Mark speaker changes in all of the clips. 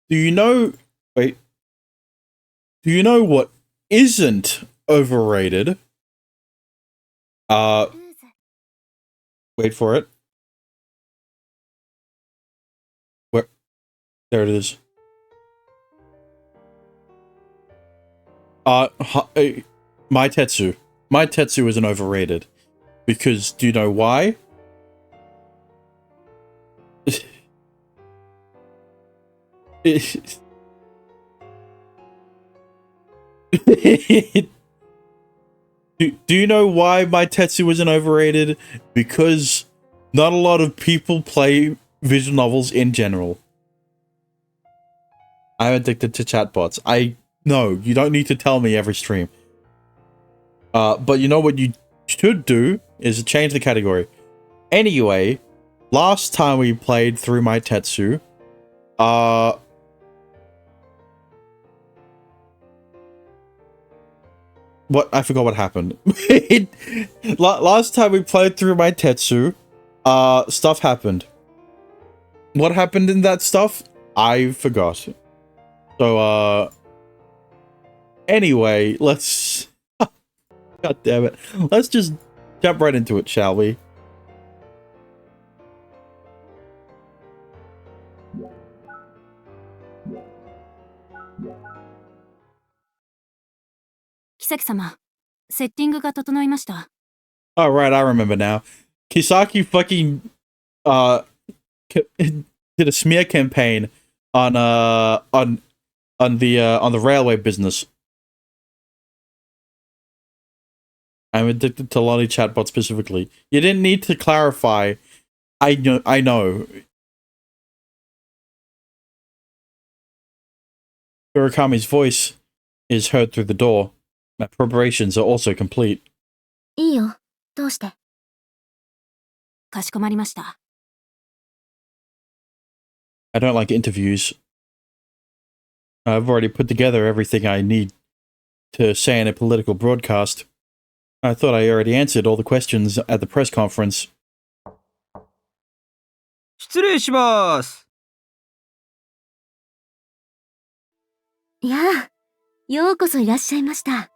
Speaker 1: Do you know? Wait. Do you know what isn't overrated? Uh, wait for it. Where? There it is. Maitetsu. Maitetsu isn't overrated. Because, do you know why? Do you know why Maitetsu isn't overrated? Because not a lot of people play visual novels in general. I'm addicted to chatbots. I know, you don't need to tell me every stream. But you know what you should do is change the category. Anyway, last time we played through Maitetsu, what? I forgot what happened. Last time we played through Maitetsu, stuff happened. What happened in that stuff? I forgot. So, anyway, let's... God damn it. Let's just jump right into it, shall we? Alright, I remember now. Kisaki fucking, did a smear campaign on the railway business. I'm addicted to Lolly chatbot specifically. You didn't need to clarify. I know. Urakami's voice is heard through the door. My preparations are also complete. I don't like interviews. I've already put together everything I need to say in a political broadcast. I thought I already answered all the questions at the press conference.
Speaker 2: 失礼します。
Speaker 3: やあ、ようこそいらっしゃいました。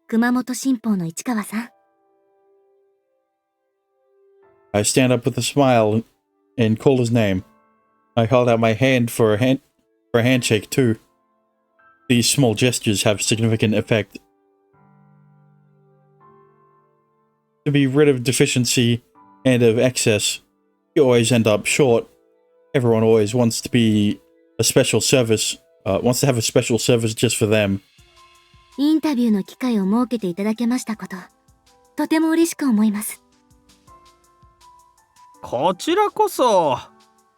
Speaker 3: 熊本新報の市川さん。
Speaker 1: I stand up with a smile and call his name. I hold out my hand for a handshake too. These small gestures have significant effect. To be rid of deficiency and of excess, you always end up short. Everyone always wants to be a special service, wants to have a special service just for them.
Speaker 3: インタビューの機会を設けていただけましたこと、とても嬉しく思います。
Speaker 2: こちらこそ、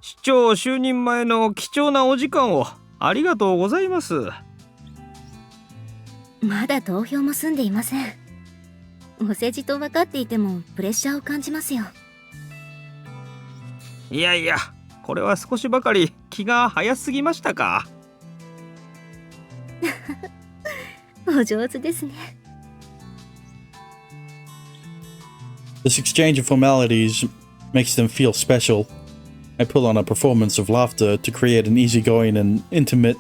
Speaker 2: 市長就任前の貴重なお時間をありがとうございます。
Speaker 3: まだ投票も済んでいません。お世辞と分かっていてもプレッシャーを感じますよ。
Speaker 2: いやいや、これは少しばかり気が早すぎましたか。
Speaker 3: お上手ですね。
Speaker 1: This exchange of formalities makes them feel special. I pull on a performance of laughter to create an easygoing and intimate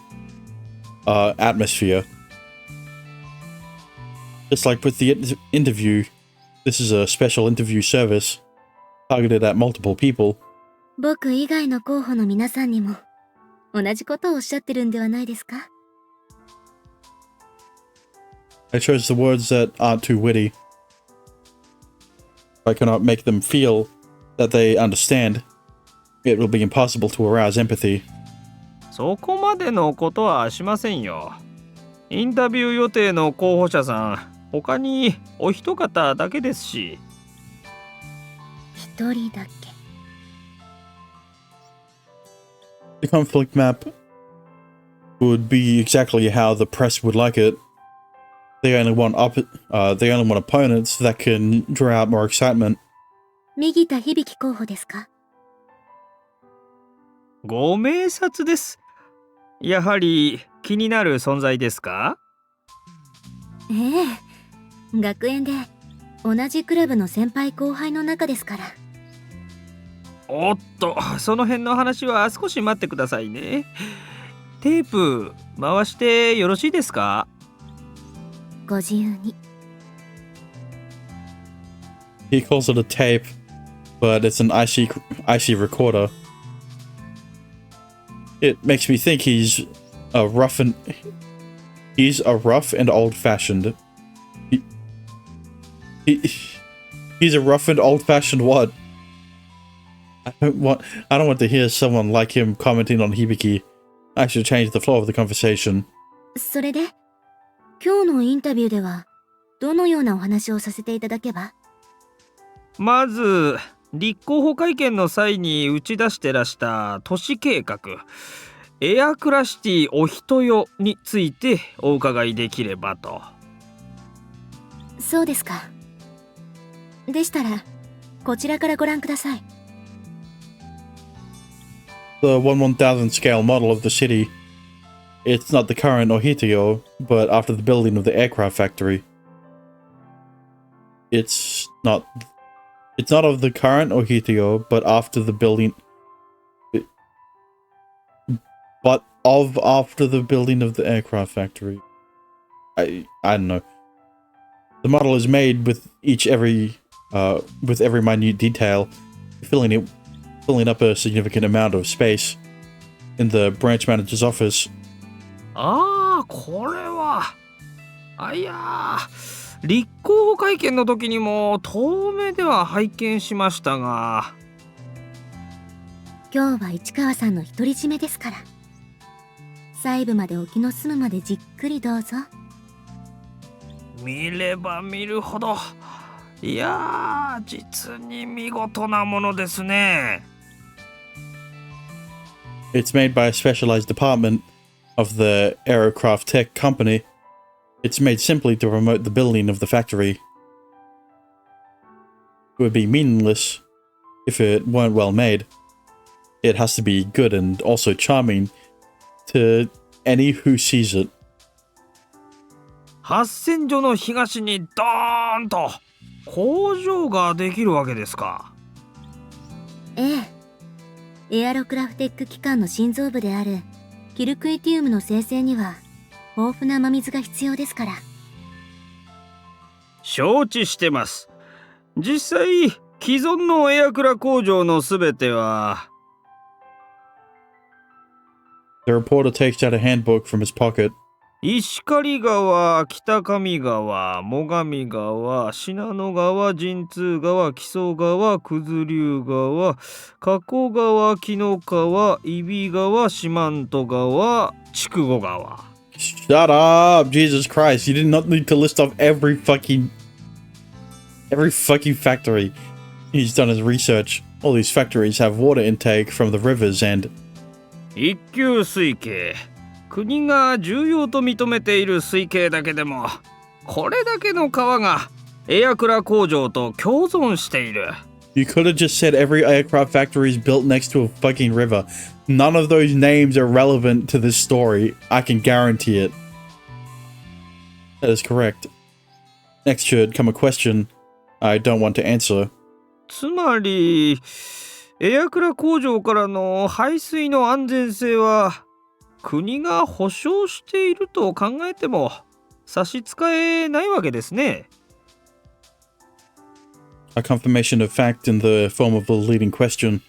Speaker 1: atmosphere. Just like with the interview, this is a special interview service targeted at multiple people.
Speaker 3: 僕以外の候補の皆さんにも同じことをおっしゃってるんではないですか？
Speaker 1: I chose the words that aren't too witty. If I cannot make them feel that they understand, it will be impossible to arouse empathy.
Speaker 2: そこまでのことはしませんよ。インタビュー予定の候補者さん、他にお一方だけですし。
Speaker 3: 一人だけ。
Speaker 1: The conflict map would be exactly how the press would like it. They only want opponents that can draw out more excitement.
Speaker 3: 右田響候補ですか？
Speaker 2: ご明察です。やはり気になる存在ですか？
Speaker 3: ええ、学園で同じクラブの先輩後輩の中ですから。
Speaker 2: おっと、その辺の話は少し待ってくださいね。テープ回してよろしいですか？
Speaker 3: ご自由に。
Speaker 1: He calls it a tape, but it's an icy recorder. It makes me think he's a rough and old-fashioned. He's a rough and old-fashioned what? I don't want to hear someone like him commenting on Hibiki. I should change the flow of the conversation.
Speaker 3: それで、今日のインタビューでは、どのようなお話をさせていただけば？
Speaker 2: まず立候補会見の際に打ち出してらした都市計画エアクラシティお人よについてお伺いできればと。
Speaker 3: そうですか。でしたら、こちらからご覧ください。
Speaker 1: The 1/1000 scale model of the city. It's not the current Ohitio, but after the building of the aircraft factory. It's not of the current Ohitio, but after the building of the aircraft factory. I don't know. The model is made with every minute detail, filling up a significant amount of space in the branch manager's office.
Speaker 2: ああ、これは。いやー、立候補会見の時にも遠目では拝見しましたが。
Speaker 3: 今日は市川さんの独り占めですから。細部までお気の済むまでじっくりどうぞ。
Speaker 2: 見れば見るほど、いやー、実に見事なものですね。
Speaker 1: It's made by a specialized department of the aerocraft tech company. It's made simply to promote the building of the factory. It would be meaningless if it weren't well made. It has to be good and also charming to any who sees it.
Speaker 2: 発線所の東にドーンと工場ができるわけですか？
Speaker 3: ええ。エアロクラフテック機関の心臓部であるキルクイティウムの生成には豊富な真水が必要ですから。
Speaker 2: 承知してます。実際既存のエアクラ工場のすべては。
Speaker 1: The reporter takes out a handbook from his pocket.
Speaker 2: 石狩川、北上川、最上川、信濃川、神通川、木曽川、九頭竜川、加古川、紀の川、揖斐川、四万十川、筑後川。
Speaker 1: Shut up! Jesus Christ, you did not need to list off every fucking factory. He's done his research. All these factories have water intake from the rivers and...
Speaker 2: 一級水系。国が重要と認めている水系だけでも、これだけの川がエアクラ工場と共存している。
Speaker 1: You could have just said every aircraft factory is built next to a fucking river. None of those names are relevant to this story. I can guarantee it. That is correct. Next should come a question I don't want to answer.
Speaker 2: つまり、エアクラ工場からの排水の安全性は国が保証していると考えても差し支えないわけですね。
Speaker 1: A confirmation of fact in the form of a leading question.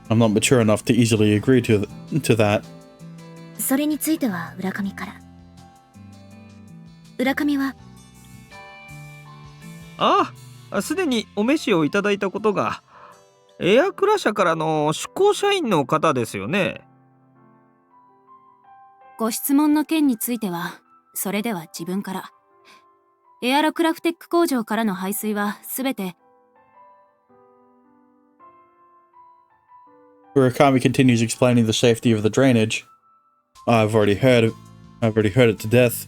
Speaker 1: I'm not mature enough to easily agree to that.
Speaker 3: それについては浦上から。浦上は、
Speaker 2: すでにお召しをいただいたことが、エアクラ社からの出向社員の方ですよね。
Speaker 4: ご質問の件については、それでは自分から。エアロクラフテック工場からの排水はすべて。
Speaker 1: Murakami continues explaining the safety of the drainage. I've already heard it to death.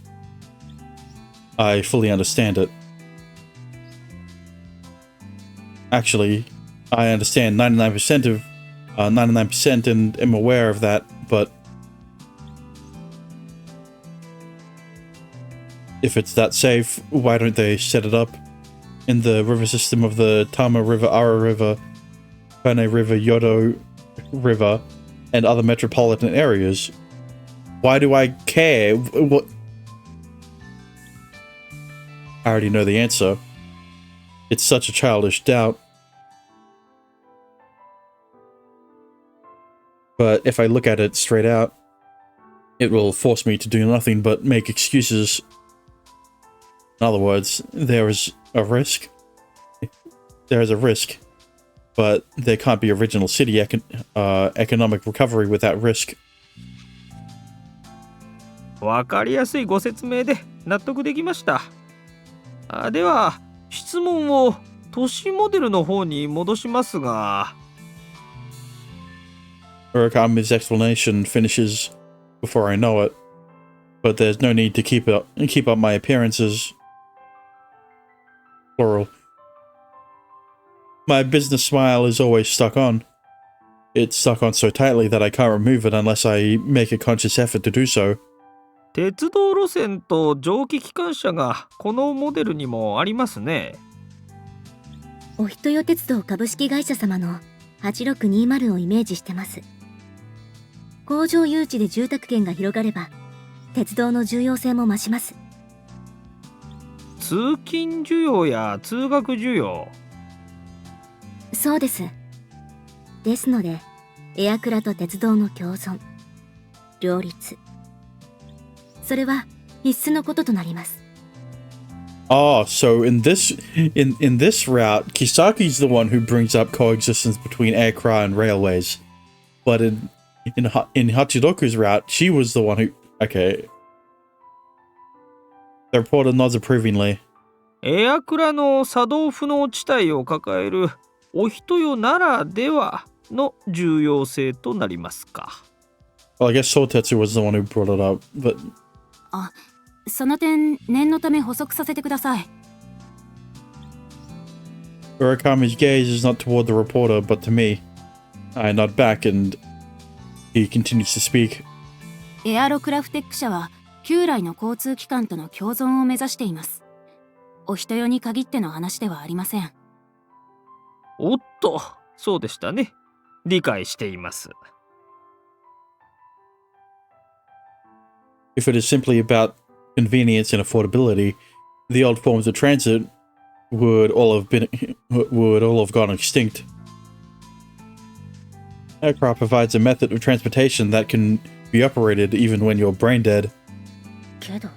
Speaker 1: I fully understand it. Actually, I understand 99% and am aware of that, but if it's that safe, why don't they set it up in the river system of the Tama River, Ara River, Kane River, Yodo River, and other metropolitan areas. Why do I care? What? I already know the answer. It's such a childish doubt. But if I look at it straight out, it will force me to do nothing but make excuses. In other words, there is a risk. There is a risk. But there can't be original city economic recovery without risk.
Speaker 2: わかりやすいご説明で納得できました。では、質問を都市モデルの方に戻しますが。
Speaker 1: Urakami's explanation finishes before I know it, but there's no need to keep up my appearances. Plural. My business smile is always stuck on. It's stuck on so tightly that I can't remove it unless I make a conscious effort to do so.
Speaker 2: 鉄道路線と蒸気機関車がこのモデルにもありますね。
Speaker 3: お人よ鉄道株式会社様の8620をイメージしてます。工場誘致で住宅圏が広がれば、鉄道の重要性も増します。
Speaker 2: 通勤需要や通学需要。
Speaker 3: そうです。ですので、エアクラと鉄道の共存、両立。それは必須のこととなります。
Speaker 1: Ah, so in this route, Kisaki's the one who brings up coexistence between aircraft and railways, but in Hachiroku's route, she was the one who. Okay. The reporter nods approvingly.
Speaker 2: エアクラの作動不能地帯を抱えるお人よならではの重要性となりますか。
Speaker 1: Well, I guess Sotetsu was the one who brought it up, but.
Speaker 4: その点、念のため補足させてください。
Speaker 1: Urakami's gaze is not toward the reporter, but to me. I nod back and he continues to speak.
Speaker 4: エアロクラフテック社は旧来の交通機関との共存を目指しています。お人よに限っての話ではありません。
Speaker 2: おっと、そうでしたね。理解しています。
Speaker 1: If it is simply about convenience and affordability, the old forms of transit would all have gone extinct. Aircraft provides a method of transportation that can be operated even when you're brain dead.
Speaker 3: けど。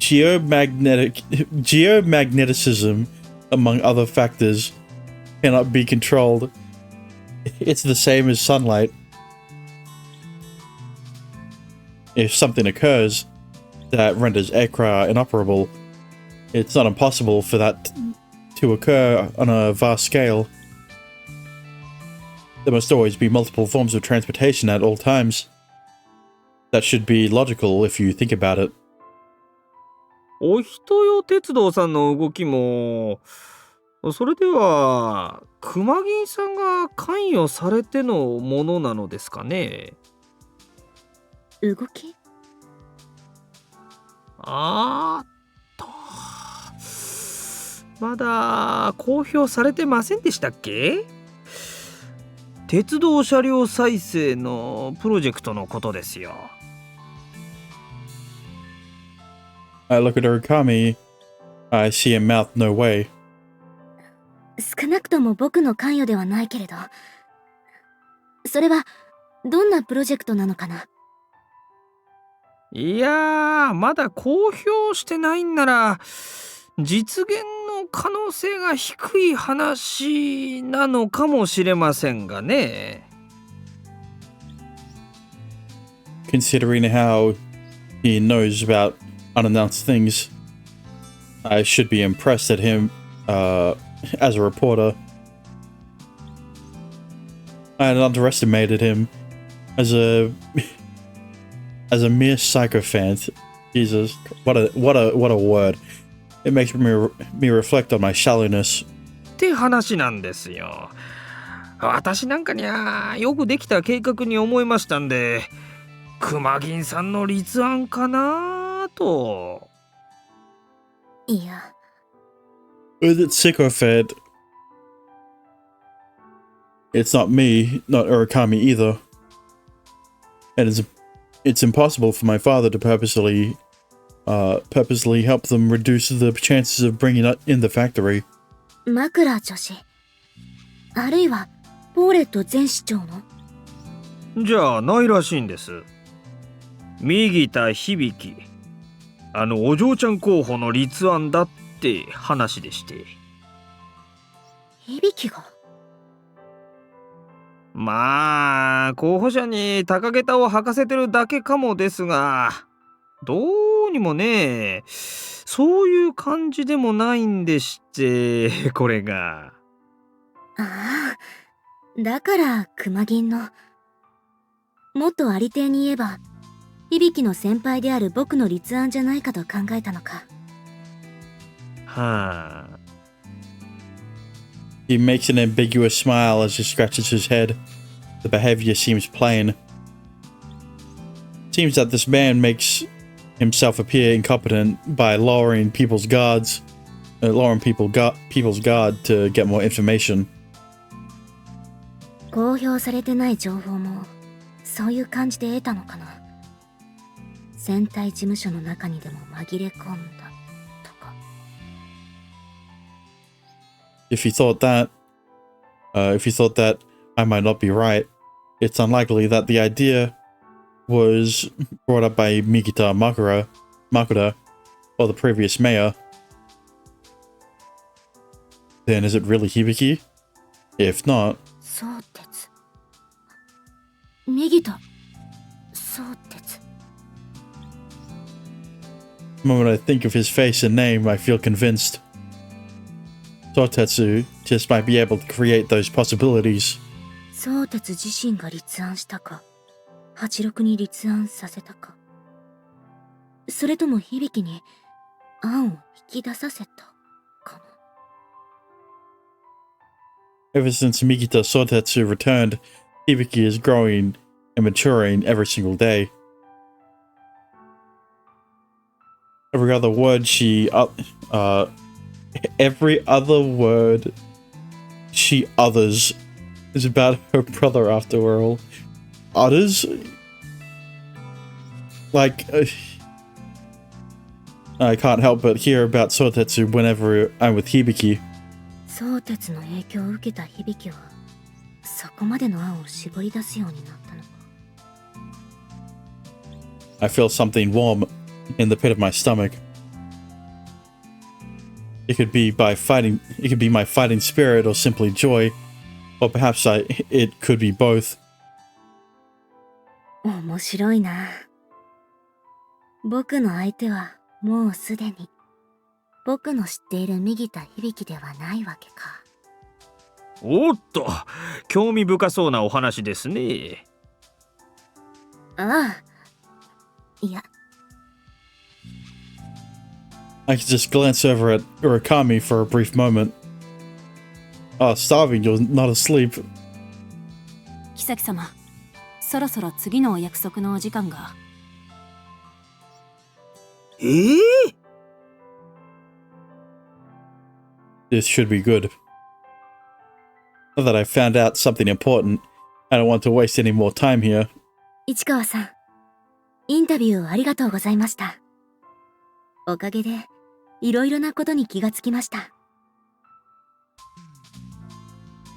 Speaker 1: Geomagnetism, among other factors, cannot be controlled. It's the same as sunlight. If something occurs that renders aircraft inoperable, it's not impossible for that to occur on a vast scale. There must always be multiple forms of transportation at all times. That should be logical if you think about it.
Speaker 2: お人よ鉄道さんの動きも、それでは熊銀さんが関与されてのものなのですかね。
Speaker 3: 動き？
Speaker 2: まだ公表されてませんでしたっけ？鉄道車両再生のプロジェクトのことですよ。
Speaker 1: I look at Urakami. I see a mouth no way.
Speaker 3: 少なくとも僕の関与ではないけれど、それはどんなプロジェクトなのかな。
Speaker 2: いやー、まだ公表してないんなら実現の可能性が低い話なのかもしれませんがね。
Speaker 1: Considering how he knows about unannounced things, I should be impressed at him as a reporter. I had underestimated him as a mere sycophant. Jesus, what a word. It makes me reflect on my shallowness.
Speaker 2: って話なんですよ。私なんかにゃよくできた計画に思いましたんで、熊銀さんの立案かなと。
Speaker 3: いや。
Speaker 1: Was it sycophant? It's not me, not Urakami either. And it's impossible for my father to purposely help them reduce the chances of bringing it in the factory.
Speaker 3: 枕女子。あるいは、ポーレット前市長の？
Speaker 2: じゃあないらしいんです。右田響、お嬢ちゃん候補の立案だって話でして。
Speaker 3: 響が？
Speaker 2: まあ候補者に高げたを履かせてるだけかもですが、どうにもね、そういう感じでもないんでして、これが。
Speaker 3: ああ、だから熊銀の。もっとありていに言えば、響の先輩である僕の立案じゃないかと考えたのか。
Speaker 2: はあ。
Speaker 1: He makes an ambiguous smile as he scratches his head. The behavior seems plain. Seems that this man makes himself appear incompetent by lowering people's guard to get more information.
Speaker 3: 公表されてない情報もそういう感じで得たのかな。戦隊事務所の中にでも紛れ込んだとか。
Speaker 1: If he thought that I might not be right, it's unlikely that the idea was brought up by Mikita Makuda, or the previous mayor. Then is it really Hibiki? If not...
Speaker 3: 相鉄。右田。相鉄。
Speaker 1: The moment I think of his face and name, I feel convinced. Sotetsu just might be able to create those possibilities.
Speaker 3: 相鉄自身が立案したか、86に立案させたか、それとも響に案を引き出させたかな。
Speaker 1: Ever since Mikita Sotetsu returned, Hibiki is growing and maturing every single day. Every other word she utters is about her brother after all. Utters? Like, I can't help but hear about Sotetsu whenever I'm with Hibiki.
Speaker 3: 相鉄の影響を受けた響は、そこまでの案を絞り出すようになったのか。
Speaker 1: I feel something warm in the pit of my stomach. It could be my fighting spirit or simply joy, or perhaps it could be both.
Speaker 3: 面白いな。僕の相手はもうすでに僕の知っている右田響ではないわけか。
Speaker 2: おっと、興味深そうなお話ですね。
Speaker 3: ああ、いや。
Speaker 1: I could just glance over at Urakami for a brief moment. Oh, starving, you're not asleep.
Speaker 4: 妃様、そろそろ次のお約束のお時間が。
Speaker 1: This should be good. Now that I've found out something important, I don't want to waste any more time here.
Speaker 3: 市川さん、インタビューをありがとうございました。おかげで、いろいろなことに気がつきました。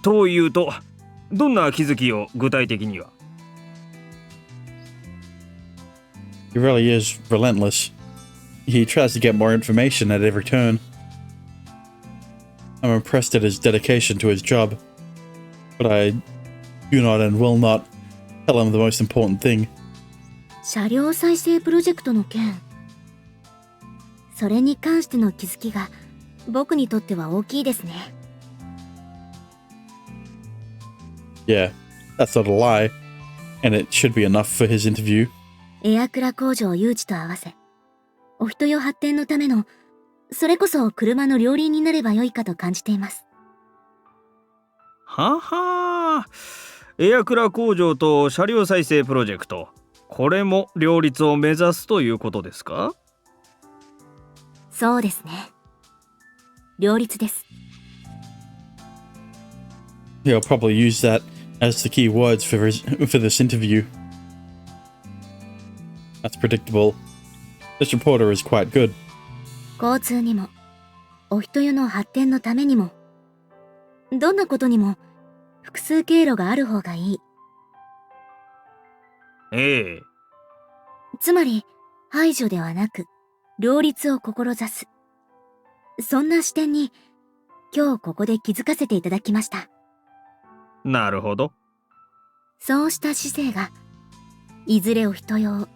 Speaker 2: というと、どんな気づきを具体的には？
Speaker 1: He really is relentless. He tries to get more information at every turn. I'm impressed at his dedication to his job, but I do not and will not tell him the most important thing.
Speaker 3: 車両再生プロジェクトの件。それに関しての気づきが僕にとっては大きいですね。
Speaker 1: Yeah, that's not a lie, and it should be enough for his interview.
Speaker 3: エアクラ工場誘致と合わせ、お人よ発展のための、それこそ車の両輪になればよいかと感じています。
Speaker 2: ははー、エアクラ工場と車両再生プロジェクト、これも両立を目指すということですか？
Speaker 3: そうですね。両立です。
Speaker 1: He'll probably use that as the key words for this interview. That's predictable. This reporter is quite good.
Speaker 3: 交通にも、お人よの発展のためにも、どんなことにも複数経路がある方がいい。
Speaker 2: ええ。
Speaker 3: つまり、排除ではなく、両立を志す。そんな視点に、今日ここで気づかせていただきました。
Speaker 2: なるほど。
Speaker 3: そうした姿勢が、いずれお人よを、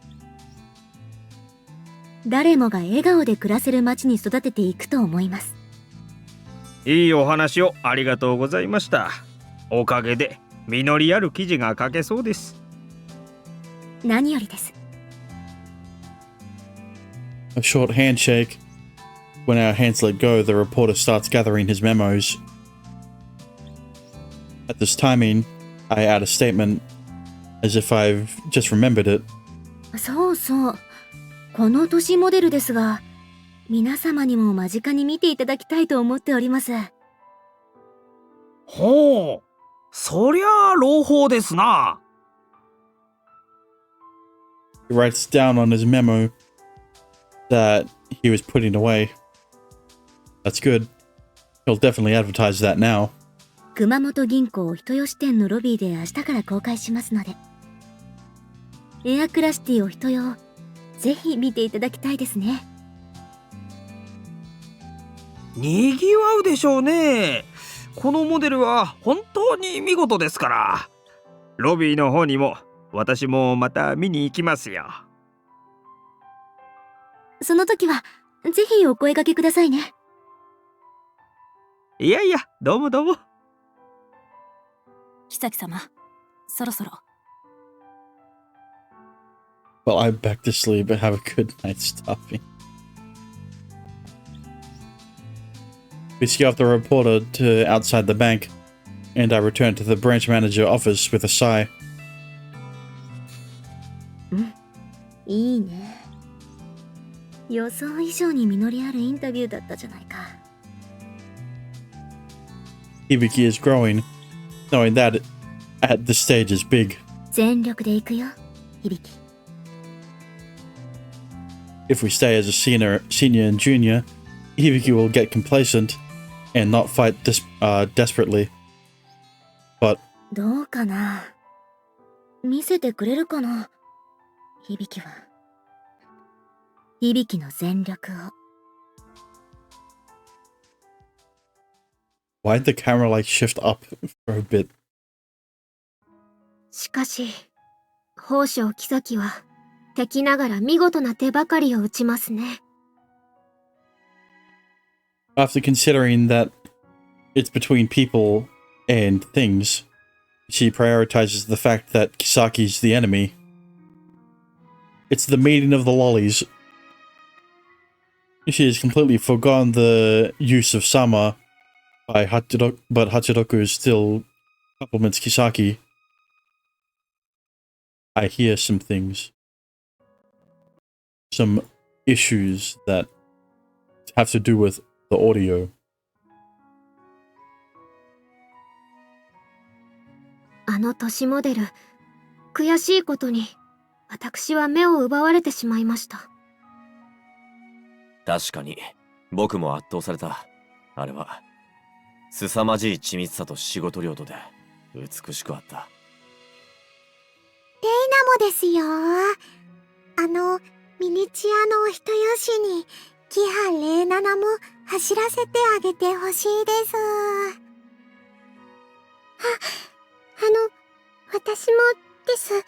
Speaker 3: 誰もが笑顔で暮らせる街に育てていくと思います。
Speaker 2: いいお話をありがとうございました。おかげで実りある記事が書けそうです。
Speaker 3: 何よりです。
Speaker 1: A short handshake. When our hands let go, the reporter starts gathering his memos. At this timing, I add a statement, as if I've just remembered it.
Speaker 3: そうそう。この都市モデルですが、皆様にも間近に見ていただきたいと思っております。
Speaker 2: ほう、そりゃあ朗報ですな。
Speaker 1: He writes down on his memo that he was putting away. That's good. He'll definitely advertise that now.
Speaker 3: 熊本銀行人吉店のロビーで明日から公開しますので、エアクラシティお人よ、ぜひ見ていただきたいですね。
Speaker 2: にぎわうでしょうね。このモデルは本当に見事ですから。ロビーの方にも私もまた見に行きますよ。
Speaker 3: その時はぜひお声掛けくださいね。
Speaker 2: いやいや、どうもどうも。
Speaker 4: 妃様、そろそろ。
Speaker 1: Well, I'm back to sleep and have a good night stopping. We ski off the reporter to outside the bank, and I return to the branch manager office with a sigh.
Speaker 3: いいね。予想以上に実りあるインタビューだったじゃないか。
Speaker 1: Hibiki is growing, knowing that at this stage is big.
Speaker 3: 全力で行くよ、響き。
Speaker 1: If we stay as a senior and junior, Hibiki will get complacent and not fight desperately. But
Speaker 3: どうかな。見せてくれるかな、響きは。響きの全力を。
Speaker 1: why'd the camera like shift up for a bit?
Speaker 5: しかし、宝生妃は敵ながら見事な手ばかりを打ちますね。
Speaker 1: After considering that it's between people and things, she prioritizes the fact that Kisaki's the enemy. It's the meeting of the lollies. She has completely forgone the use of Sama, but Hachiroku still compliments Kisaki. I hear some things. Some issues that have to do with the audio.
Speaker 5: あの都市モデル、悔しいことに私は目を奪われてしまいました。
Speaker 6: 確かに僕も圧倒された。あれは凄まじい緻密さと仕事量とで美しくあった。
Speaker 5: レイナもですよ。ミニチュアのお人よしにキハ07も走らせてあげてほしいです。私もです。う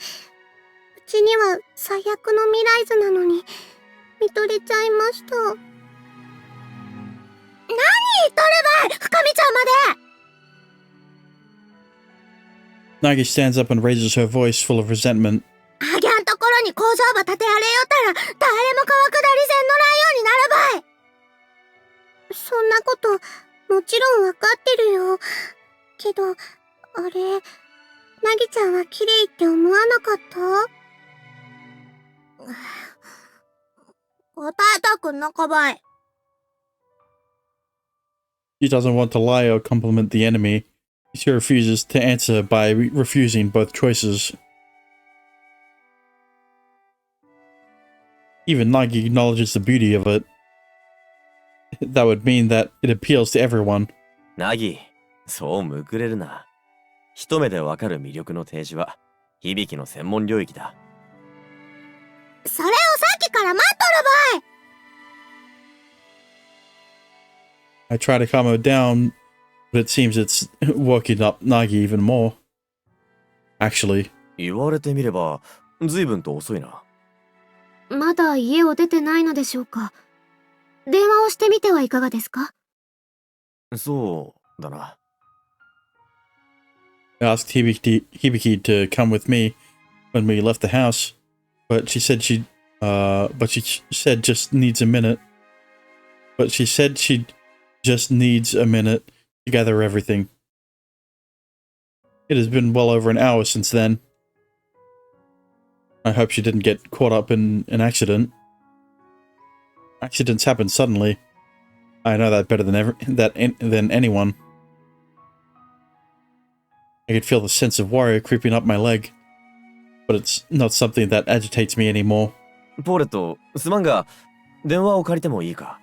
Speaker 5: ちには最悪の未来図なのに見とれちゃいました。何言っとるばい、深見ちゃんまで。
Speaker 1: Nagi stands up and raises her voice full of resentment.
Speaker 5: あぎゃんところに工場ば建てられよったら誰も川下り線乗らんようになるばい。そんなこともちろんわかってるよ。けどあれ、なぎちゃんは綺麗って思わなかった？答えたくんなかばい。
Speaker 1: She doesn't want to lie or compliment the enemy, She refuses to answer by refusing both choices. Even Nagi acknowledges the beauty of it. That would mean that it appeals to everyone.
Speaker 6: ナギ、そうむくれるな。一目でわかる魅力の提示は、響きの専門領域だ。
Speaker 5: それをさっきから待っとるばい。
Speaker 1: I try to calm her down, but it seems it's working up Nagi even more. Actually.
Speaker 6: 言われてみれば、随分と遅いな。
Speaker 5: まだ家を出てないのでしょうか。電話をしてみてはいかがですか？
Speaker 6: そうだな。
Speaker 1: I asked Hibiki to come with me when we left the house, but she said she just needs a minute. But she said she just needs a minute to gather everything. It has been well over an hour since then. I hope she didn't get caught up in an accident. Accidents happen suddenly. I know that better than anyone. I could feel the sense of worry creeping up my leg, but it's not something that agitates me anymore.
Speaker 6: ポーレット、すまんが、電話を借りてもいいか？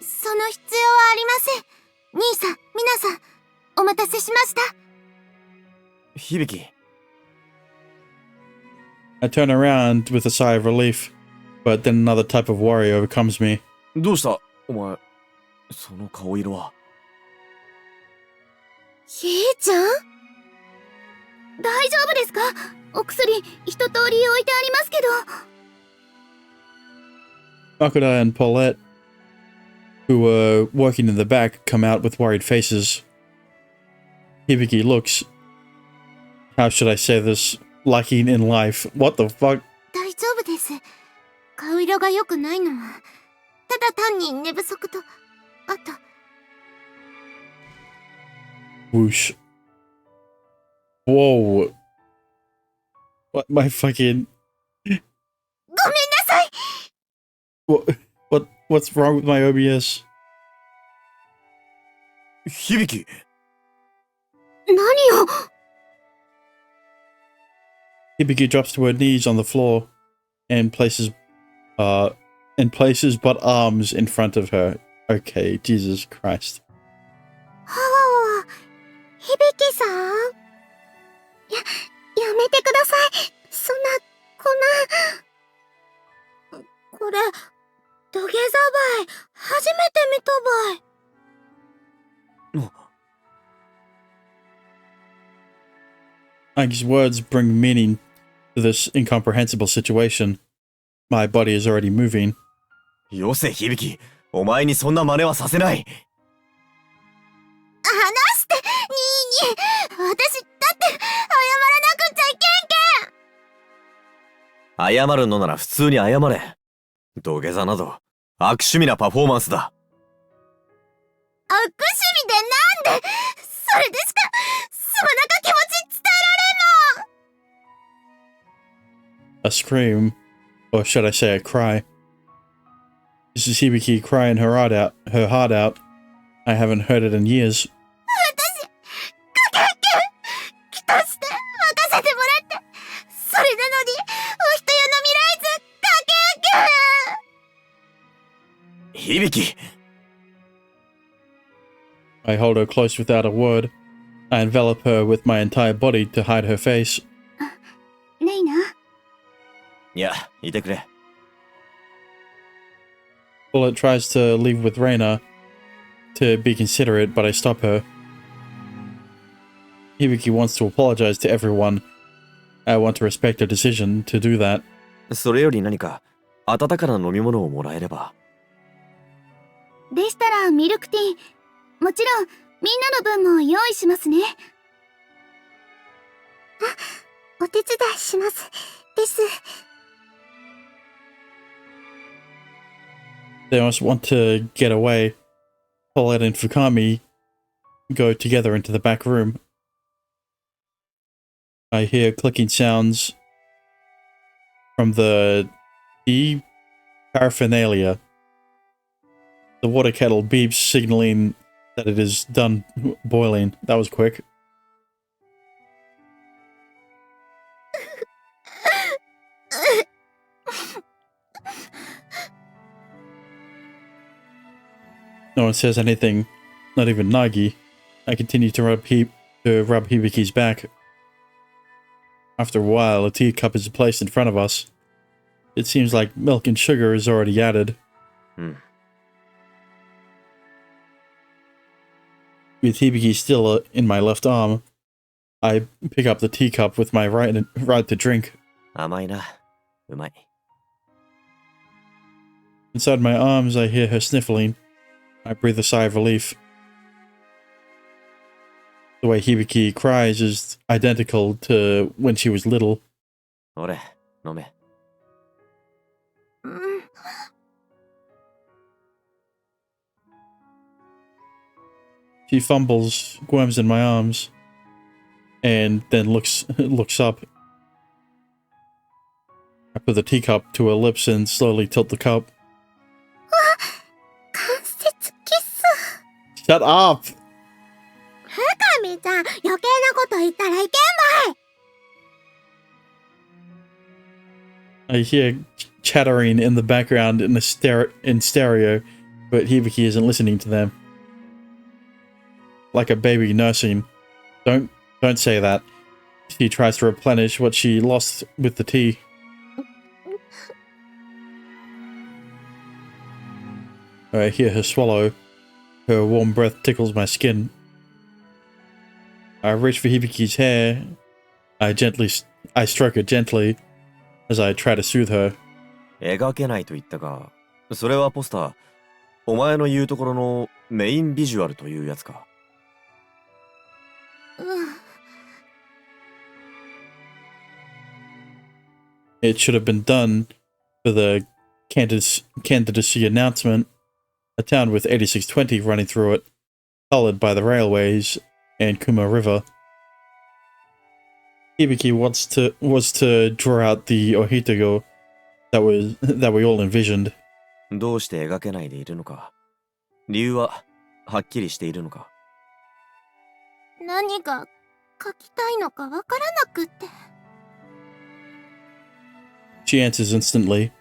Speaker 5: その必要はありません。兄さん、皆さん、お待たせしました。
Speaker 6: 響き。
Speaker 1: I turn around with a sigh of relief, but then another type of worry overcomes me.
Speaker 6: どうしたお前、その顔色は。
Speaker 5: ひーちゃん？大丈夫ですか？お薬、一通り置いてありますけど。
Speaker 1: Makoda and Paulette, who were working in the back, come out with worried faces. Hibiki looks, how should I say this, lacking in life. What the fuck?
Speaker 5: 大丈夫です。顔色が良くないのは、ただ単に寝不足と、あと。
Speaker 1: Whoosh. Whoa. What my fucking...
Speaker 5: ごめんなさい。
Speaker 1: What's wrong with my OBS?
Speaker 6: 響き。
Speaker 5: 何を。
Speaker 1: Hibiki drops to her knees on the floor and places but arms in front of her. Okay, Jesus Christ.
Speaker 5: はわわ、響さん。やめてください。そんな、これ、土下座ばい。初めて見たばい。
Speaker 1: Agi's words bring meaning to this incomprehensible situation. My body is already moving.
Speaker 6: よせ、響き。お前にそんな真似はさせない。
Speaker 5: 話して、にー。私、だって、謝らなくちゃいけんけん。
Speaker 6: 謝るのなら普通に謝れ。土下座など、悪趣味なパフォーマンスだ。
Speaker 5: 悪趣味でなんで、それでしか、すまなか気持ち伝えられんの。
Speaker 1: A scream, or should I say a cry. This is Hibiki crying her heart out. I haven't heard it in years.
Speaker 5: 私、かけんけん。来たして、任せてもらって。それなのに、お人よの未来図、かけんけん。
Speaker 6: 響き。
Speaker 1: I hold her close without a word. I envelop her with my entire body to hide her face.
Speaker 5: レイナ。
Speaker 6: いや、いてくれ。
Speaker 1: Bullet tries to leave with Reina to be considerate, but I stop her. Hibiki wants to apologize to everyone. I want to respect her decision to do that.
Speaker 6: それより何か、温かな飲み物をもらえれば。
Speaker 5: でしたら、ミルクティー。もちろん、みんなの分も用意しますね。お手伝いします。です。
Speaker 1: They must want to get away. Paulette and Fukami go together into the back room. I hear clicking sounds from the paraphernalia. The water kettle beeps, signaling that it is done boiling. That was quick. No one says anything, not even Nagi. I continue to rub Hibiki's back. After a while, a teacup is placed in front of us. It seems like milk and sugar is already added. With Hibiki still in my left arm, I pick up the teacup with my right to drink.
Speaker 6: 甘いな。うまい。
Speaker 1: Inside my arms, I hear her sniffling. I breathe a sigh of relief. The way Hibiki cries is identical to when she was little.
Speaker 6: 俺、飲め。
Speaker 1: She fumbles, squirms in my arms, and then looks up. I put the teacup to her lips and slowly tilt the cup. Shut up!
Speaker 5: 深見ちゃん、余計なこと言ったらいけんばい。
Speaker 1: I hear chattering in the background in stereo, but Hibiki isn't listening to them. Like a baby nursing. Don't say that. She tries to replenish what she lost with the tea. I hear her swallow. Her warm breath tickles my skin. I reach for Hibiki's hair. I stroke her gently as I try to soothe her.
Speaker 6: 描けないと言ったが、それはポスター。お前の言うところのメインビジュアルというやつか。
Speaker 1: It should have been done for the candidacy announcement. A town with 8620 running through it, colored by the railways and Kuma River. Hibiki was to draw out the Ohitago that we all envisioned.
Speaker 6: どうして描けないでいるのか。理由ははっきりしているのか。
Speaker 5: 何が書きたいのかわからなくって。
Speaker 1: She answers instantly.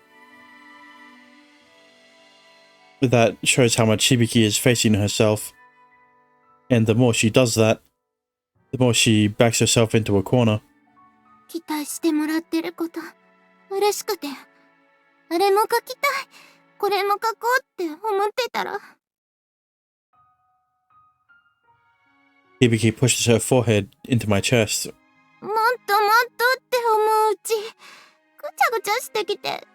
Speaker 1: That shows how much Hibiki is facing herself. And the more she does that, the more she backs herself into a corner.
Speaker 5: 期待してもらってること、嬉しくて、あれも書きたい、これも書こうって思ってたら。
Speaker 1: Hibiki pushes her forehead into my chest.
Speaker 5: もっともっとって思ううち、ぐちゃぐちゃしてきて、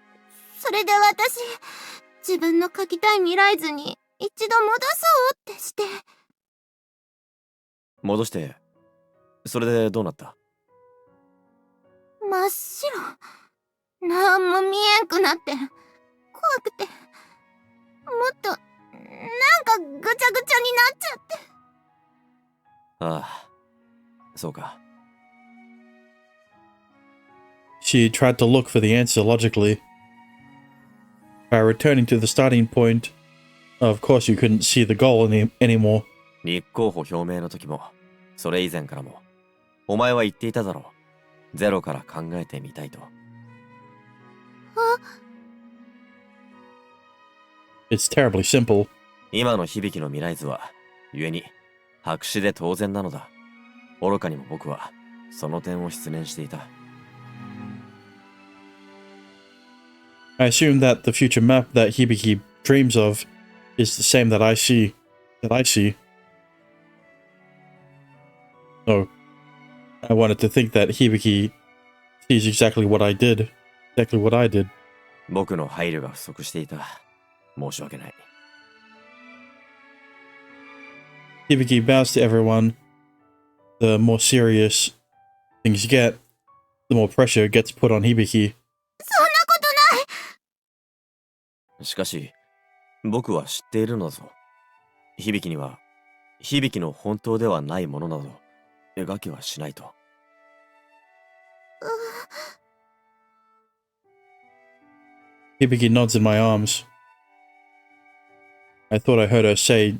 Speaker 5: それで私、自分の書きたい未来図に一度戻そうってして。
Speaker 6: 戻して、それでどうなった？
Speaker 5: 真っ白。なんも見えんくなって、怖くて、もっと、なんかぐちゃぐちゃになっちゃって。
Speaker 6: ああ、そうか。
Speaker 1: She tried to look for the answer logically. By returning to the starting point, of course you couldn't see the goal anymore.
Speaker 6: 立候補表明の時も、それ以前からも、お前は言っていただろう。ゼロから考えてみたいと。
Speaker 1: It's terribly simple.
Speaker 6: 今の響の未来図は、故に、白紙で当然なのだ。愚かにも僕は、その点を失念していた。
Speaker 1: I assume that the future map that Hibiki dreams of is the same that I see. No. I wanted to think that Hibiki sees exactly what I did.
Speaker 6: 僕の配慮が不足していた。申し訳ない。
Speaker 1: Hibiki bows to everyone. The more serious things get, the more pressure gets put on Hibiki.
Speaker 5: そんなことない。
Speaker 6: しかし、僕は知っているのだぞ。響には、響の本当ではないものなど、描きはしないと。
Speaker 1: Hibiki nods in my arms. I thought I heard her say,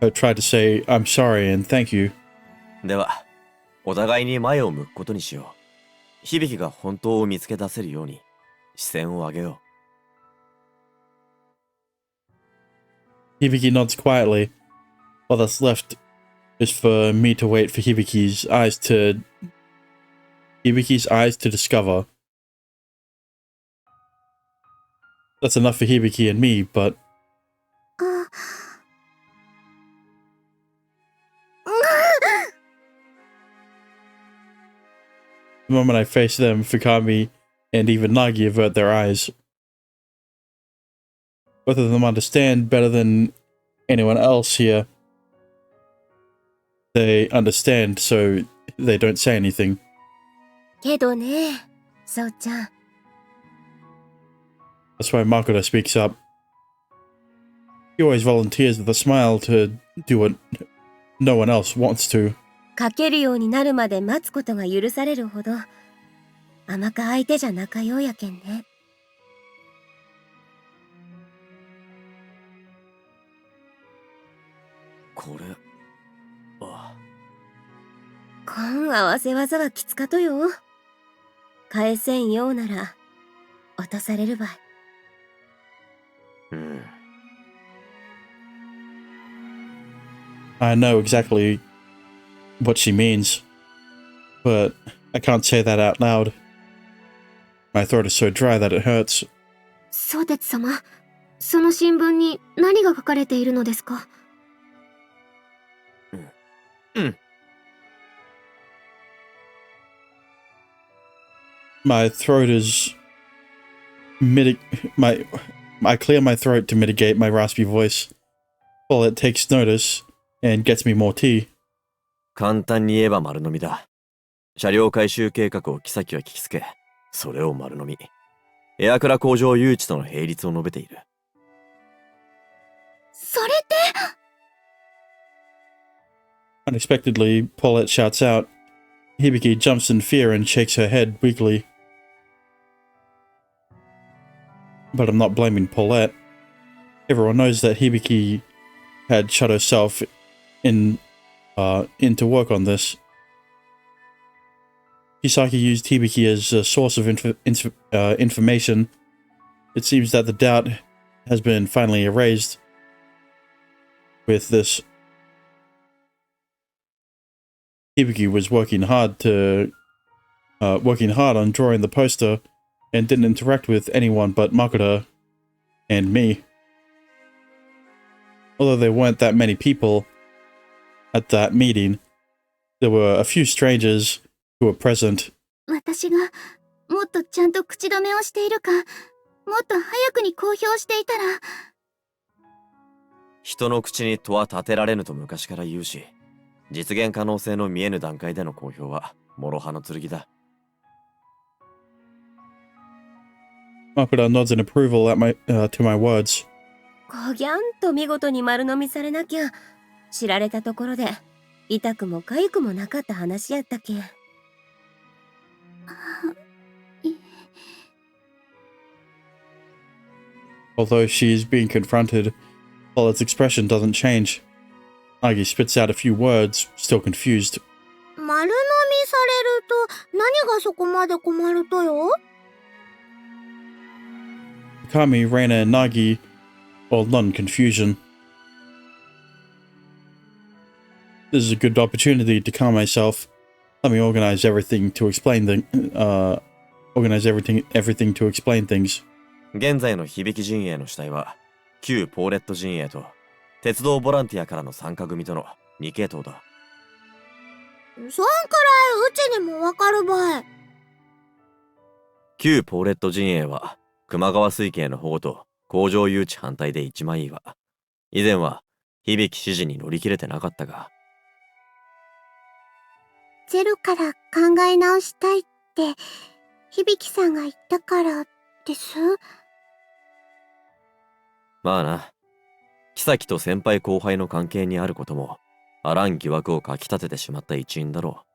Speaker 1: her try to say, I'm sorry and thank you.
Speaker 6: では、お互いに前を向くことにしよう。響が本当を見つけ出せるように視線を上げよ
Speaker 1: う。Hibiki nods quietly. All that's left is for me to wait for Hibiki's eyes to discover. That's enough for Hibiki and me, but the moment I face them, Fukami and even Nagi avert their eyes. Both of them understand better than anyone else here. They understand, so they don't say anything.
Speaker 3: けどね、そうちゃん。
Speaker 1: That's why Makoto speaks up. He always volunteers with a smile to do what no one else wants to.
Speaker 3: 書けるようになるまで待つことが許されるほど、甘か相手じゃ仲ようやけんね。
Speaker 6: これ、あ。
Speaker 3: こん合わせ技はきつかとよ。返せんようなら、落とされるばい。
Speaker 1: I know exactly what she means, but I can't say that out loud. My throat is so dry that it hurts.
Speaker 3: 相鉄様、その新聞に何が書かれているのですか？My
Speaker 1: throat is I clear my throat to mitigate my raspy voice. Well, it takes notice and gets me more tea.
Speaker 6: 簡単に言えば丸飲みだ。車両回収計画を妃は聞きつけ、それを丸飲み。エアクラ工場誘致との並立を述べている。
Speaker 3: それって
Speaker 1: Unexpectedly, Paulette shouts out. Hibiki jumps in fear and shakes her head weakly. But I'm not blaming Paulette. Everyone knows that Hibiki had shut herself in to work on this. Kisaki used Hibiki as a source of information. It seems that the doubt has been finally erased with this. Hibiki was working hard on drawing the poster and didn't interact with anyone but Makoto and me. Although there weren't that many people at that meeting, there were a few strangers who were present.
Speaker 3: 私がもっとちゃんと口止めをしているか、もっと早くに公表していたら。
Speaker 6: 人の口に戸は立てられぬと昔から言うし、実現可能性の見えぬ段階での公表は諸刃の剣だ。
Speaker 1: Makoto nods in approval at to my words.
Speaker 3: こぎゃんと見事に丸飲みされなきゃ、知られたところで痛くも痒くもなかった話やったけん。
Speaker 1: Although she is being confronted, Paulette's expression doesn't change. Nagi spits out a few words, still confused.
Speaker 5: 丸飲みされると何がそこまで困るとよ？
Speaker 1: Kami, Reina, and Nagi all nod in confusion. This is a good opportunity to calm myself. Let me organize everything to explain everything to explain things.
Speaker 6: 現在の響陣営の主体は、旧ポーレット陣営と鉄道ボランティアからの参加組との2系統だ。
Speaker 5: そんくらいうちにもわかるばい。
Speaker 6: 旧ポーレット陣営は、熊川水系の保護と工場誘致反対で一枚岩。以前は響指示に乗り切れてなかったが。
Speaker 5: ゼロから考え直したいって響さんが言ったからです。
Speaker 6: まあな。妃と先輩後輩の関係にあることも、あらん疑惑をかき立ててしまった一因だろう。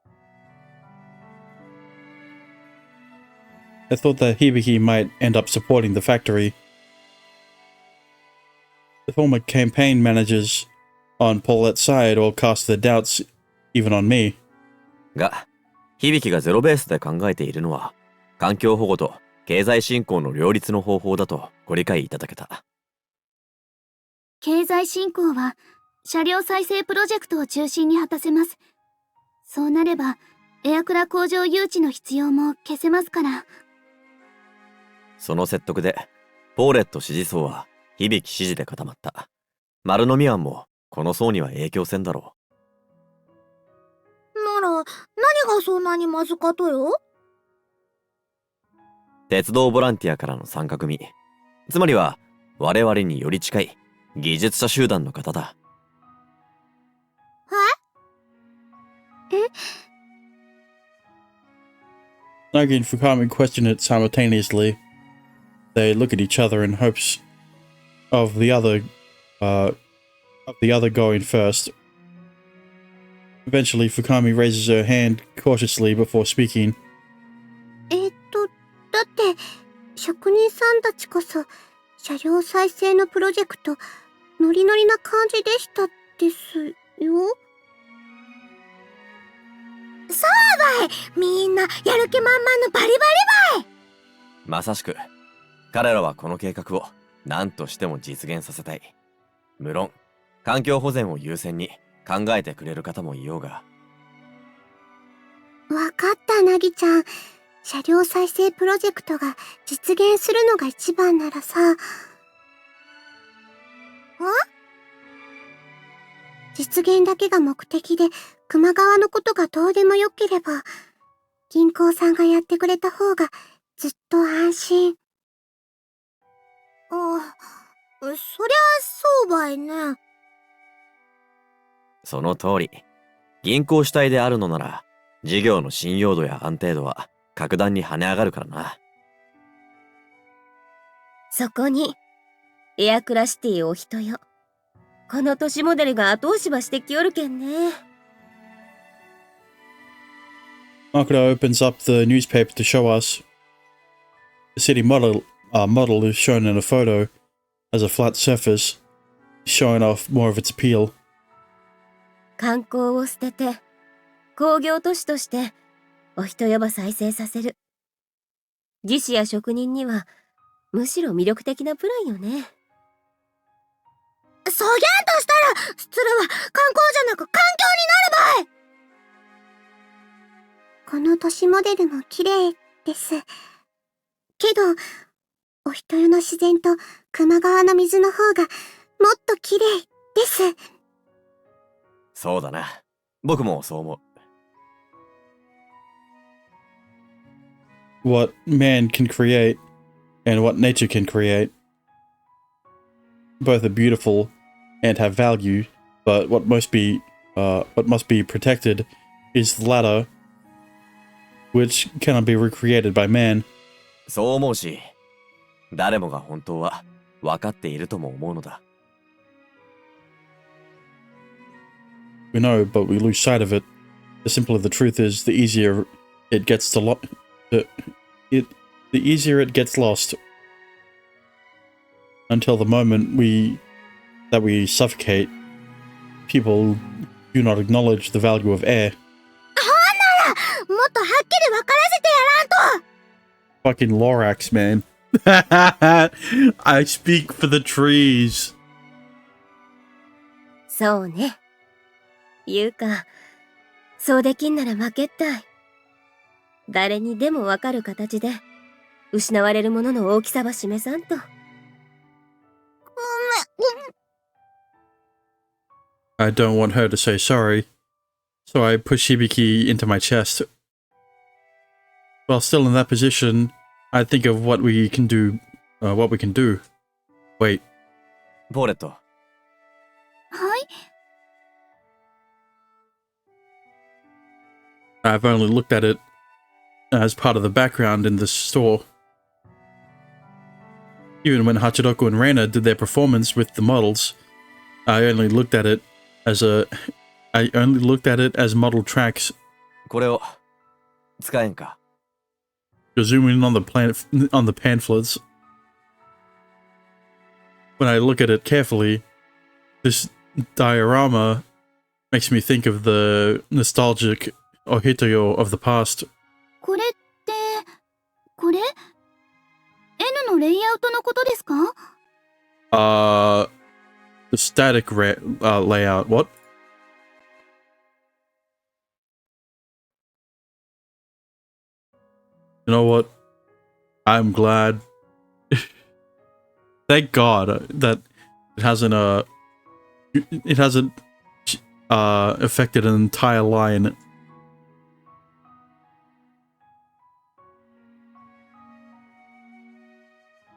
Speaker 1: I thought that Hibiki might end up supporting the factory. The former campaign managers on Paulette's side or cast their doubts even on me.
Speaker 6: が、響がゼロベースで考えているのは、環境保護と経済振興の両立の方法だとご理解いただけた。
Speaker 5: 経済振興は車両再生プロジェクトを中心に果たせます。そうなればエアクラ工場誘致の必要も消せますから。
Speaker 6: その説得で、ポーレット支持層は響支持で固まった。丸飲み案もこの層には影響せんだろ
Speaker 5: なら何がそんなにまずかとよ。
Speaker 6: 鉄道ボランティアからの参加組、つまりは我々により近い技術者集団の方だ。
Speaker 1: Nagi and Fukami question it simultaneously. They look at each other in hopes of the other going first. Eventually, Fukami raises her hand cautiously before speaking.
Speaker 5: だって職人さんたちこそ車両再生のプロジェクトノリノリな感じでしたですよ。そうばい、みんなやる気満々のバリバリばい。
Speaker 6: まさしく、彼らはこの計画を何としても実現させたい。無論、環境保全を優先に考えてくれる方もいようが。
Speaker 5: わかった、なぎちゃん。車両再生プロジェクトが実現するのが一番ならさ。実現だけが目的で、球磨川のことがどうでもよければ、銀行さんがやってくれた方がずっと安心。そりゃそうばいね。
Speaker 6: その通り。銀行主体であるのなら、事業の信用度や安定度は格段に跳ね上がるからな。
Speaker 3: そこに、エアクラシティお人よ。この都市モデルが後押しばしてきおるけんね。
Speaker 1: Makoto opens up the newspaper to show us. The city model is shown in a photo as a flat surface, showing off more of its appeal.
Speaker 3: 観光を捨てて、工業都市としてお人よば再生させる。技師や職人にはむしろ魅力的なプランよね。
Speaker 5: そぎゃんとしたら、それは観光じゃなく環境になるばい。この都市モデルも綺麗です。けど、お人よの自然と球磨川の水の方がもっと綺麗です。
Speaker 6: そうだな。僕もそう思う。
Speaker 1: What man can create and what nature can create. Both are beautiful and have value, but what must be protected is the latter, which cannot be recreated by man.
Speaker 6: そう思うし、誰もが本当は分かっているとも思うのだ。
Speaker 1: We know, but we lose sight of it. The simpler the truth is, the easier it gets the easier it gets lost. Until the moment that we suffocate, people do not acknowledge the value of air.
Speaker 5: ほんなら、もっとはっきり分からせてやらんと。
Speaker 1: Fucking Lorax, man. I speak for the trees.
Speaker 3: そうね。いうか、そうできんなら負けたい。誰にでもわかる形で、失われるものの大きさば示さんと。
Speaker 1: I don't want her to say sorry, so I push Hibiki into my chest. While still in that position, I think of what we can do. Wait.
Speaker 6: ポーレット。
Speaker 5: はい。
Speaker 1: I've only looked at it as part of the background in the store. Even when Hachiroku and Reina did their performance with the models, I only looked at it as model tracks.
Speaker 6: これを使えんか。
Speaker 1: You're zooming in on the pamphlets. When I look at it carefully, this diorama makes me think of the nostalgic Ohitoyo of the past.
Speaker 5: これって、これ ?N のレイアウトのことですか？
Speaker 1: The static layout. What? You know what? I'm glad. Thank God that it hasn't affected an entire line.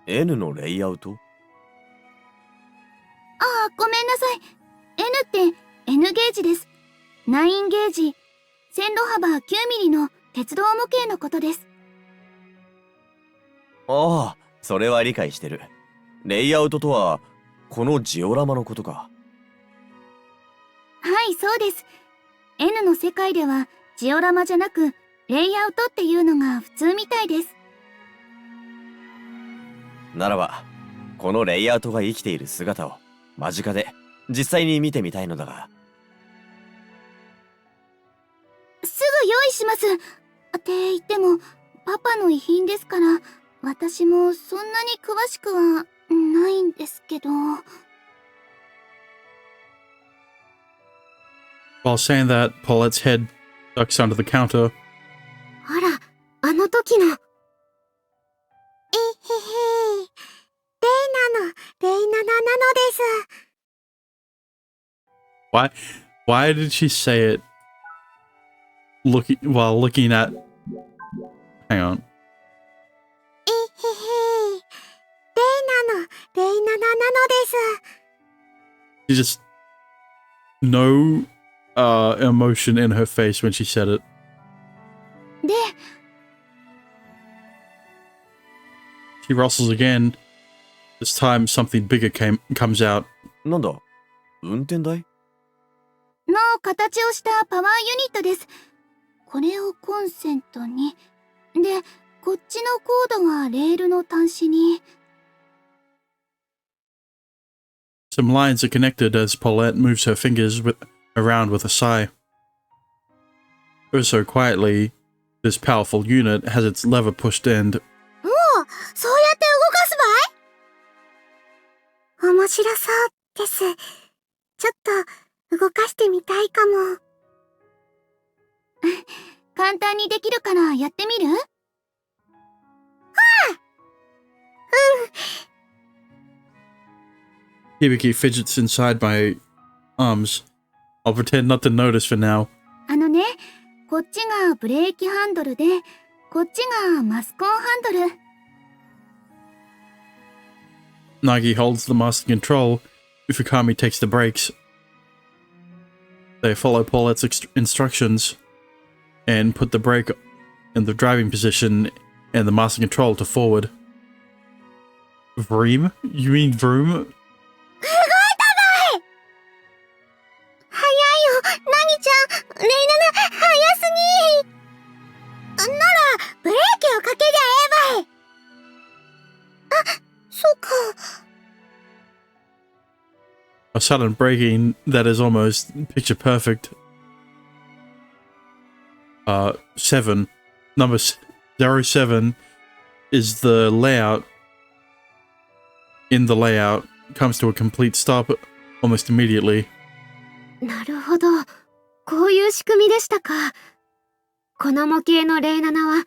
Speaker 6: N のレイアウト？
Speaker 5: ああ、ごめんなさい。N って N ゲージです。9ゲージ。線路幅9ミリの鉄道模型のことです。
Speaker 6: ああ、それは理解してる。レイアウトとは、このジオラマのことか。
Speaker 5: はい、そうです。N の世界ではジオラマじゃなくレイアウトっていうのが普通みたいです。
Speaker 6: ならば、このレイアウトが生きている姿を間近で実際に見てみたいのだが。
Speaker 5: すぐ用意します。って言ってもパパの遺品ですから、私もそんなに詳しくはないんですけど。
Speaker 1: While saying that, Paulette's head ducks under the counter.
Speaker 5: あら、あの時の。えへへ。レイナなのです。
Speaker 1: Why did she say it while looking at... Hang on.
Speaker 5: えへへ。レイナなのです。
Speaker 1: She just... No emotion in her face when she said it.
Speaker 5: で、
Speaker 1: She rustles again. This time something bigger comes out.
Speaker 6: なんだ、運転台？
Speaker 5: の形をしたパワーユニットです。これをコンセントに。で、こっちのコードはレールの端子に。
Speaker 1: Some lines are connected as Paulette moves her fingers around with a sigh. Ever so quietly, this powerful unit has its lever pushed and...
Speaker 5: おお、そうやって動かすばい？面白そうです。ちょっと動かしてみたいかも。簡単にできるからやってみる？はあ！Hibiki
Speaker 1: fidgets inside my arms. I'll pretend not to notice for now.
Speaker 5: ね、こっちがブレーキハンドルで、こっちがマスコンハンドル。
Speaker 1: Nagi holds the master control. Ufukami takes the brakes. They follow Paulette's instructions and put the brake in the driving position and the master control to forward. Vroom? You mean vroom?
Speaker 5: 早いよ、ナギちゃん。レイナナ、早すぎ。なら、ブレーキをかけりゃええばい。あ、そうか。
Speaker 1: A sudden braking that is almost picture perfect. 7. Number 07 is the layout. In the layout, comes to a complete stop almost immediately.
Speaker 5: なるほど。こういう仕組みでしたか。この模型のレイナナは、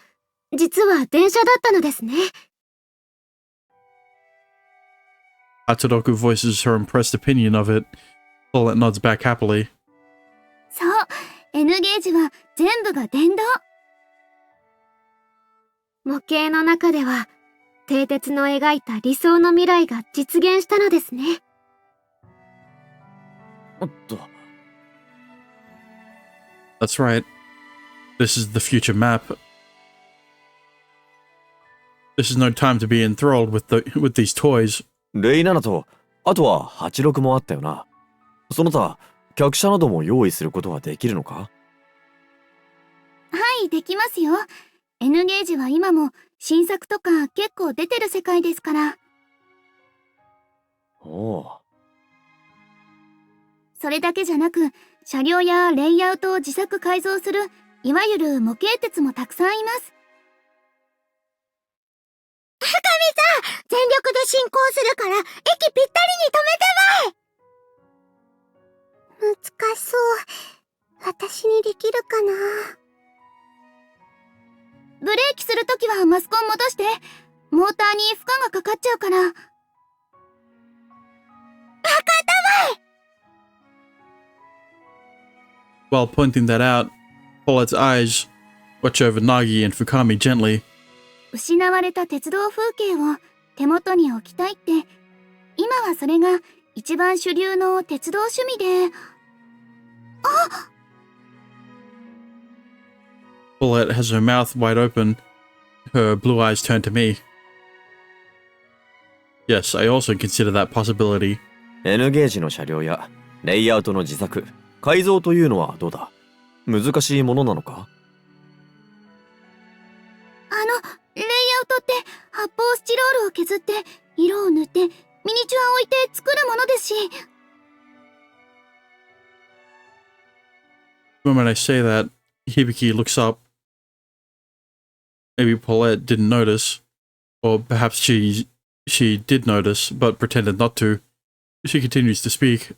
Speaker 5: 実は電車だったのですね。
Speaker 1: Atsudoku voices her impressed opinion of it. Paulette nods back happily.
Speaker 5: そう、N ゲージは全部が電動。模型の中では、蹄鉄の描いた理想の未来が実現したのですね。
Speaker 6: おっと。
Speaker 1: That's right. This is the future map. This is no time to be enthralled with these toys.
Speaker 6: レイナナと、あとは86もあったよな。その他、客車なども用意することはできるのか？
Speaker 5: はい、できますよ。N ゲージは今も新作とか結構出てる世界ですから。
Speaker 6: おう。
Speaker 5: それだけじゃなく、車両やレイアウトを自作改造する、いわゆる模型鉄もたくさんいます。深見さん、全力で進行するから、駅ぴったりに止めてまい。難しそう。私にできるかな。ブレーキするときはマスコン戻して。モーターに負荷がかかっちゃうから。わかったわい。
Speaker 1: While pointing that out, Paulette's eyes watch over Nagi and Fukami gently.
Speaker 5: 失われた鉄道風景を手元に置きたいって、今はそれが一番主流の鉄道趣味で。あ、
Speaker 1: Paulette has her mouth wide open, her blue eyes turned to me. Yes, I also consider that possibility.
Speaker 6: N ゲージの車両やレイアウトの自作、改造というのはどうだ？難しいものなのか？
Speaker 5: レイアウトって発泡スチロールを削って色を塗ってミニチュアを置いて作るものですし。
Speaker 1: The moment I say that, Hibiki looks up. Maybe Paulette didn't notice, or perhaps she did notice, but pretended not to. She continues to speak.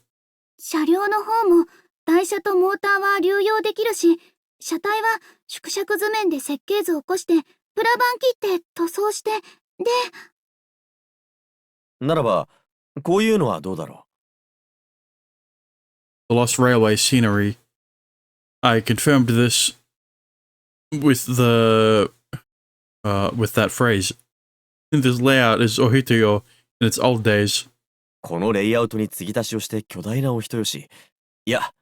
Speaker 5: 車両の方も台車とモーターは流用できるし、車体は縮尺図面で設計図を起こしてプラ板切って塗装して、で、
Speaker 6: ならば、こういうのはどうだろ
Speaker 1: The Lost Railway scenery. I confirmed this with that phrase. This layout is Ohitoyo in its old days.
Speaker 6: う。このレイアウトに継ぎ足しをして巨大なお人よし。いや、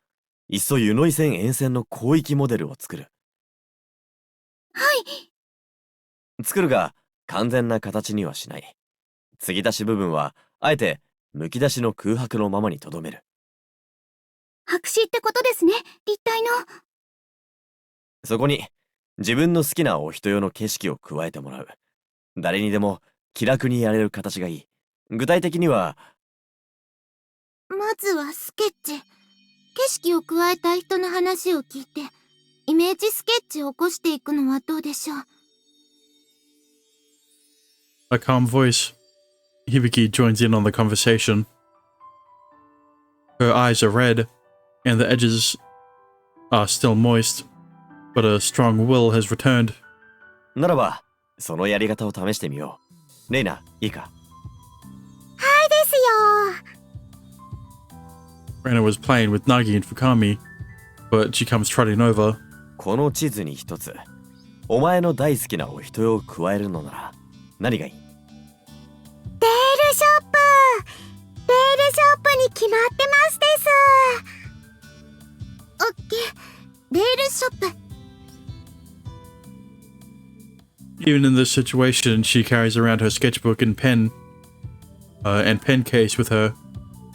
Speaker 6: いっそ湯の井線沿線の広域モデルを作る。
Speaker 5: はい。
Speaker 6: 作るが、完全な形にはしない。継ぎ足し部分は、あえて、むき出しの空白のままにとどめる。
Speaker 5: 白紙ってことですね、立体の。
Speaker 6: そこに、自分の好きなお人用の景色を加えてもらう。誰にでも気楽にやれる形がいい。具体的には、
Speaker 5: まずはスケッチ。景色を加えたい人の話を聞いて、イメージスケッチを起こしていくのはどうでしょう。
Speaker 1: A calm voice. Hibiki joins in on the conversation. Her eyes are red, and the edges are still moist, but a strong will has returned.
Speaker 6: ならば、そのやり方を試してみよう。レイナ、いいか？
Speaker 5: はいですよ。
Speaker 1: Reina was playing with Nagi and Fukami, but she comes trotting over.
Speaker 6: この地図に一つ、お前の大好きなお人用を加えるのなら、何がいい？
Speaker 5: レールショップ。レールショップに決まってますです。オッケー。レールショップ。
Speaker 1: Even in this situation, she carries around her sketchbook and pen case with her.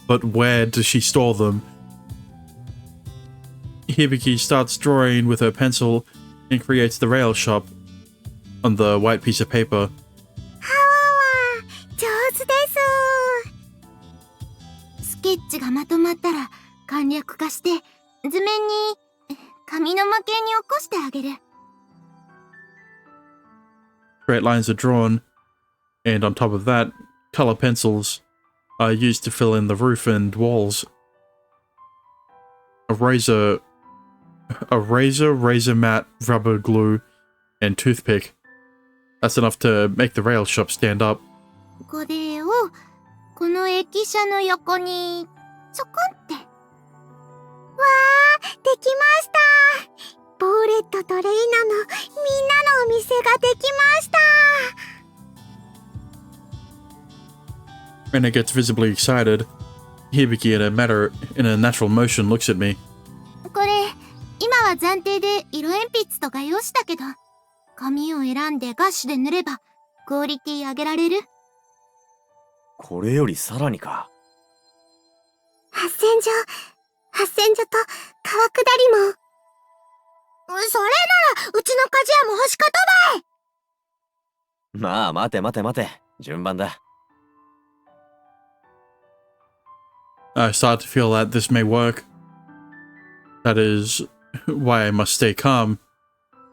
Speaker 1: But where does she store them? Hibiki starts drawing with her pencil and creates the rail shop on the white piece of paper.
Speaker 5: はわわ、上手です。スケッチがまとまったら簡略化して図面に紙の模型に起こしてあげる。
Speaker 1: Straight lines are drawn, and on top of that, color pencils are used to fill in the roof and walls. A razor mat, rubber glue, and toothpick. That's enough to make the rail shop stand up.
Speaker 5: これをこの駅舎の横にちょこんって。わー、できました。ボーレットとレイナのみんなのお店ができました。
Speaker 1: Reina gets visibly excited. Hibiki, in a natural motion, looks at me.
Speaker 5: これ今は暫定で色鉛筆と画用紙だけど、紙を選んでガッシュで塗ればクオリティ上げられる。
Speaker 6: これよりさらにか。
Speaker 5: 発線所と川下りも。それならうちの鍛冶屋も欲しかったばい。
Speaker 6: まあ、待て。順番だ。
Speaker 1: I start to feel that this may work. That is why I must stay calm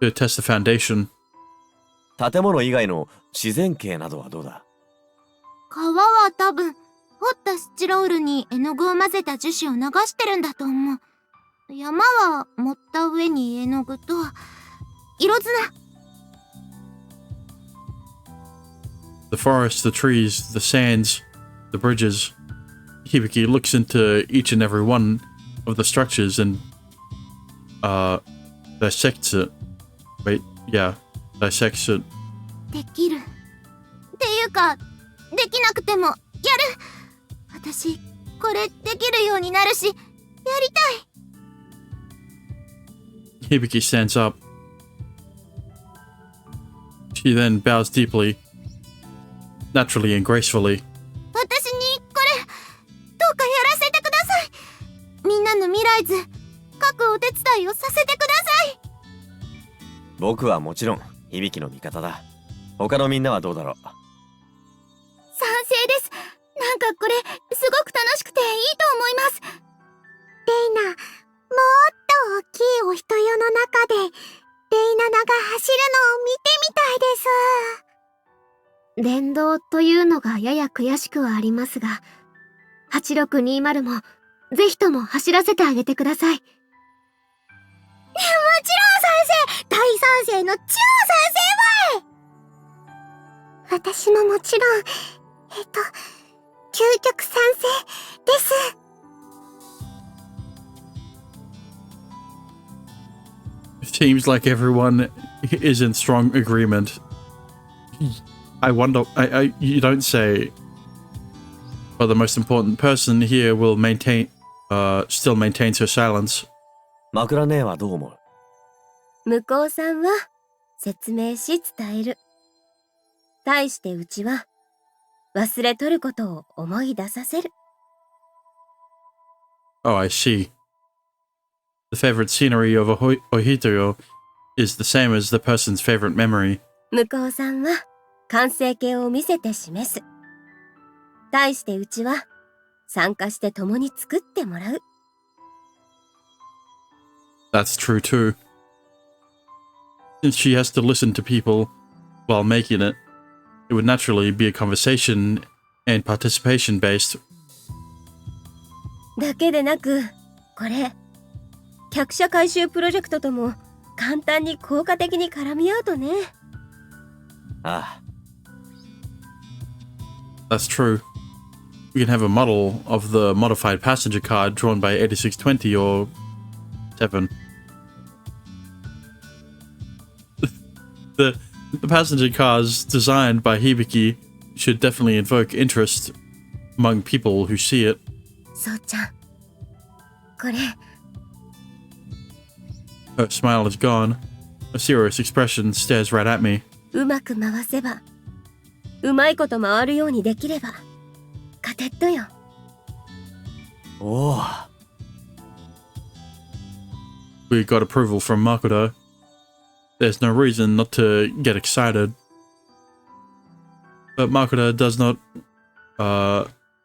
Speaker 1: to test the foundation.
Speaker 6: 建物以外の自然系などはどうだ？
Speaker 5: 川は多分、掘ったスチロールに絵の具を混ぜた樹脂を流してるんだと思う。山は盛った上に絵の具と、色綱。
Speaker 1: The forest, the trees, the sands, the bridges. Hibiki looks into each and every one of the structures and dissects it. Wait, yeah, dissects it.
Speaker 5: できる。っていうか、できなくても、やる。私、これできるようになるし、やりたい。
Speaker 1: Hibiki stands up. She then bows deeply, naturally and gracefully.
Speaker 5: 私にこれ、どうかやらせてください。みんなの未来図、書くお手伝いをさせてください。
Speaker 6: 僕はもちろん響きの味方だ。他のみんなはどうだろう？
Speaker 5: 賛成です。なんかこれ、すごく楽しくていいと思います。レイナ、もっと大きいお人よの中で、レイナナが走るのを見てみたいです。電動というのがやや悔しくはありますが、8620もぜひとも走らせてあげてください。もちろん賛成！大賛成の超賛成わい！私ももちろん、究極賛成です。
Speaker 1: Seems like everyone is in strong agreement. I wonder, you don't say, but the most important person here will still maintains her silence.
Speaker 6: 枕姉はどう思う？
Speaker 3: 向こうさんは説明し伝える。対してうちは忘れとることを思い出させる。
Speaker 1: Oh, I see. The favorite scenery of Ohitoyo is the same as the person's favorite memory.
Speaker 3: 向こうさんは完成形を見せて示す。対してうちは参加して共に作ってもらう。
Speaker 1: That's true too. Since she has to listen to people while making it, it would naturally be a conversation and participation based.
Speaker 3: だけでなく、これ、客車回収プロジェクトとも簡単に効果的に絡み合うとね。
Speaker 6: ああ。
Speaker 1: That's true. We can have a model of the modified passenger car drawn by 8620 or 7. The passenger cars designed by Hibiki should definitely invoke interest among people who see it.
Speaker 3: そうちゃん、これ。
Speaker 1: Her smile is gone. A serious expression stares right at me.
Speaker 3: うまく回せば、うまいこと回るようにできれば、勝てっとよ。
Speaker 6: おお。
Speaker 1: We got approval from Makoto. There's no reason not to get excited. But Makoto does not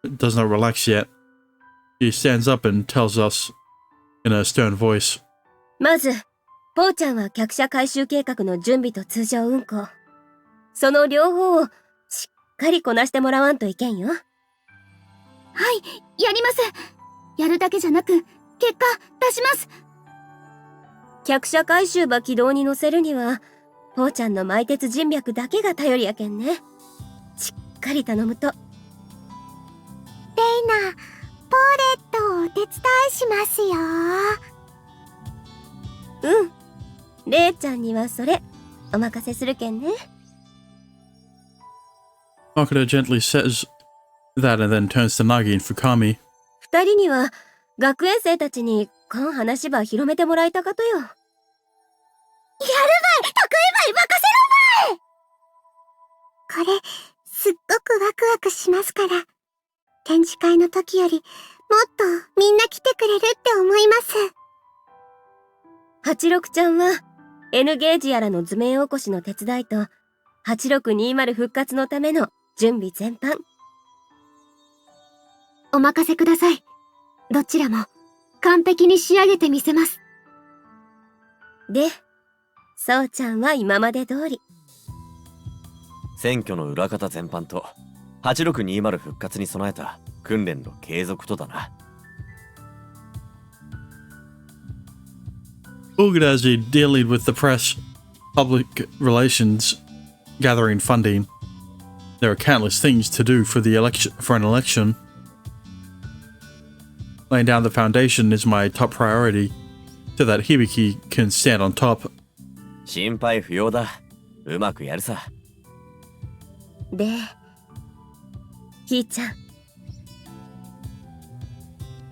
Speaker 1: relax yet. He stands up and tells us in a stern voice.
Speaker 3: まず、ポーちゃんは客車回収計画の準備と通常運行。その両方をしっかりこなしてもらわんといけんよ。はい、やります。やるだけじゃなく、結果出します。客車回収ば軌道に乗せるには、ポーちゃんの埋鉄人脈だけが頼りやけんね。しっかり頼むと。レイナ、ポーレットをお手伝いしますよ。うん。レイちゃんにはそれ、お任せするけんね。
Speaker 1: Makoto gently says that and then turns to Nagi and Fukami.
Speaker 3: 二人には、学園生たちに、こん話ば広めてもらいたかとよ。やるばい！得意ばい！任せろばい！これ、すっごくワクワクしますから。展示会の時より、もっとみんな来てくれるって思います。86ちゃんは、N ゲージやらの図面起こしの手伝いと、8620復活のための準備全般。お任せください。
Speaker 5: どちらも完璧に仕上げてみせます。で、そうちゃんは今まで通り。
Speaker 6: 選挙の裏方全般と8620復活に備えた訓練の継続とだな。
Speaker 1: Organizing, dealing with the press, public relations, gathering funding. There are countless things to do for an election. Laying down the foundation is my top priority, so that Hibiki can stand on top.
Speaker 6: 心配不要だ。うまくやるさ。
Speaker 5: で、ひーちゃん。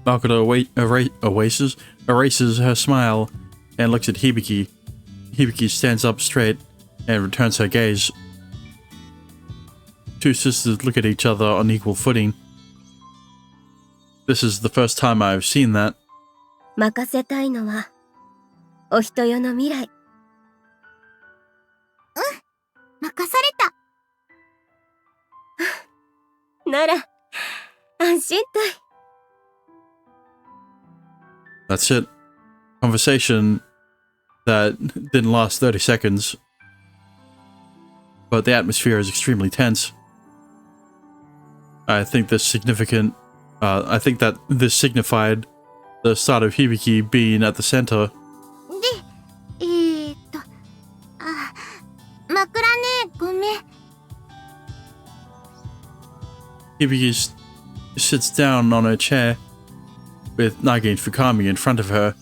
Speaker 1: Makoto erases her smile and looks at Hibiki. Hibiki stands up straight and returns her gaze. Two sisters look at each other on equal footing. This is the first time I've seen that.
Speaker 5: 任せたいのは、お人よの未来。任された。なら、安心たい。
Speaker 1: That's it. Conversation that didn't last 30 seconds. But the atmosphere is extremely tense. I think that this signified the start of Hibiki being at the center.
Speaker 5: で、枕ね、ごめん。
Speaker 1: Hibiki sits down on her chair with Nagi and Fukami in front of her.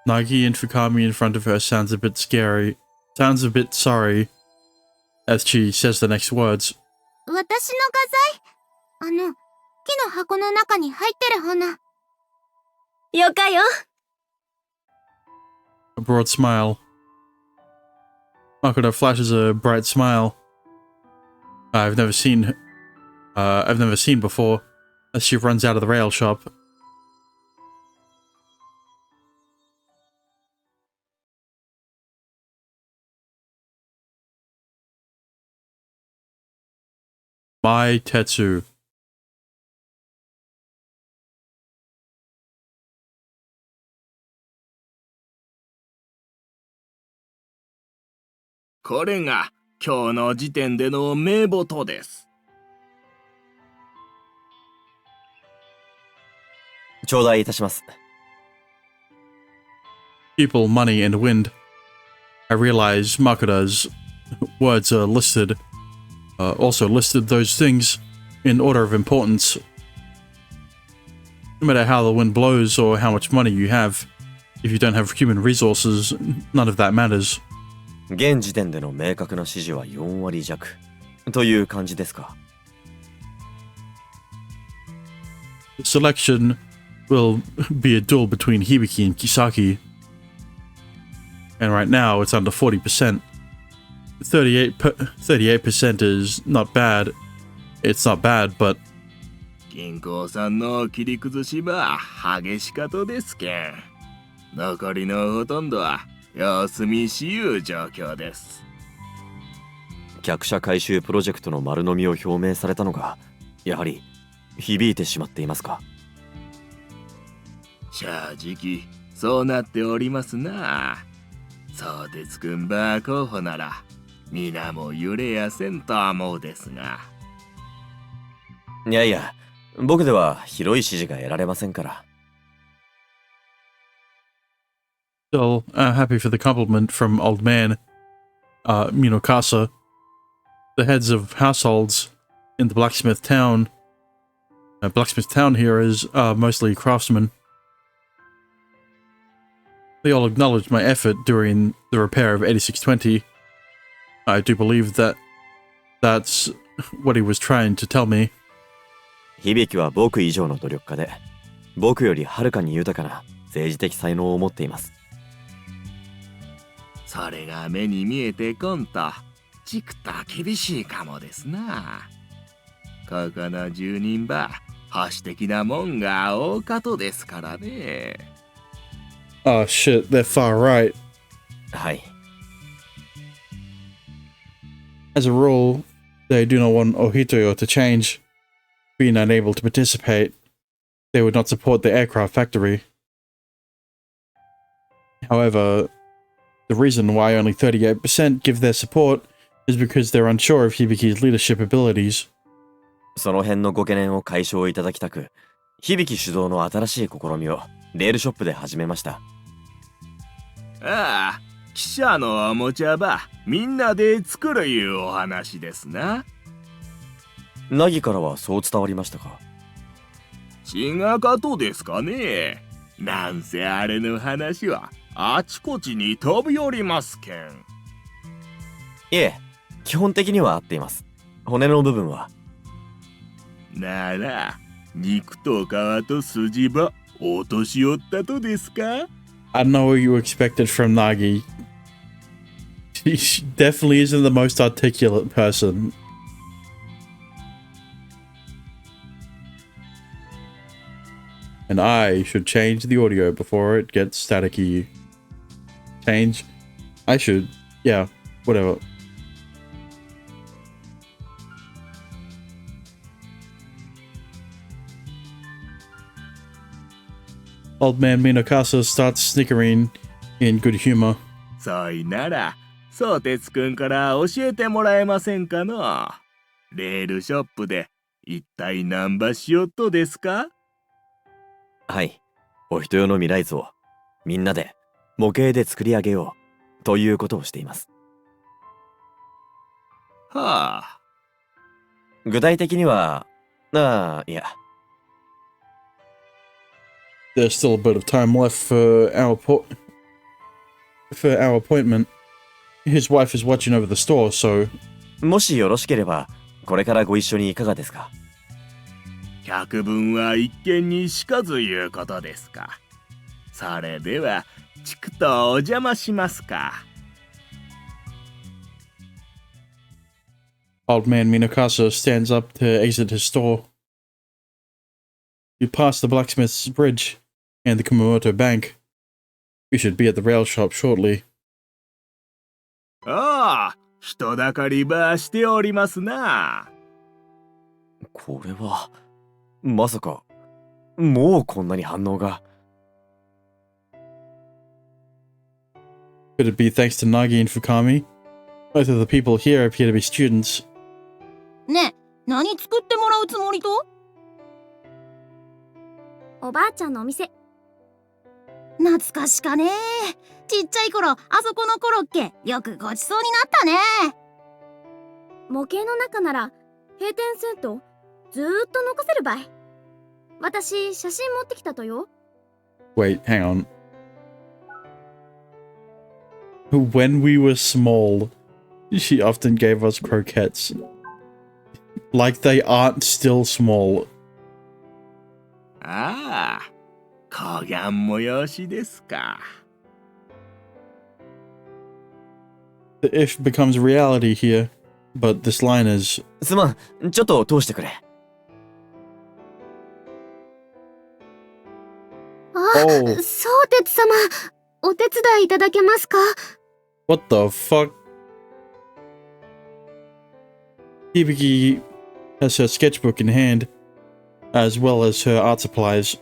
Speaker 1: Nagi and Fukami in front of her sounds a bit sorry as she says the next words.
Speaker 5: 私の画材、木の箱の中に入ってるほな。よかよ。
Speaker 1: A broad smile. Makoto flashes a bright smile I've never seen before as she runs out of the rail shop. Maitetsu.
Speaker 2: これが今日の時点での名簿です。
Speaker 6: 頂戴いたします。
Speaker 1: People, money, and wind. I realize Makota's words are listed. Also listed those things in order of importance. No matter how the wind blows or how much money you have, if you don't have human resources, none of that matters.
Speaker 6: 現時点での明確な指示は4割弱という感じですか。
Speaker 1: The selection will be a duel between Hibiki and Kisaki. And right now it's under 40%. 38% is not bad. It's not bad, but
Speaker 2: 銀行さんの切り崩しは激しかとですけん。残りのほとんどは様子見しゆう状況です。
Speaker 6: 客車回収プロジェクトの丸飲みを表明されたのがやはり響いてしまっていますか。
Speaker 2: 正直そうなっておりますな。相鉄くんば候補なら皆も揺れやせんと思うですが。
Speaker 6: いやいや、僕では広い支持が得られませんから。
Speaker 1: still happy for the compliment from old man Minokasa. The heads of households in the blacksmith town here is mostly craftsmen. They all acknowledged my effort during the repair of 8620. I do believe that's what he was trying to tell me.
Speaker 6: 響は僕以上の努力家で、僕よりはるかに豊かな政治的才能を持っています。
Speaker 2: それが目に見えてこんと、ちくと厳しいかもですな。ここの住人ば保守的なもんが多かとですからね。
Speaker 1: Oh shit, they're far right.
Speaker 6: はい。
Speaker 1: As a rule, They do not want Ohitoyo to change. Being unable to participate, they would not support the aircraft factory. However, the reason why only 38% give their support is because they're unsure of Hibiki's leadership abilities.
Speaker 6: その辺のご懸念を解消いただきたく、響主導の新しい試みをレールショップで始めました。
Speaker 2: ああ、記者のおもちゃばみんなで作るいうお話ですな。
Speaker 6: ナギからはそう伝わりましたか？
Speaker 2: 違かとですかね。なんせあれの話はあちこちに飛び降りますけん。
Speaker 6: いえ、基本的には合っています。骨の部分は。
Speaker 2: なら、肉と皮と筋ば落としおったとですか？
Speaker 1: I don't know what you expected from Nagi. She definitely isn't the most articulate person. And I should change the audio before it gets staticky. Change? I should. Yeah, whatever. Old man Minokasa starts snickering in good humor.
Speaker 2: そういなら、そうてつくんから教えてもらえませんかの。レールショップで一体何ばしよっとですか？
Speaker 6: はい。お人用の未来図をみんなで模型で作り上げようということをしています。
Speaker 2: はあ。
Speaker 6: 具体的には、いや。
Speaker 1: There's still a bit of time left for our appointment. His wife is watching over the store, so...
Speaker 6: もしよろしければ、これからご一緒にいかがですか？
Speaker 2: 百聞は一見にしかずいうことですか。それでは、ちくとお邪魔しますか。
Speaker 1: Old man Minokasa stands up to exit his store. You pass the blacksmith's bridge and the Kumamoto Bank. We should be at the rail shop shortly.
Speaker 2: ああ、人だかりばしておりますな。
Speaker 6: これは、まさか、もうこんなに反応が。
Speaker 1: Could it be thanks to Nagi and Fukami? Both of the people here appear to be students.
Speaker 7: ねえ、何作ってもらうつもりと？
Speaker 5: おばあちゃんのお店。
Speaker 7: 懐かしかね。ちっちゃい頃、あそこのコロッケよくごちそうになったね。
Speaker 5: 模型の中なら閉店せんとずーっと残せるばい。私写真持ってきたとよ。
Speaker 1: Wait, hang on. When we were small, she often gave us croquettes. Like they aren't still small.
Speaker 2: ああ、こがん催しですか。
Speaker 1: The if becomes reality here, but this line is...
Speaker 6: すまん、ちょっと通してくれ。
Speaker 1: Oh,
Speaker 5: そうてつ様、お手伝いいただけますか？
Speaker 1: what the fuck? Hibiki has her sketchbook in hand, as well as her art supplies.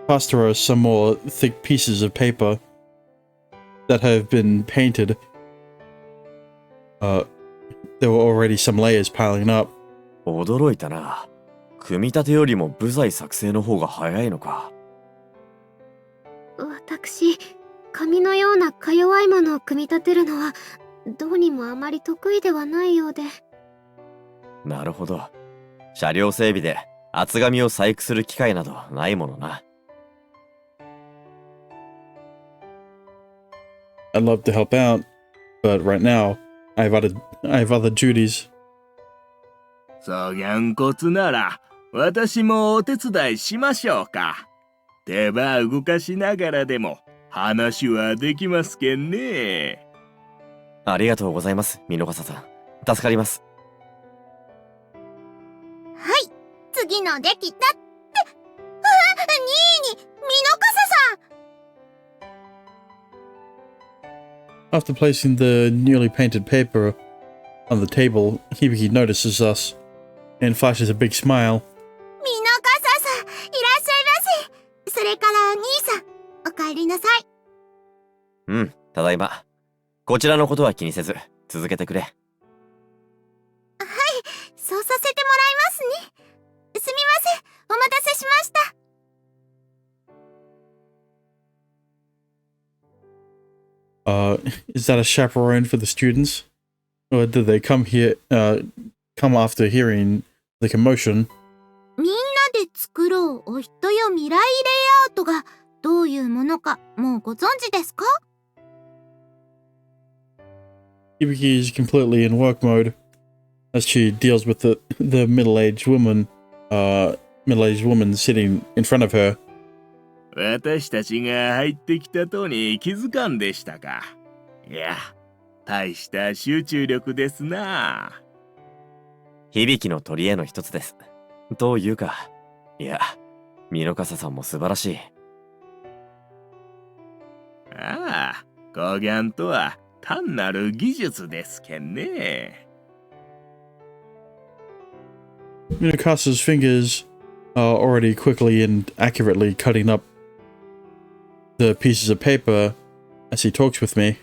Speaker 1: Past her are some more thick pieces of paper that have been painted. There were already some layers piling up.
Speaker 6: 驚いたな。組み立てよりも部材作成の方が早いのか。
Speaker 5: 私、紙のようなか弱いものを組み立てるのはどうにもあまり得意ではないようで。
Speaker 6: なるほど。車両整備で厚紙を細工する機会などないものな。
Speaker 1: I'd love to help out, but right now, I have other duties.
Speaker 2: そぎゃんこつなら、私もお手伝いしましょうか。手ば動かしながらでも話はできますけんね。
Speaker 6: ありがとうございます、ミノカサさん。助かります。
Speaker 5: はい、次のできたって。ニーニ、ミノカサさん。
Speaker 1: After placing the newly painted paper on the table, Hibiki notices us and flashes a big smile.
Speaker 5: ミノカサさん、いらっしゃいませ。それから兄さん、お帰りなさい。
Speaker 6: うん、ただいま。こちらのことは気にせず、続けてくれ。
Speaker 5: そうさせてもらいますね。すみません、お待たせしました。
Speaker 1: Is that a chaperone for the students? Or did they come here, come after hearing the commotion?
Speaker 5: みんなで作ろうお人よ未来レイアウトがどういうものかもうご存知ですか？
Speaker 1: Hibiki is completely in work mode as she deals with the middle-aged woman sitting in front of her.
Speaker 8: 私たちが入ってきたとに気づかんでしたか。いや、大した集中力ですな。
Speaker 6: 響きの取り柄の一つです。というか、いや、ミノカサさんも素晴らしい。
Speaker 8: ああ、光源とは単なる技術ですけんね。
Speaker 1: Minasa's fingers are already quickly and accurately cutting up the pieces of paper as he talks with me.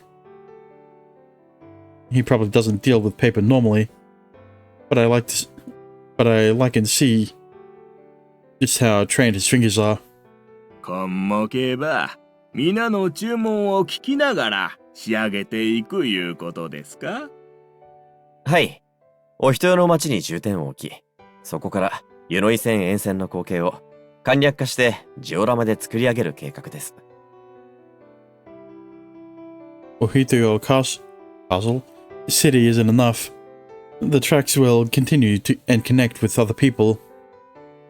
Speaker 1: He probably doesn't deal with paper normally, but I can see just how trained his fingers are.
Speaker 8: こんもけば、皆の注文を聞きながら仕上げていくいうことですか？
Speaker 6: はい。お人よの町に重点を置き、そこから湯の井線沿線の光景を簡略化してジオラマで作り上げる計画です。
Speaker 1: Ohito Castle city isn't enough. The tracks will continue to and connect with other people.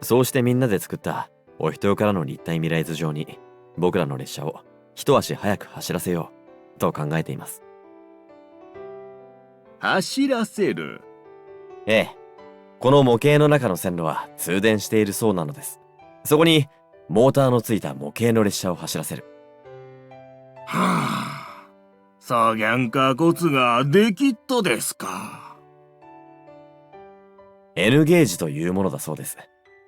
Speaker 6: そうしてみんなで作ったお人よからの立体未来図上に僕らの列車を一足早く走らせようと考えています。
Speaker 8: 走らせる。
Speaker 6: ええ。この模型の中の線路は通電しているそうなのです。そこにモーターのついた模型の列車を走らせる。
Speaker 8: はあ、さぎゃんかコツができっとですか。
Speaker 6: N ゲージというものだそうです。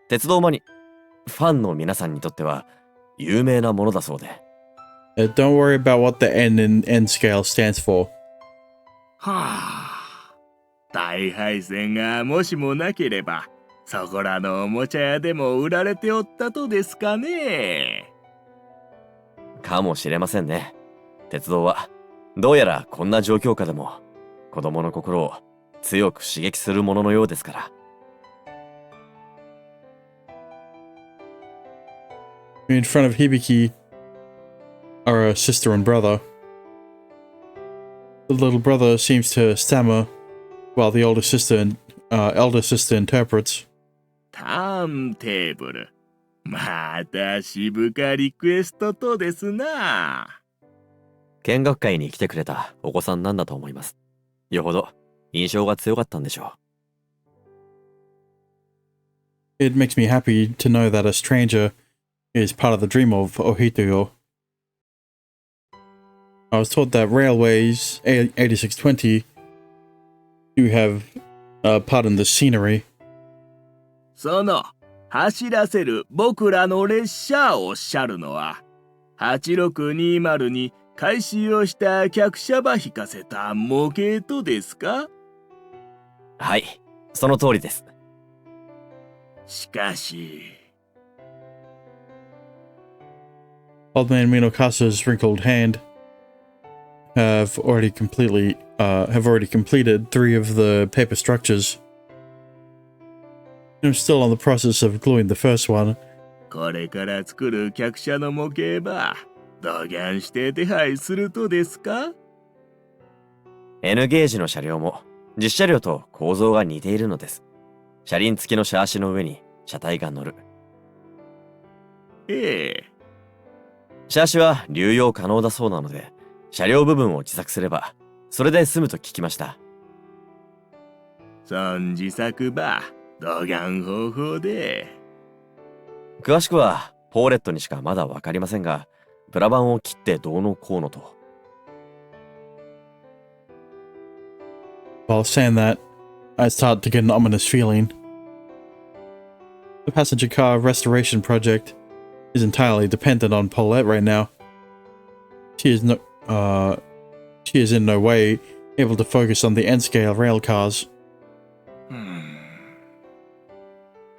Speaker 6: 鉄道ファンの皆さんにとっては有名なものだそうで。
Speaker 1: Don't worry about what the N in N scale stands for.
Speaker 8: はあ、大配線がもしもなければ、そこらのおもちゃ屋でも売られておったとですかね。
Speaker 6: かもしれませんね。鉄道はどうやらこんな状況下でも子供の心を強く刺激するもののようですから。
Speaker 1: In front of Hibiki are a sister and brother. The little brother seems to stammer while the elder sister interprets.
Speaker 8: ターンテーブル。また渋かリクエストとですな。
Speaker 6: 見学会に来てくれたお子さんなんだと思います。よほど印象が強かったんでしょう。
Speaker 1: It makes me happy to know that a stranger is part of the dream of Ohito. I was told that Railways 8620 do have part in the scenery.
Speaker 8: その走らせる僕らの列車をおっしゃるのは、8620に改修をした客車ば引かせた模型とですか？
Speaker 6: はい、その通りです。
Speaker 8: しかし。
Speaker 1: Old Man Minokasa's wrinkled hand have already completed 3 of the paper structures. I'm still on the process of gluing the first one.
Speaker 8: これから作る客車の模型ばどぎゃんして手配するとですか？
Speaker 6: N ゲージの車両も実車両と構造が似ているのです。車輪付きの車足の上に車体が乗る。
Speaker 8: ええ。
Speaker 6: 車足は流用可能だそうなので、車両部分を自作すればそれで済むと聞きました。
Speaker 8: そん自作ばどぎゃん方法で。
Speaker 6: 詳しくはポーレットにしかまだわかりませんが、プラ板を切ってどうのこうのと。
Speaker 1: While saying that, I start to get an ominous feeling. The passenger car restoration project is entirely dependent on Paulette right now. She is in no way able to focus on the N-scale rail cars.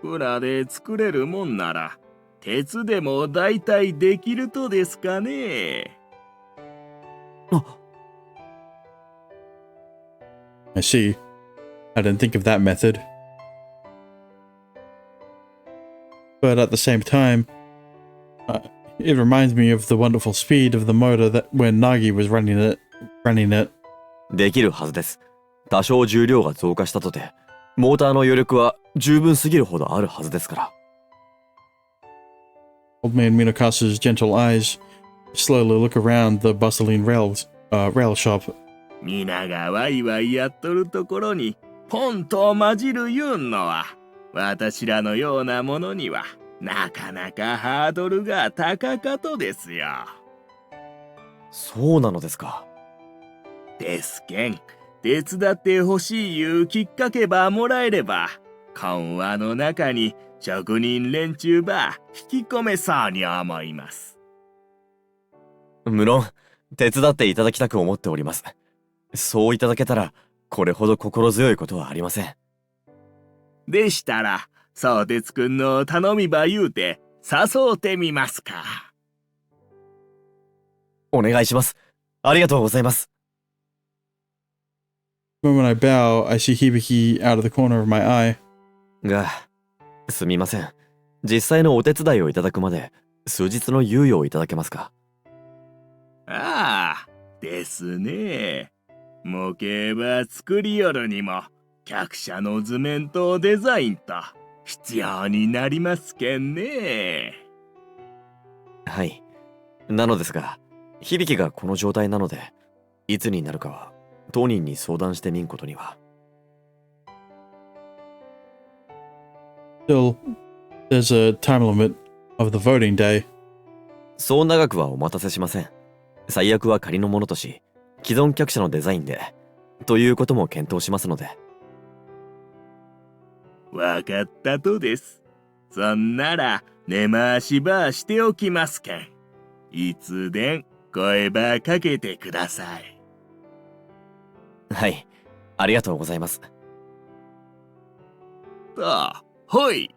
Speaker 8: プラで作れるもんなら鉄でも大体できるとですかね。
Speaker 1: I see. I didn't think of that method. But at the same time, it reminds me of the wonderful speed of the motor that when Nagi was running it.
Speaker 6: できるはずです。多少重量が増加したとて、モーターの余力は十分すぎるほどあるはずですから。
Speaker 1: Old man Minokasa's gentle eyes slowly look around the bustling rail shop.
Speaker 8: 皆がワイワイやっとるところにポンと混じる言うんのは、私らのようなものにはなかなかハードルが高かとですよ。
Speaker 6: そうなのですか。
Speaker 8: ですけん、手伝ってほしいいうきっかけばもらえれば、緩和の中に職人連中ば引き込めそうに思います。
Speaker 6: 無論、手伝っていただきたく思っております。そういただけたら、これほど心強いことはありません。
Speaker 8: でしたら、相鉄くんの頼みば言うて誘うてみますか。
Speaker 6: お願いします。ありがとうございます。
Speaker 1: When I bow, I see Hibiki out of the corner of my eye.
Speaker 6: が、すみません。実際のお手伝いをいただくまで、数日の猶予をいただけますか。
Speaker 8: ああ、ですね。模型ば作りよるにも、客車の図面とデザインと必要になりますけんね。
Speaker 6: はい。なのですが、響がこの状態なので、いつになるかは、当人に相談してみんことには。
Speaker 1: Still, there's a time limit of the voting day.
Speaker 6: そう長くはお待たせしません。最悪は仮のものとし、既存客車のデザインで、ということも検討しますので。
Speaker 8: わかったとです。そんなら根回しばしておきますけん。いつでん声ばかけてください。
Speaker 6: はい、ありがとうございます。
Speaker 8: ほい。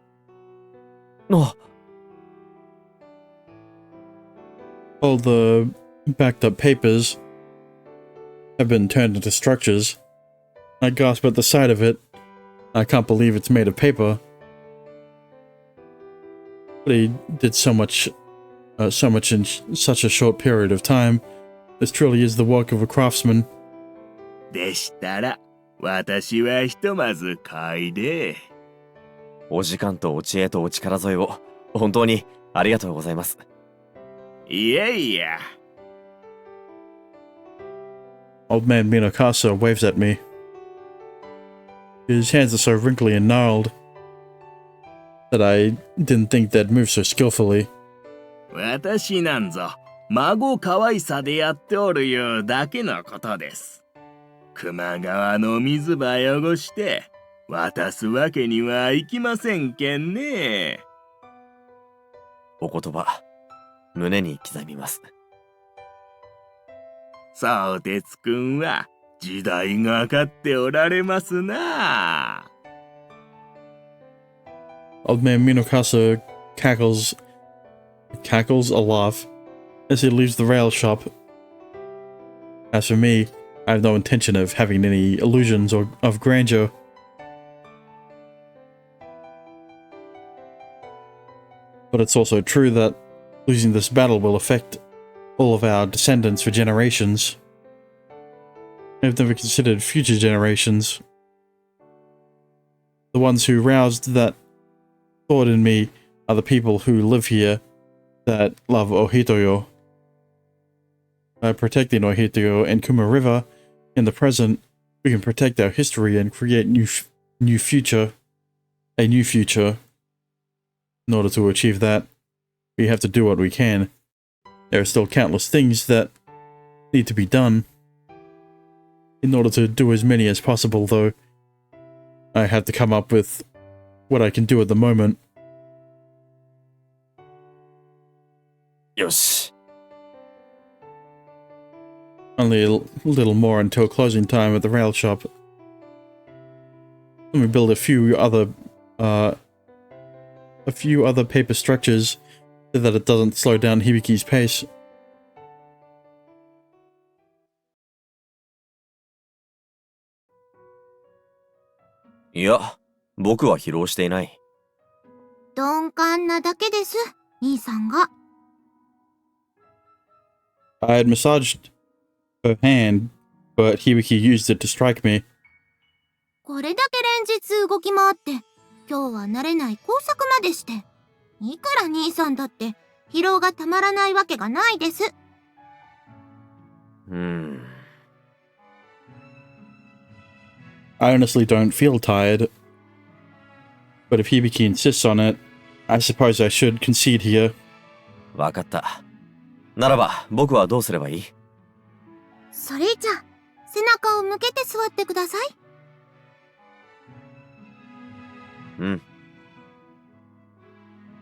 Speaker 1: All the backed up papers have been turned into structures. I gasp at the sight of it. I can't believe it's made of paper. But he did so much in such a short period of time. This truly is the work of a craftsman.
Speaker 8: でしたら、私はひとまず帰で。
Speaker 6: お時間とお知恵とお力添えを、本当にありがとうございます。
Speaker 8: いやいや。
Speaker 1: Old man Minokasa waves at me. His hands are so wrinkly and gnarled that I didn't think they'd move so skillfully.
Speaker 8: 私なんぞ、孫可愛さでやっておるいうだけのことです。球磨川の水場汚して渡すわけにはいきませんけんね。
Speaker 6: お言葉、胸に刻みます。
Speaker 8: 相鉄くんは時代がかっておられますな。
Speaker 1: Old man Minokasa cackles a laugh as he leaves the rail shop. As for me, I have no intention of having any illusions of grandeur. But it's also true that losing this battle will affect all of our descendants for generations. I've never considered future generations. The ones who roused that thought in me are the people who live here that love Ohitoyo. By protecting Ohitoyo and Kuma River in the present, we can protect our history and create a new future. In order to achieve that, we have to do what we can. There are still countless things that need to be done. In order to do as many as possible, though, I have to come up with what I can do at the moment.
Speaker 6: よし。
Speaker 1: Only a little more until closing time at the rail shop. Let me build a few other paper structures so that it doesn't slow down Hibiki's pace.
Speaker 6: いや、僕は疲労していない。
Speaker 5: 鈍感なだけです、兄さんが。
Speaker 1: I had massaged her hand, but Hibiki used it to strike me.
Speaker 5: これだけ連日動き回って、今日は慣れない工作までして。いくら兄さんだって疲労がたまらないわけがないです。
Speaker 1: I honestly don't feel tired. But if Hibiki insists on it, I suppose I should concede here.
Speaker 6: わかった。ならば、僕はどうすればいい？
Speaker 5: それじゃ、背中を向けて座ってください。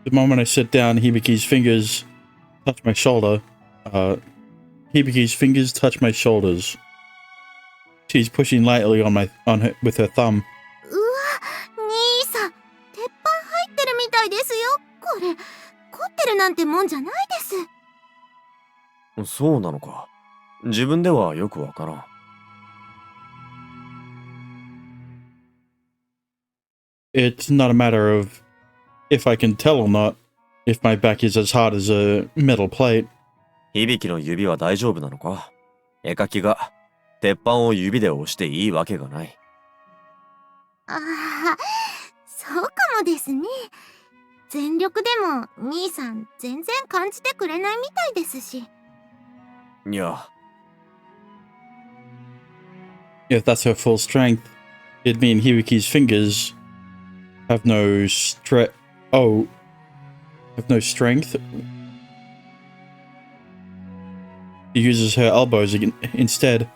Speaker 1: The moment I sit down, Hibiki's fingers touch my shoulder. Hibiki's fingers touch my shoulders. She's pushing lightly on her with her thumb.
Speaker 5: うわ、兄さん、鉄板入ってるみたいですよ。これ、凝ってるなんてもんじゃないです。
Speaker 6: そうなのか。自分ではよくわからん。
Speaker 1: It's not a matter of if I can tell or not, if my back is as hard as a metal plate.
Speaker 6: 響の指は大丈夫なのか？絵描きが鉄板を指で押していいわけがない。
Speaker 5: ああ、そうかもですね。全力でも兄さん全然感じてくれないみたいですし。
Speaker 6: いや。
Speaker 1: If that's her full strength, it'd mean Hibiki's fingers have no have no strength. She uses her elbows instead.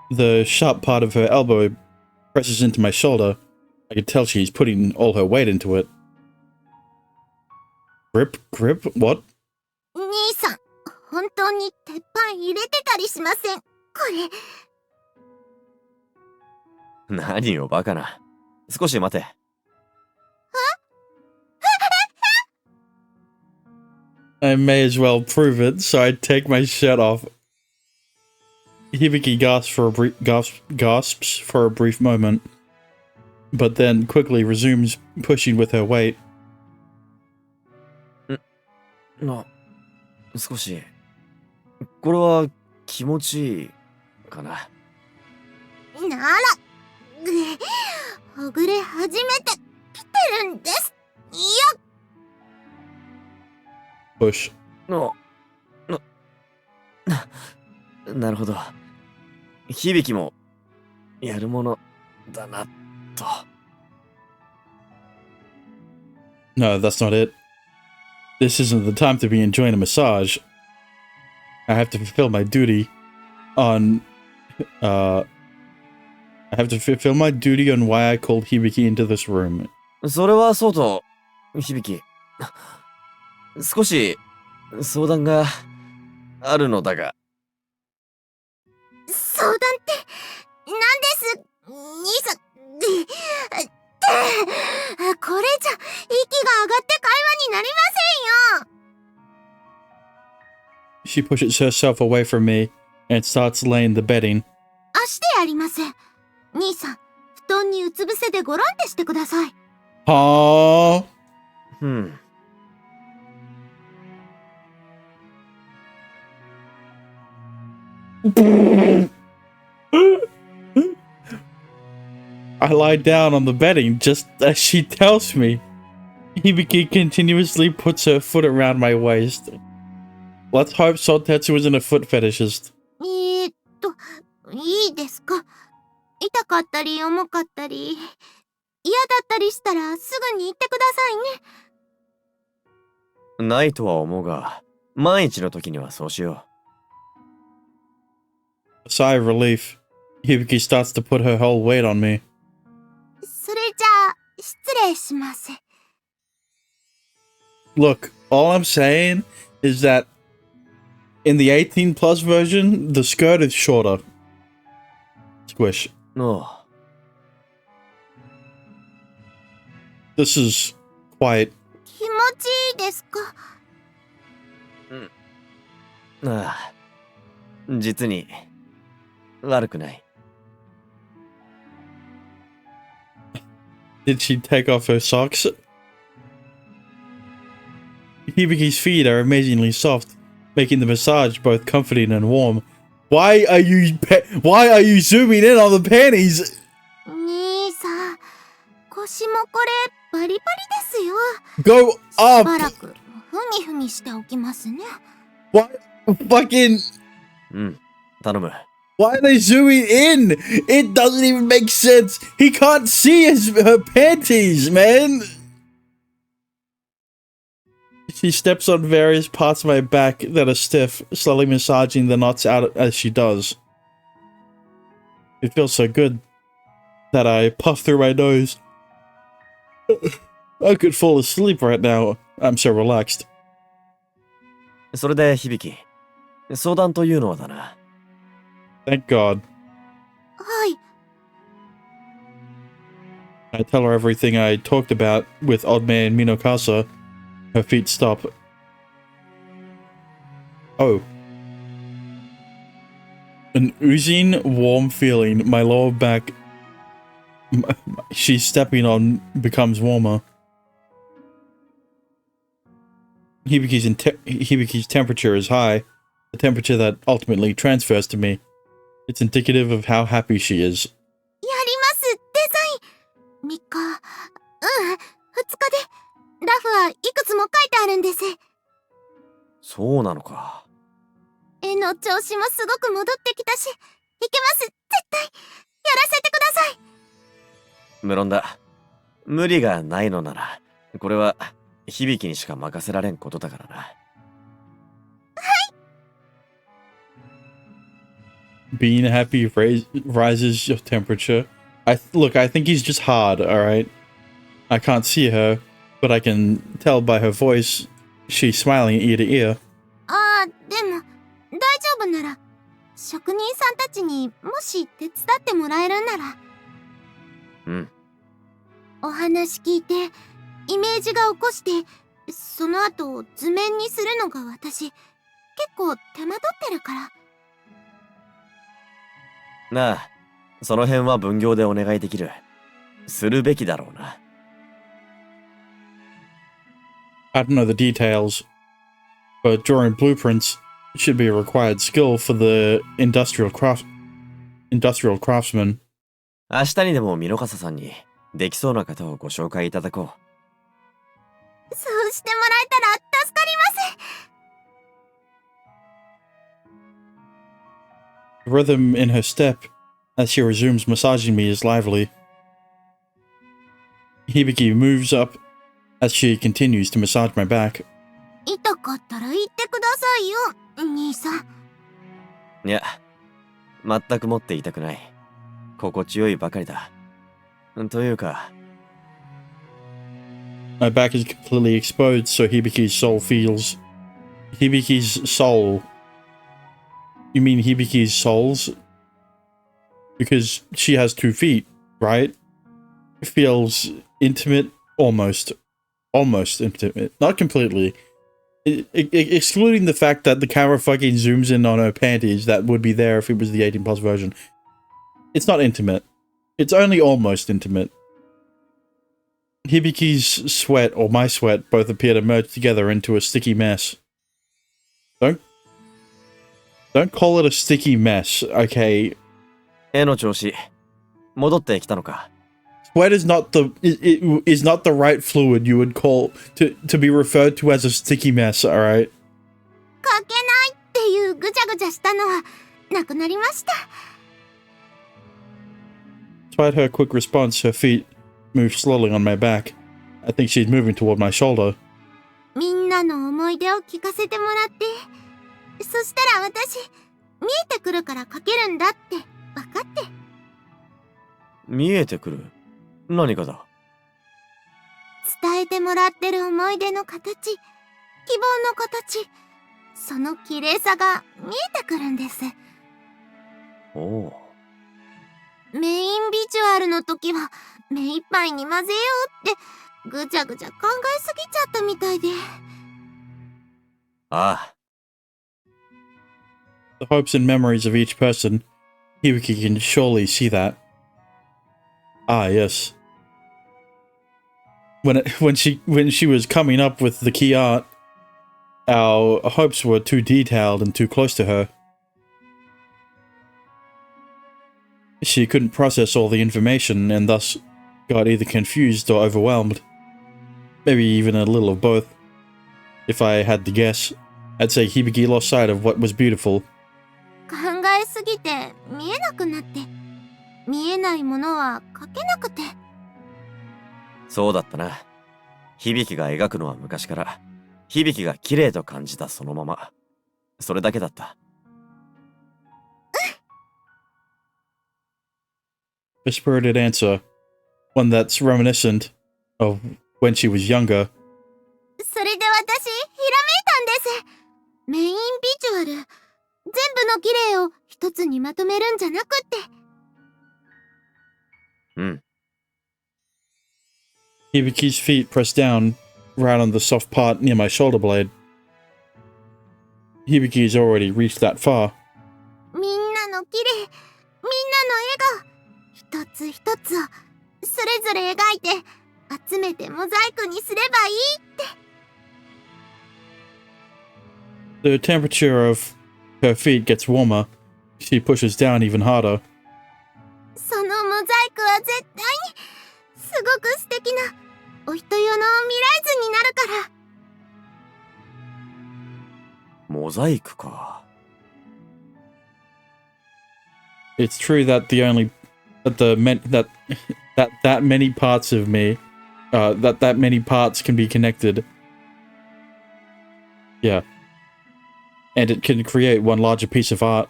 Speaker 1: The sharp part of her elbow presses into my shoulder. I can tell she's putting all her weight into it. Grip? What?
Speaker 5: 兄さん、本当に鉄板入れてたりしません。これ。
Speaker 6: 何よ、バカな。少し待て。
Speaker 1: I may as well prove it, so I take my shirt off. Hibiki gasps for a brief moment, but then quickly resumes pushing with her weight.
Speaker 6: 少し。これは気持ちいいかな。
Speaker 5: なら、ほぐれ始めてきてるんです。いや。
Speaker 1: Push.
Speaker 6: なるほど。響もやるものだなと。
Speaker 1: No, that's not it. This isn't the time to be enjoying a massage. I have to fulfill my duty on why I called Hibiki into this room.
Speaker 6: それはそうと、響。少し相談があるのだが。
Speaker 5: 相談って何です兄さん。これじゃ息が上がって会話になりませんよ。
Speaker 1: She pushes herself away from me and starts laying the bedding.
Speaker 5: してやります。兄さん、布団にうつ伏せでごらんってしてください。
Speaker 1: は
Speaker 6: あ。
Speaker 1: I lie down on the bedding just as she tells me. Hibiki continuously puts her foot around my waist. Let's hope Sotetsu isn't a foot fetishist.
Speaker 5: いいですか？痛かったり重かったり、嫌だったりしたらすぐに言ってくださいね。
Speaker 6: ないとは思うが、万一の時にはそうしよう。
Speaker 1: A sigh of relief. Hibiki starts to put her whole weight on me.
Speaker 5: それじゃあ失礼します。
Speaker 1: Look, all I'm saying is that in the 18 plus version, the skirt is shorter. Squish.
Speaker 6: おう。
Speaker 1: This is quite.
Speaker 5: 気持ちいいですか？
Speaker 6: ああ。実に、悪くない。
Speaker 1: Did she take off her socks? Hibiki's feet are amazingly soft, making the massage both comforting and warm. Why are you zooming in on the panties?
Speaker 5: 兄さん、腰もこれバリバリですよ。
Speaker 1: Go
Speaker 5: しば
Speaker 1: up!
Speaker 5: らくふみふみしておきますね。
Speaker 1: Why fucking
Speaker 6: うん。頼む。
Speaker 1: why are they zooming in? It doesn't even make sense. He can't see her panties, man. She steps on various parts of my back that are stiff, slowly massaging the knots out as she does. It feels so good that I puff through my nose. I could fall asleep right now. I'm so relaxed.
Speaker 6: それで、響。相談というのはだな。
Speaker 1: Thank God.
Speaker 5: はい。
Speaker 1: I tell her everything I talked about with Old Man Minokasa. Her feet stop. Oh. An oozing, warm feeling. My lower back she's stepping on becomes warmer. Hibiki's temperature is high, a temperature that ultimately transfers to me. It's indicative of how happy she is.
Speaker 5: やりますデザイン。3日、2日でラフはいくつも書いてあるんです。
Speaker 6: そうなのか。
Speaker 5: 絵の調子もすごく戻ってきたし、いけます絶対やらせてください。
Speaker 6: 無論だ。無理がないのなら、これは響にしか任せられんことだからな。
Speaker 1: Being happy rises your temperature. Look, I think he's just hard, alright? I can't see her, but I can tell by her voice she's smiling ear to ear.
Speaker 5: ああ、でも大丈夫なら、職人さんたちにもし手伝ってもらえるなら。
Speaker 6: うん。
Speaker 5: お話聞いて、イメージが起こして、その後図面にするのが私、結構手間取ってるから。
Speaker 6: なあ、その辺は分業でお願いできる。するべきだろうな。
Speaker 1: I don't know the details, but drawing blueprints should be a required skill for the industrial craftsman.
Speaker 6: 明日にでもミノカサさんにできそうな方をご紹介いただこ
Speaker 5: そうしてもらえたら助かります。
Speaker 1: The rhythm in her step as she resumes massaging me is lively. Hibiki moves up as she continues to massage my back.
Speaker 5: 痛かったら言ってくださいよ、兄さん。
Speaker 6: う。いや、全くもって痛くない。心地よいばかりだ。というか、
Speaker 1: My back is completely exposed, so Hibiki's soul feels. Hibiki's soul. You mean Hibiki's souls? Because she has 2 feet, right? Feels intimate, almost. Almost intimate. Not completely. Excluding the fact that the camera fucking zooms in on her panties that would be there if it was the 18 plus version. It's not intimate. It's only almost intimate. Hibiki's sweat, or my sweat, both appear to merge together into a sticky mess. Don't call it a sticky mess, okay?
Speaker 6: 絵の調子、戻ってきたのか。
Speaker 1: Sweat is not the is not the right fluid you would call to be referred to as a sticky mess, alright?
Speaker 5: 書けないっていうぐちゃぐちゃしたのはなくなりました。
Speaker 1: Despite her quick response, her feet move slowly on my back. I think she's moving toward my shoulder.
Speaker 5: みんなの思い出を聞かせてもらって、そしたら私見えてくるから書けるんだって分かって。
Speaker 6: 見えてくる。何かだ。
Speaker 5: 伝えてもらってる思い出の形、希望の形、その綺麗さが見えてくるんです。
Speaker 6: おお。
Speaker 5: メインビジュアルの時は目いっぱいに混ぜようってぐちゃぐちゃ考えすぎちゃったみたいで。
Speaker 6: ああ。
Speaker 1: The hopes and memories of each person. Hibiki can surely see that. Ah, yes. When she was coming up with the key art, our hopes were too detailed and too close to her. She couldn't process all the information and thus got either confused or overwhelmed. Maybe even a little of both. If I had to guess, I'd say Hibiki lost sight of what was beautiful.
Speaker 5: 考えすぎて見えなくなって、見えないものは描けなくて。
Speaker 6: そうだったな。響が描くのは昔から、響が綺麗と感じたそのまま。それだけだった。
Speaker 1: A spirited answer. One that's reminiscent of when she was younger.
Speaker 5: それで私、ひらめいたんです。メインビジュアル、全部の綺麗を一つにまとめるんじゃなくって。
Speaker 6: うん。
Speaker 1: Hibiki's feet pressed down right on the soft part near my shoulder blade. Hibiki's already reached that far.
Speaker 5: みんなの綺麗、みんなの笑顔、一つ一つをそれぞれ描いて集めてモザイクにすればいいって。
Speaker 1: The temperature of her feet gets warmer. She pushes down even harder.
Speaker 5: そのモザイクは絶対にすごく素敵なお人よの未来図になるから。
Speaker 6: モザイクか。
Speaker 1: It's true that that many parts of me, that many parts can be connected. Yeah. And it can create one larger piece of art.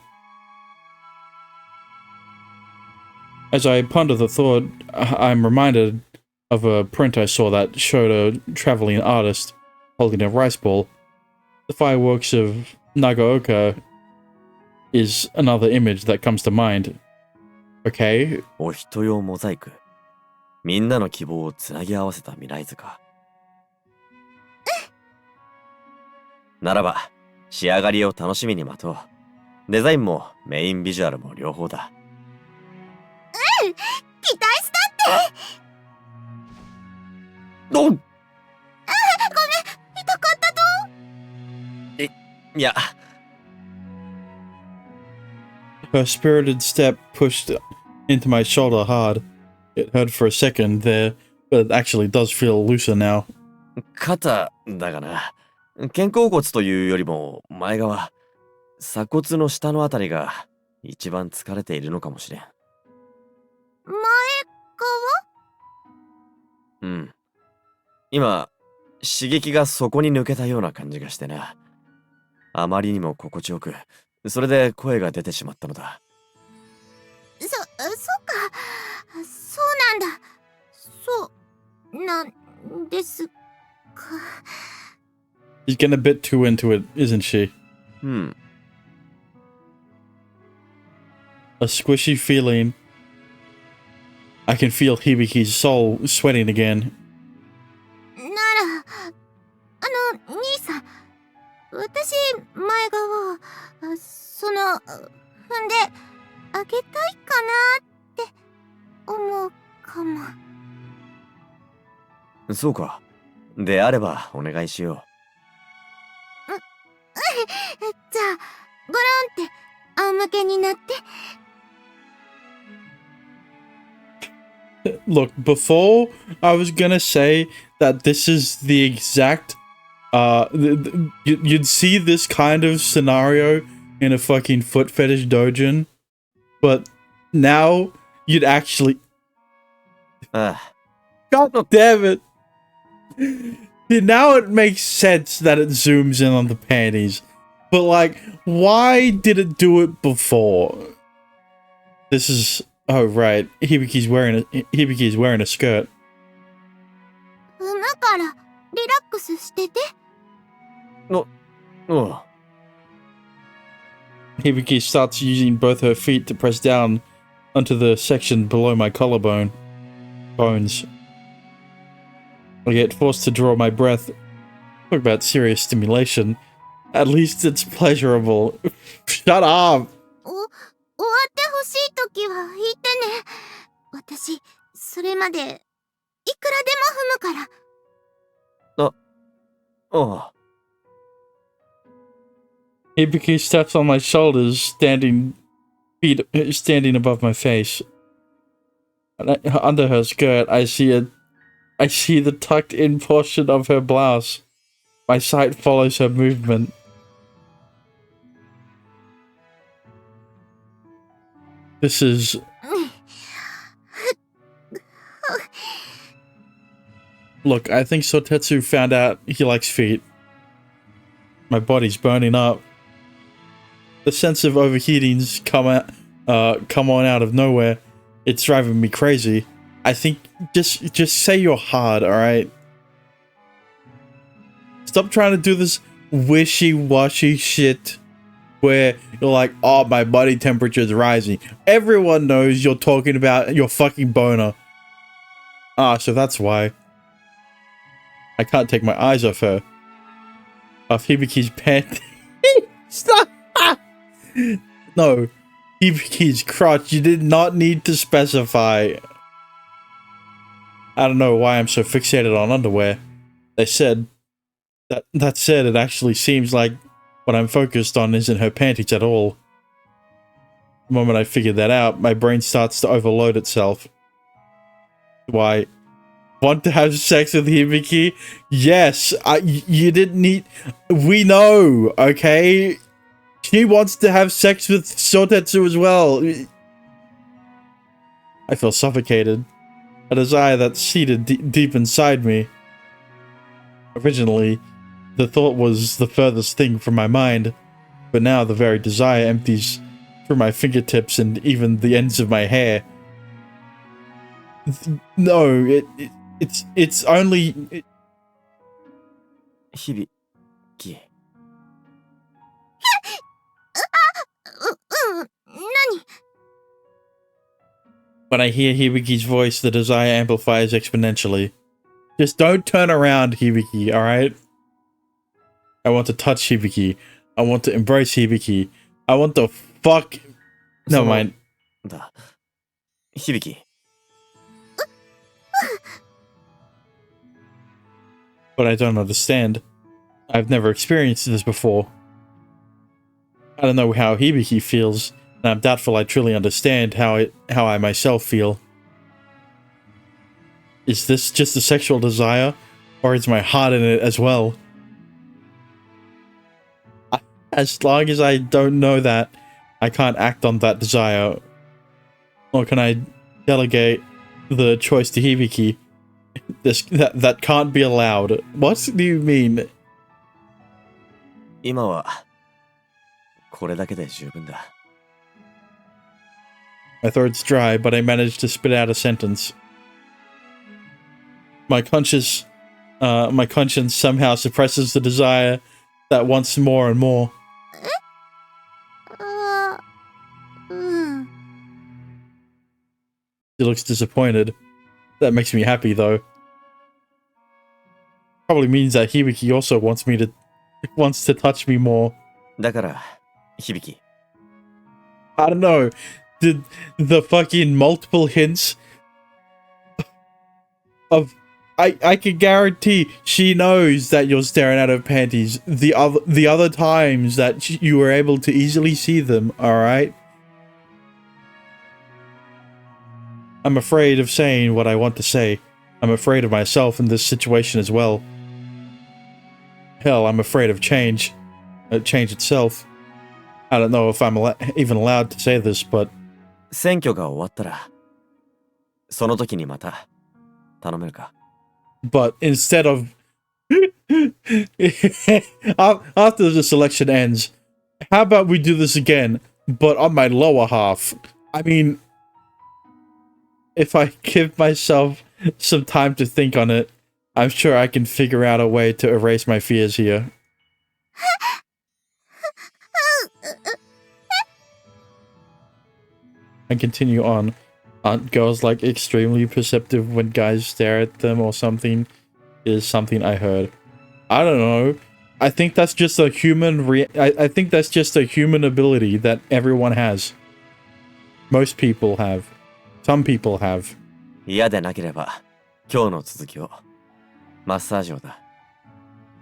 Speaker 1: As I ponder the thought, I'm reminded of a print I saw that showed a traveling artist holding a rice ball. The fireworks of Nagaoka is another image that comes to mind. Okay.
Speaker 6: お人用モザイク。みんなの希望をつなぎ合わせた未来図か。ならば、仕上がりを楽しみに待とう。デザインもメインビジュアルも両方だ。
Speaker 5: うん、期待したって。
Speaker 6: おっ、
Speaker 5: ごめん、痛かったと。
Speaker 6: いや。
Speaker 1: Her spirited step pushed into my shoulder hard. It hurt for a second there, but it actually does feel looser now.
Speaker 6: 肩だがな。肩甲骨というよりも前側、鎖骨の下のあたりが一番疲れているのかもしれん。
Speaker 5: 前側？
Speaker 6: うん。今、刺激がそこに抜けたような感じがしてな。あまりにも心地よく、それで声が出てしまったのだ。
Speaker 5: そっか。そうなんだ。そうなんですか。
Speaker 1: She's getting a bit too into it, isn't she? A squishy feeling. I can feel Hibiki's soul sweating again.
Speaker 5: なら、兄さん、私、前側、踏んであげたいかなって思うかも。
Speaker 6: そうか。であればお願いしよう。
Speaker 5: じゃあ、ごろんって仰向けになって。
Speaker 1: Look, before I was gonna say that this is the exact, you'd see this kind of scenario in a fucking foot fetish dojin, but now you'd actually. God damn it! Now it makes sense that it zooms in on the panties, but like, why did it do it before? This is Oh, right. Hibiki's wearing a skirt.
Speaker 5: 踏むからリラックスしてて。
Speaker 6: Oh.
Speaker 1: Hibiki starts using both her feet to press down onto the section below my collarbone bones. I get forced to draw my breath. Talk about serious stimulation. At least it's pleasurable. Shut up!
Speaker 5: 終わってほしいときは言ってね。私、それまでいくらでも踏むから。
Speaker 6: Oh.
Speaker 1: Hibiki steps on my shoulders, standing above my face. Under her skirt, I see the tucked-in portion of her blouse. My sight follows her movement. This is... Look, I think Sotetsu found out he likes feet. My body's burning up. The sense of overheating's come on out of nowhere. It's driving me crazy. I think just say you're hard, alright? Stop trying to do this wishy-washy shit where you're like, oh, my body temperature is rising. Everyone knows you're talking about your fucking boner. Ah, so that's why. I can't take my eyes off her. Off Hibiki's pant. Stop! No. Hibiki's crotch. You did not need to specify. I don't know why I'm so fixated on underwear. They said... That said, it actually seems like what I'm focused on isn't her panties at all. The moment I figure that out, my brain starts to overload itself. Why? Want to have sex with Hibiki? Yes, you didn't need... We know, okay? She wants to have sex with Sotetsu as well. I feel suffocated. A desire that's seated deep inside me. Originally, the thought was the furthest thing from my mind, but now the very desire empties through my fingertips and even the ends of my hair. No, it's only...
Speaker 6: Hibiki.
Speaker 5: 何
Speaker 1: When I hear Hibiki's voice, the desire amplifies exponentially. Just don't turn around, Hibiki, alright? I want to touch Hibiki. I want to embrace Hibiki. I want to fuck... Never mind.
Speaker 6: Hibiki.
Speaker 1: But I don't understand. I've never experienced this before. I don't know how Hibiki feels, and I'm doubtful I truly understand how I myself feel. Is this just a sexual desire, or is my heart in it as well? As long as I don't know that, I can't act on that desire. Or can I delegate the choice to Hibiki? That can't be allowed. What do you mean?
Speaker 6: 今はこれだけで十分だ。
Speaker 1: My throat's dry, but I managed to spit out a sentence. My conscience somehow suppresses the desire that wants more and more.
Speaker 5: うん。
Speaker 1: She looks disappointed. That makes me happy, though. Probably means that Hibiki also wants to touch me more.
Speaker 6: だから、響。
Speaker 1: I don't know. Did the fucking multiple hints of I can guarantee she knows that you're staring at her panties. The other times that you were able to easily see them, alright? I'm afraid of saying what I want to say. I'm afraid of myself in this situation as well. Hell, I'm afraid of change. Change itself. I don't know if I'm even allowed to say this, but...
Speaker 6: 選挙が終わったら、その時にまた、頼めるか。
Speaker 1: But instead of... after the selection ends, how about we do this again, but on my lower half? I mean... if I give myself some time to think on it, I'm sure I can figure out a way to erase my fears here. And continue on. Aren't girls like extremely perceptive when guys stare at them or something? Is something I heard. I don't know. I think that's just a human I think that's just a human ability that everyone has. Most people have. Some people have.
Speaker 6: 嫌でなければ、今日の続きを。マッサージをだ。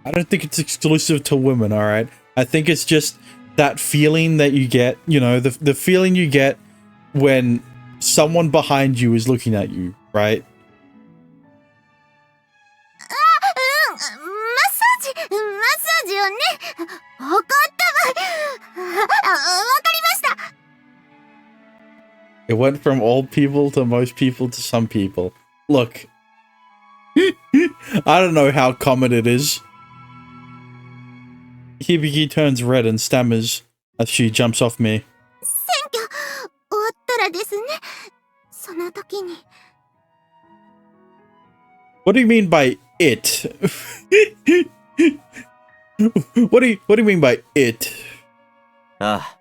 Speaker 1: I don't think it's exclusive to women, alright? I think it's just that feeling that you get, you know, the feeling you get when someone behind you is looking at you, right?
Speaker 5: マッサージよね。わかったわ。わかりました。
Speaker 1: It went from old people to most people to some people. Look. I don't know how common it is. Hibiki turns red and stammers as she jumps off me.
Speaker 5: 選挙終わったらですね。その時に。
Speaker 1: What do you mean by it? What do you mean by it?
Speaker 6: ああ、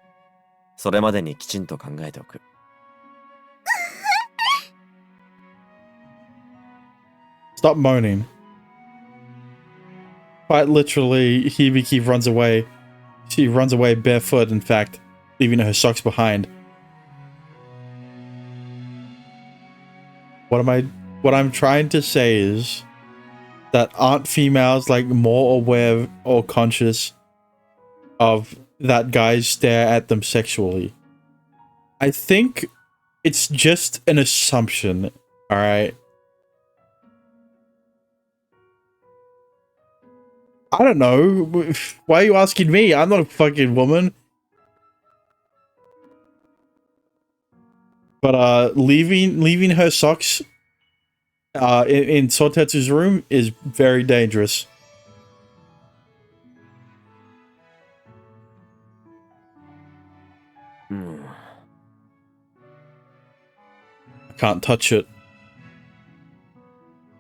Speaker 6: それまでにきちんと考えておく。
Speaker 1: Stop moaning. Quite literally, Hibiki runs away. She runs away barefoot, in fact, leaving her socks behind. What I'm trying to say is that aren't females like more aware or conscious of that guys stare at them sexually? I think it's just an assumption, alright? I don't know. Why are you asking me? I'm not a fucking woman. But leaving her socks in Sotetsu's room is very dangerous. I can't touch it.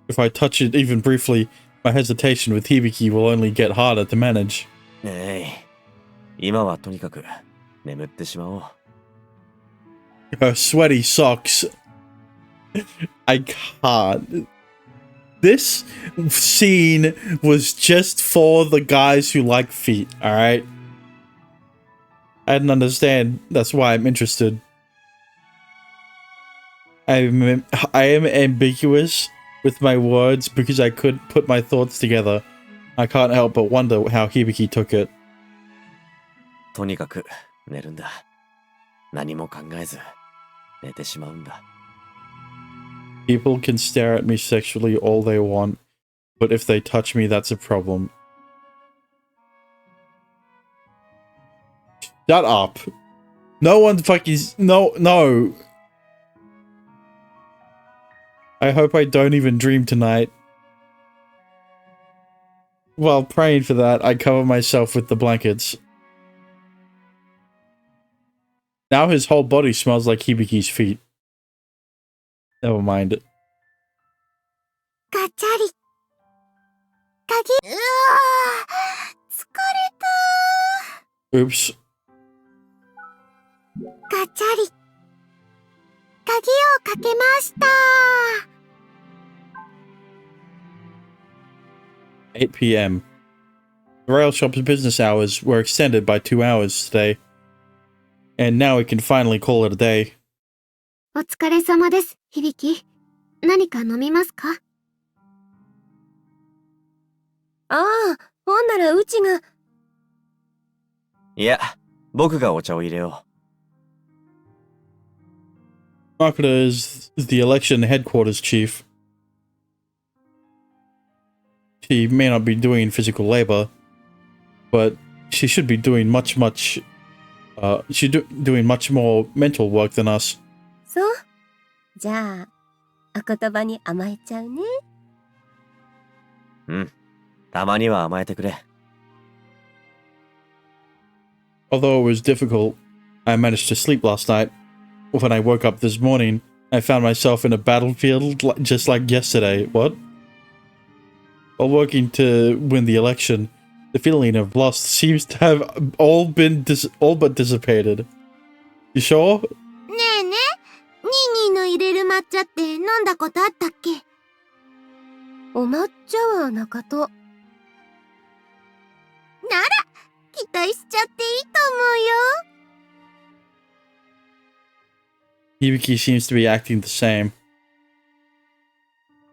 Speaker 1: If I touch it even briefly, my hesitation with Hibiki will only get harder to manage.
Speaker 6: 今はとにかく眠ってしまおう。
Speaker 1: Her sweaty socks. I can't. This scene was just for the guys who like feet, alright? I didn't understand. That's why I'm interested. I am ambiguous with my words because I couldn't put my thoughts together. I can't help but wonder how Hibiki took it.
Speaker 6: とにかく寝るんだ。何も考えず寝てしまうんだ。
Speaker 1: People can stare at me sexually all they want, but if they touch me, that's a problem. Shut up. No one fucking... No. I hope I don't even dream tonight. While praying for that, I cover myself with the blankets. Now his whole body smells like Hibiki's feet. Never mind.
Speaker 5: ガチャリ。鍵。うわー、疲れた。
Speaker 1: Oops.
Speaker 5: ガチャリ。鍵をかけました。
Speaker 1: 8 p.m. The rail shop's business hours were extended by 2 hours today. And now we can finally call it a day.
Speaker 5: お疲れ様です、響。何か飲みますか？ああ、ほんならうちが。
Speaker 6: いや、僕がお茶を入れよう。
Speaker 1: Marketer is the election headquarters chief. She may not be doing physical labor, but she should be doing much more mental work than us.
Speaker 5: そう。じゃあ、お言葉に甘えちゃうね。
Speaker 6: うん。たまには甘えてくれ。
Speaker 1: Although it was difficult, I managed to sleep last night. When I woke up this morning, I found myself in a battlefield just like yesterday. What? While working to win the election, the feeling of loss seems to have all but dissipated. You sure?
Speaker 5: ねえね、ニーニーの入れる抹茶って飲んだことあったっけ？お抹茶は中と。なら、期待しちゃっていいと思うよ。
Speaker 1: Hibiki seems to be acting the same,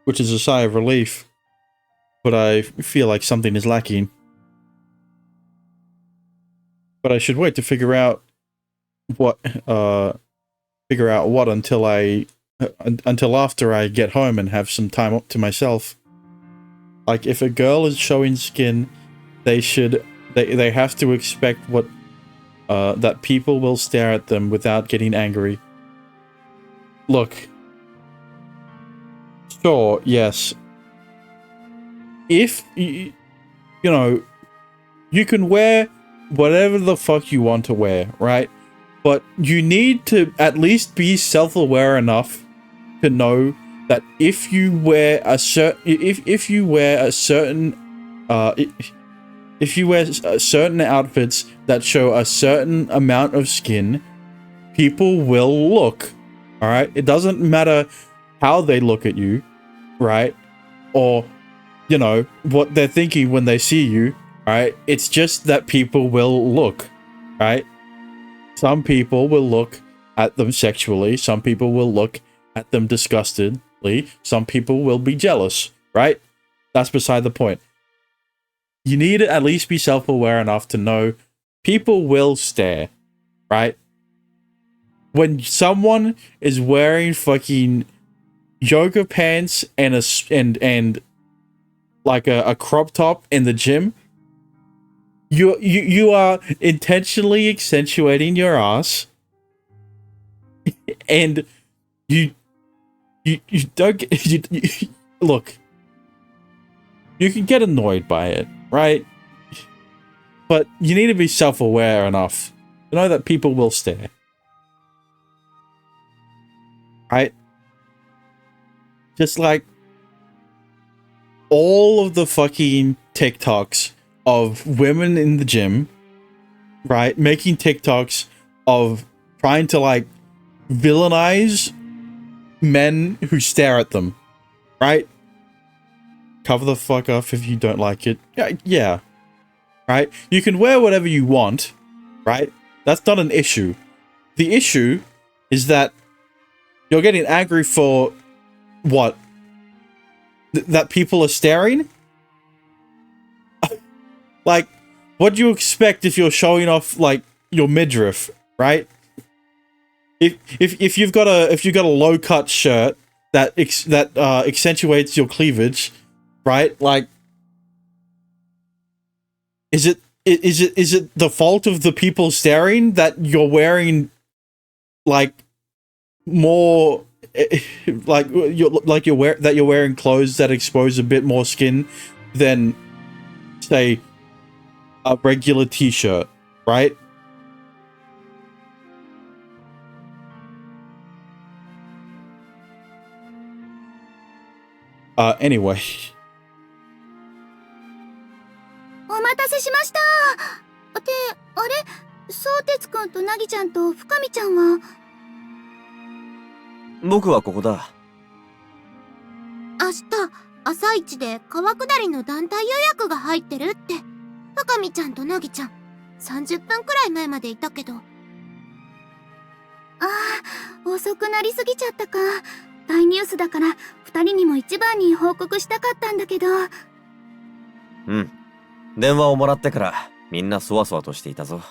Speaker 1: which is a sigh of relief, but I feel like something is lacking. But I should wait to figure out what until after I get home and have some time up to myself. Like, if a girl is showing skin, they have to expect that people will stare at them without getting angry. Look. Sure, yes. If, you know, you can wear whatever the fuck you want to wear, right? But you need to at least be self-aware enough to know that if you wear certain outfits that show a certain amount of skin, people will look. All right? It doesn't matter how they look at you, right? Or, you know, what they're thinking when they see you, right? It's just that people will look, right? Some people will look at them sexually. Some people will look at them disgustedly. Some people will be jealous, right? That's beside the point. You need to at least be self-aware enough to know people will stare, right? When someone is wearing fucking yoga pants and like a crop top in the gym, you are intentionally accentuating your ass, and you don't look. You can get annoyed by it, right? But you need to be self-aware enough to know that people will stare. Right? Just like all of the fucking TikToks of women in the gym, right? Making TikToks of trying to like villainize men who stare at them, right? Cover the fuck up if you don't like it. Yeah. Right? You can wear whatever you want, right? That's not an issue. The issue is that you're getting angry for what? That people are staring? Like, what do you expect if you're showing off like your midriff, right? If you've got a low cut shirt that accentuates your cleavage, right? Like, is it the fault of the people staring that you're wearing like more you're wearing clothes that expose a bit more skin than, say, a regular t-shirt, right? Anyway.
Speaker 7: お待たせしました。ってあれ、相鉄くんとなぎちゃんと深見ちゃんは。
Speaker 6: 僕はここだ。
Speaker 5: 明日朝一で川下りの団体予約が入ってるって。深見ちゃんとなぎちゃん30分くらい前までいたけど。
Speaker 7: ああ、遅くなりすぎちゃったか。大ニュースだから2人にも一番に報告したかったんだけど。
Speaker 6: うん。電話をもらってからみんなそわそわとしていたぞ。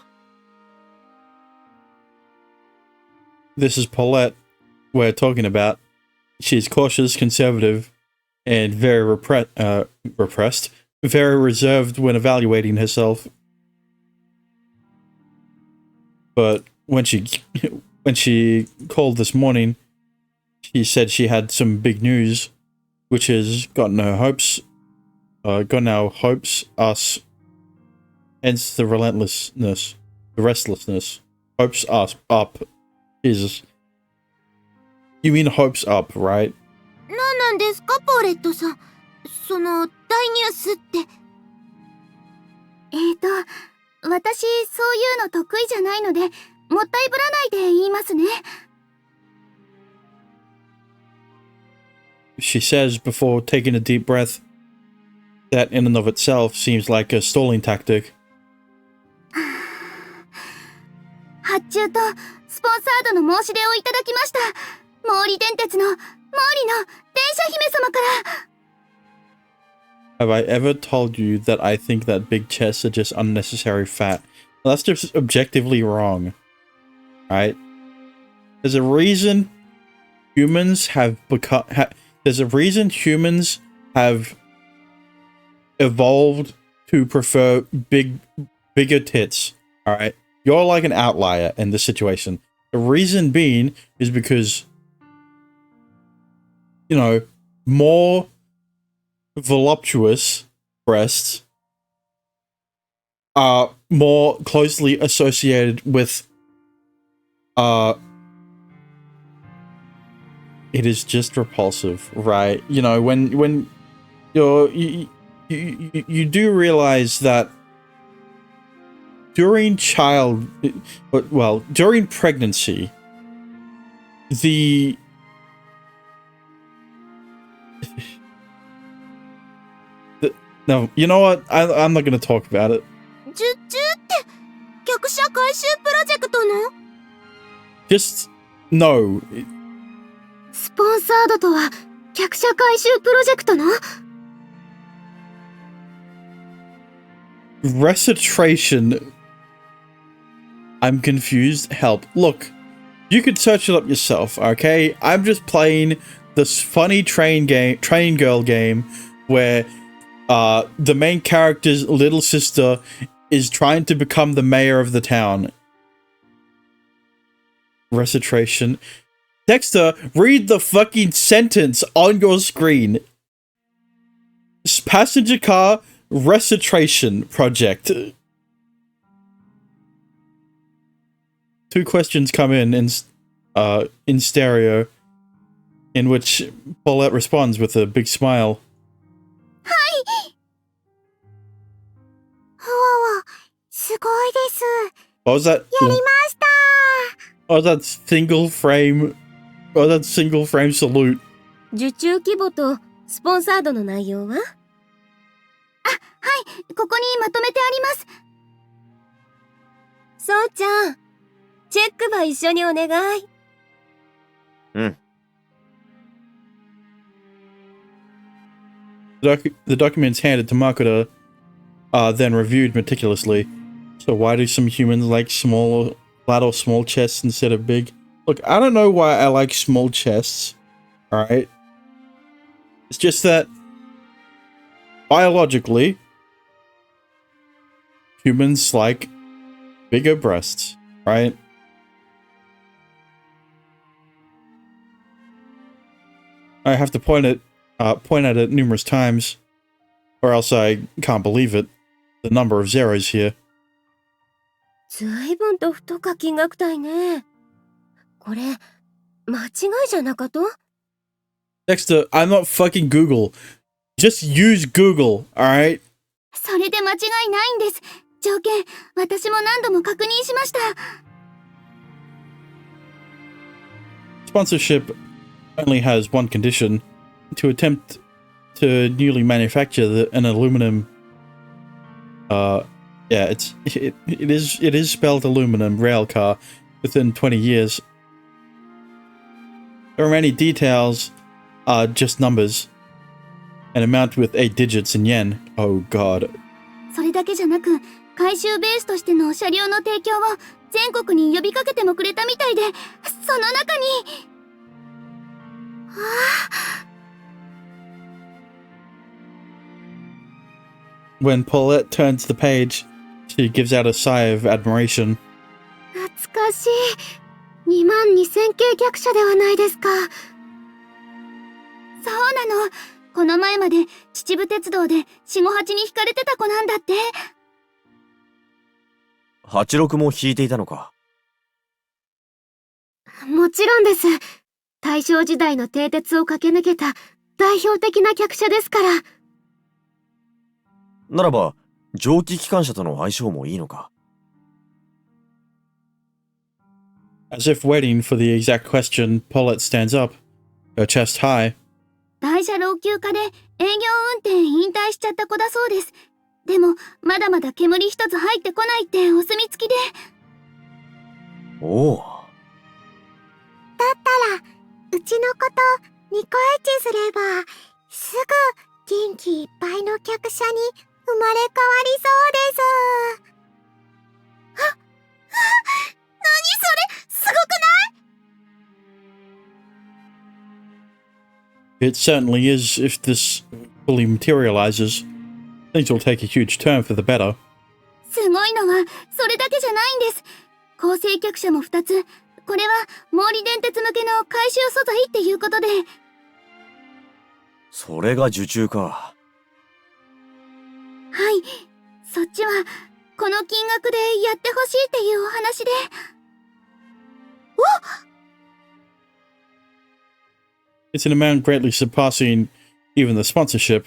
Speaker 1: This is Paulette we're talking about. She's cautious, conservative, and very repressed, very reserved when evaluating herself. But when she called this morning, she said she had some big news, which has gotten our hopes us, hence the relentlessness, the restlessness, hopes us up. Jesus. You mean hopes up, right?
Speaker 7: 何なんですか、ポーレットさん。その、大ニュースって。私、そういうの得意じゃないので、もったいぶらないで言いますね。
Speaker 1: She says before taking a deep breath. That in and of itself seems like a stalling tactic.
Speaker 7: 発注とスポンサードの申し出をいただきました。毛利電鉄の毛利の電車姫様から。
Speaker 1: Have I ever told you that I think that big chests are just unnecessary fat? Well, that's just objectively wrong. Right? There's a reason humans have become... there's a reason humans have evolved to prefer bigger tits. Alright? You're like an outlier in this situation. The reason being is because, you know, more voluptuous breasts are more closely associated with it is just repulsive, right? You know, when you do realize that during during pregnancy, no, you know what? I'm not going to talk about it.
Speaker 7: 受注って客車回収プロジェクトの
Speaker 1: Just no.
Speaker 7: スポンサードとは客車回収プロジェクトの
Speaker 1: Recitation. I'm confused. Help. Look, you could search it up yourself, okay? I'm just playing this funny train girl game where the main character's little sister is trying to become the mayor of the town. Recitation. Dexter, read the fucking sentence on your screen. Passenger car recitation project. Two questions come in stereo, in which Paulette responds with a big smile.
Speaker 7: はい。ふわわ、すごいです。
Speaker 1: What was that?
Speaker 7: やりました。
Speaker 1: Oh, that single frame. Oh, that single frame salute.
Speaker 3: 受注規模とスポンサードの内容は？
Speaker 7: はい、ここにまとめてあります。
Speaker 3: そうちゃん、チェックば一緒にお願い。
Speaker 6: うん。
Speaker 1: The documents handed to Makoto are then reviewed meticulously. So why do some humans like flat or small chests instead of big? Look, I don't know why I like small chests. Alright? It's just that biologically, humans like bigger breasts, right? I have to point at it numerous times, or else I can't believe it. The number of zeros here.
Speaker 3: ずいぶんと太か金額帯ね。これ、間違いじゃなかと？
Speaker 1: Dexter, I'm not fucking Google. Just use Google, alright?
Speaker 7: それで間違いないんです。条件、私も何度も確認しました。
Speaker 1: Sponsorship only has one condition: to attempt to newly manufacture an aluminum. Yeah, it is spelled aluminum rail car within 20 years. The remaining details are just numbers. An amount with 8 digits in yen. Oh god.
Speaker 7: それだけじゃなく、回収ベースとしての車両の提供を全国に呼びかけてもくれたみたいで、その中に。
Speaker 1: When Paulette turns the page, she gives out a sigh of admiration.
Speaker 7: 懐かしい。22,000系客車ではないですか。そうなの。この前まで秩父鉄道で458に引かれてた子なんだって。
Speaker 6: 86も引いていたのか。
Speaker 7: もちろんです。
Speaker 5: 大正時代の蹄鉄を駆け抜けた代表的な客車ですから。
Speaker 6: ならば、蒸気機関車との相性もいいのか。
Speaker 1: As if waiting for the exact question, Paulette stands up, her chest high.
Speaker 7: 台車老朽化で営業運転引退しちゃった子だそうです。でも、まだまだ煙一つ入ってこないってお墨付きで。
Speaker 6: おお。
Speaker 5: だったら、うちのことニコイチすれば、すぐ元気いっぱいの客車に生まれ変わりそうです。あ、何それ、すごくない？
Speaker 1: It certainly is. If this fully materializes, things will take a huge turn for the better.
Speaker 7: すごいのは、それだけじゃないんです。構成客車も2つ。これは、毛利電鉄向けの回収素材っていうことで。
Speaker 6: それが受注か。
Speaker 7: はい。そっちは、この金額でやってほしいっていうお話で。
Speaker 1: It's an amount greatly surpassing even the sponsorship.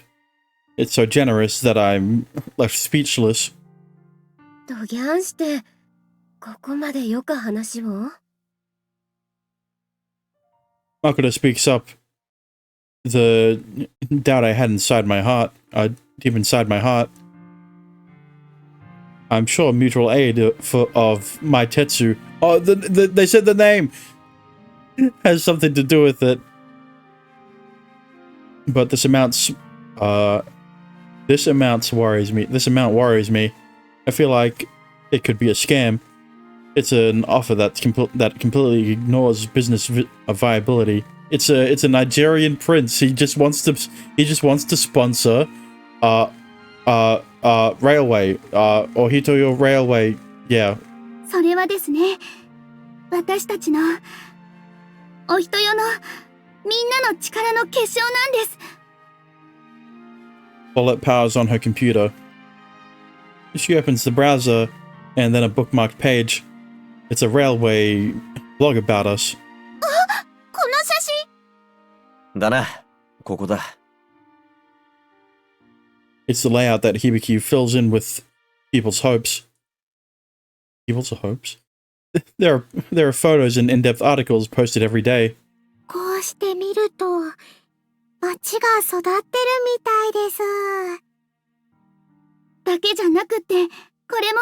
Speaker 1: It's so generous that I'm left speechless.
Speaker 5: どぎゃんして、ここまでよか話を
Speaker 1: Makoto speaks up. The doubt I had inside my heart, deep inside my heart. I'm sure mutual aid of Maitetsu. Oh, they said the name! Has something to do with it. But this amount worries me. This amount worries me. I feel like it could be a scam. It's an offer that completely ignores business viability. It's a Nigerian prince. He just wants to sponsor railway, or Hitoyo Railway. Yeah.
Speaker 7: それはですね、私たちのお人よのみんなの力の結晶なんです。
Speaker 1: Paulette powers on her computer. She opens the browser and then a bookmarked page. It's a railway blog about us.
Speaker 5: この写真
Speaker 6: だな、ここだ。
Speaker 1: It's the layout that Hibiki fills in with people's hopes. People's hopes? There are photos and in-depth articles posted every day.
Speaker 5: こうして見ると、街が育ってるみたいです。
Speaker 7: だけじゃなくって、これも。